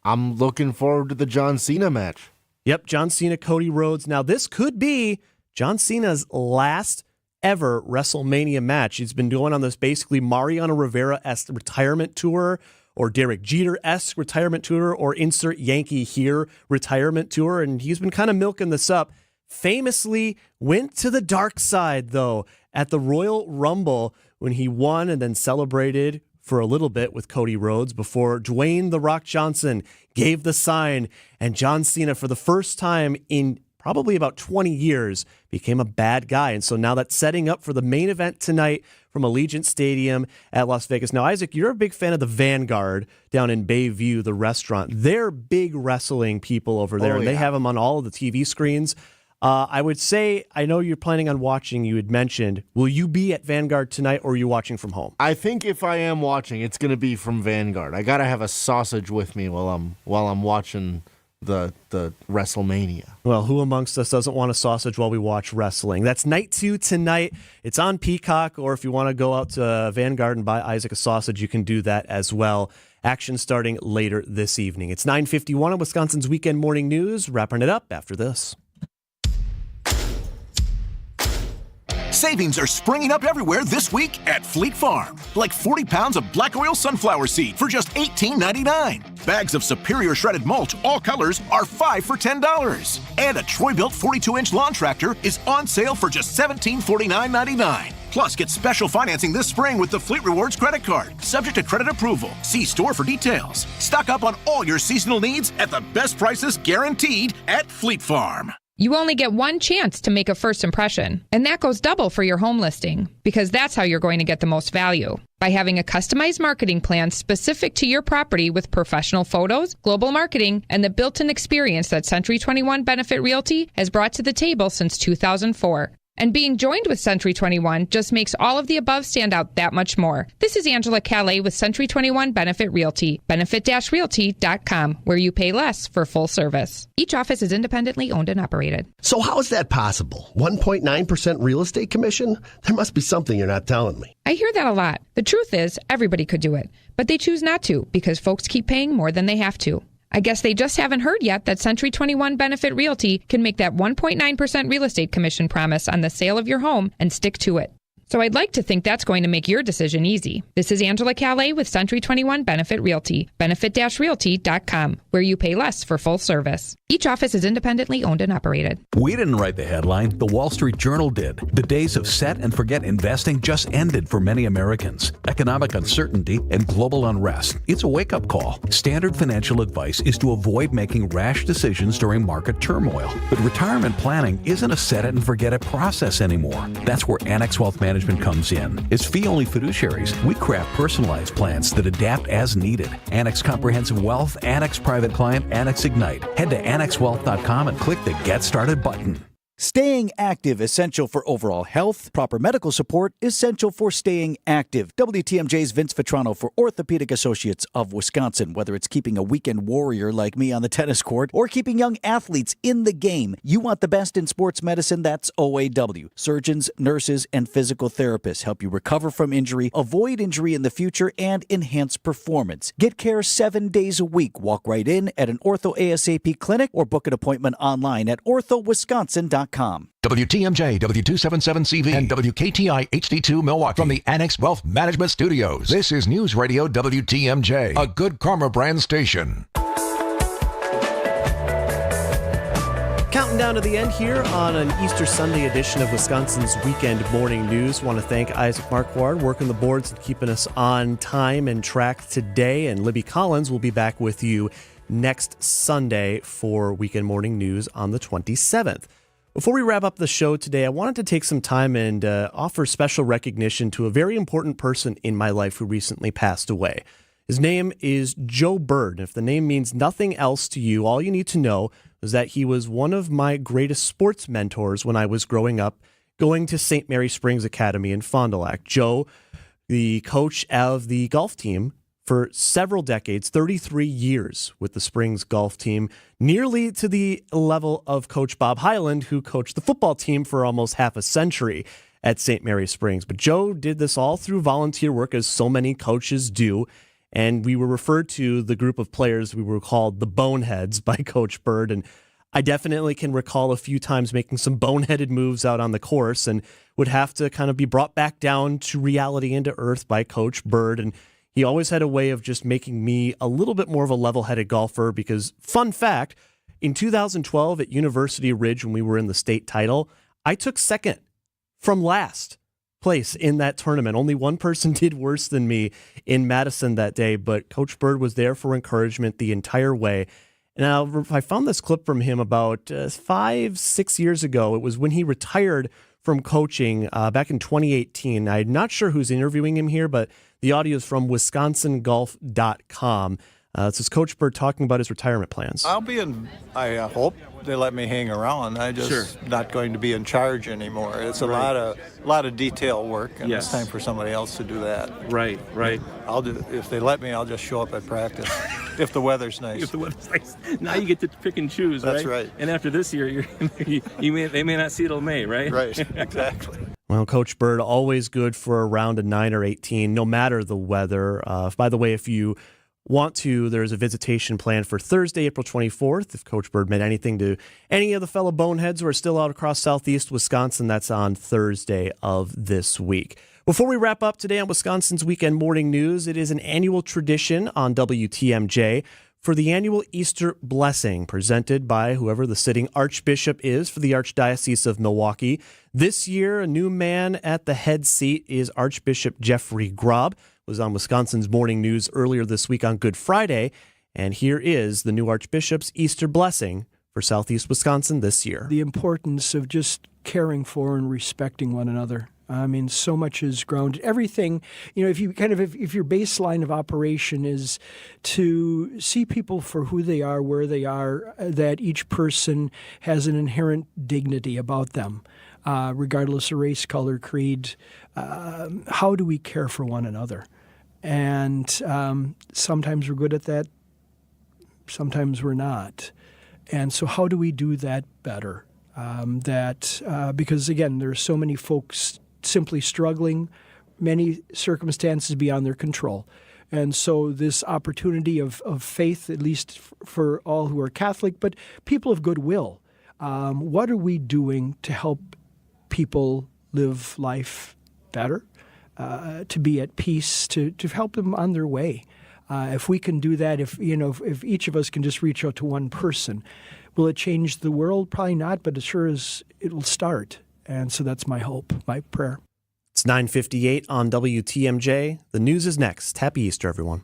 I'm looking forward to the John Cena match. Yep, John Cena, Cody Rhodes. Now, this could be John Cena's last ever WrestleMania match. He's been going on this basically Mariano Rivera-esque retirement tour, or Derek Jeter-esque retirement tour, or insert Yankee here retirement tour, and he's been kind of milking this up. Famously went to the dark side, though, at the Royal Rumble when he won and then celebrated for a little bit with Cody Rhodes before Dwayne "The Rock" Johnson gave the sign, and John Cena, for the first time in probably about 20 years, became a bad guy. And so now that's setting up for the main event tonight from Allegiant Stadium at Las Vegas. Now, Isaac, you're a big fan of the Vanguard down in Bayview, the restaurant. They're big wrestling people over there, and they have them on all of the TV screens. I would say, I know you're planning on watching, you had mentioned, will you be at Vanguard tonight, or are you watching from home? I think if I am watching, it's going to be from Vanguard. I got to have a sausage with me while I'm watching the WrestleMania. Well, who amongst us doesn't want a sausage while we watch wrestling? That's night 2 tonight. It's on Peacock, or if you want to go out to Vanguard and buy Isaac a sausage, you can do that as well. Action starting later this evening. It's 9:51 on Wisconsin's Weekend Morning News. Wrapping it up after this. Savings are springing up everywhere this week at Fleet Farm. Like 40 pounds of black oil sunflower seed for just $18.99. Bags of Superior shredded mulch, all colors, are 5 for $10. And a Troy-built 42-inch lawn tractor is on sale for just $1749.99. Plus, get special financing this spring with the Fleet Rewards credit card, subject to credit approval. See store for details. Stock up on all your seasonal needs at the best prices guaranteed at Fleet Farm. You only get one chance to make a first impression, and that goes double for your home listing, because that's how you're going to get the most value. By having a customized marketing plan specific to your property with professional photos, global marketing, and the built-in experience that Century 21 Benefit Realty has brought to the table since 2004. And being joined with Century 21 just makes all of the above stand out that much more. This is Angela Calais with Century 21 Benefit Realty, benefit-realty.com, where you pay less for full service. Each office is independently owned and operated. So how is that possible? 1.9% real estate commission? There must be something you're not telling me. I hear that a lot. The truth is, everybody could do it, but they choose not to because folks keep paying more than they have to. I guess they just haven't heard yet that Century 21 Benefit Realty can make that 1.9% real estate commission promise on the sale of your home and stick to it. So I'd like to think that's going to make your decision easy. This is Angela Calais with Century 21 Benefit Realty, benefit-realty.com, where you pay less for full service. Each office is independently owned and operated. We didn't write the headline. The Wall Street Journal did. The days of set and forget investing just ended for many Americans. Economic uncertainty and global unrest. It's a wake-up call. Standard financial advice is to avoid making rash decisions during market turmoil. But retirement planning isn't a set it and forget it process anymore. That's where Annex Wealth Management comes in. As fee-only fiduciaries, we craft personalized plans that adapt as needed. Annex Comprehensive Wealth, Annex Private Client, Annex Ignite. Head to annexwealth.com and click the Get Started button. Staying active, essential for overall health. Proper medical support, essential for staying active. WTMJ's Vince Vitrano for Orthopedic Associates of Wisconsin. Whether it's keeping a weekend warrior like me on the tennis court or keeping young athletes in the game, you want the best in sports medicine, that's OAW. Surgeons, nurses, and physical therapists help you recover from injury, avoid injury in the future, and enhance performance. Get care 7 days a week. Walk right in at an Ortho ASAP clinic or book an appointment online at orthowisconsin.com. WTMJ, W277CV, and WKTI HD2 Milwaukee. From the Annex Wealth Management Studios, this is News Radio WTMJ, a Good Karma brand station. Counting down to the end here on an Easter Sunday edition of Wisconsin's Weekend Morning News. Want to thank Isaac Marquardt working the boards and keeping us on time and track today. And Libby Collins will be back with you next Sunday for Weekend Morning News on the 27th. Before we wrap up the show today, I wanted to take some time and offer special recognition to a very important person in my life who recently passed away. His name is Joe Bird. If the name means nothing else to you, all you need to know is that he was one of my greatest sports mentors when I was growing up, going to St. Mary Springs Academy in Fond du Lac. Joe, the coach of the golf team for several decades, 33 years with the Springs golf team, nearly to the level of Coach Bob Hyland, who coached the football team for almost half a century at St. Mary Springs. But Joe did this all through volunteer work, as so many coaches do. And we were referred to, the group of players, we were called the Boneheads by Coach Bird. And I definitely can recall a few times making some boneheaded moves out on the course and would have to kind of be brought back down to reality and to earth by Coach Bird. And he always had a way of just making me a little bit more of a level-headed golfer because, fun fact, in 2012 at University Ridge, when we were in the state title, I took second from last place in that tournament. Only one person did worse than me in Madison that day, but Coach Bird was there for encouragement the entire way. Now, I found this clip from him about 5-6 years ago. It was when he retired from coaching back in 2018. I'm not sure who's interviewing him here, but the audio is from WisconsinGolf.com. This is Coach Bird talking about his retirement plans. I'll be in, I hope they let me hang around. I just not going to be in charge anymore. It's a lot of detail work, and it's time for somebody else to do that. Right. If they let me, I'll just show up at practice. If the weather's nice. If the weather's nice. Now you get to pick and choose, right? That's right. And after this year, they may not see till May, right? Right, exactly. Well, Coach Bird, always good for a round of 9 or 18, no matter the weather. By the way, if you want to, there's a visitation plan for Thursday, April 24th. If Coach Bird meant anything to any of the fellow boneheads who are still out across southeast Wisconsin, that's on Thursday of this week. Before we wrap up today on Wisconsin's Weekend Morning News, it is an annual tradition on WTMJ for the annual Easter blessing presented by whoever the sitting Archbishop is for the Archdiocese of Milwaukee. This year, a new man at the head seat is Archbishop Jeffrey Grob. Was on Wisconsin's Morning News earlier this week on Good Friday, and here is the new Archbishop's Easter blessing for Southeast Wisconsin this year. The importance of just caring for and respecting one another. I mean, so much is grounded. Everything, if your baseline of operation is to see people for who they are, where they are, that each person has an inherent dignity about them. regardless of race, color, creed. How do we care for one another? And sometimes we're good at that, sometimes we're not. And so how do we do that better? Because, again, there are so many folks simply struggling, many circumstances beyond their control. And so this opportunity of faith, at least for all who are Catholic, but people of goodwill, what are we doing to help people live life better, to be at peace, to help them on their way? If we can do that, if each of us can just reach out to one person, will it change the world? Probably not, but as sure as it'll start. And so that's my hope, my prayer. It's 9:58 on WTMJ. The news is next. Happy Easter, everyone.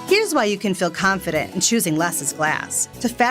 Here's why you can feel confident in choosing less as glass. To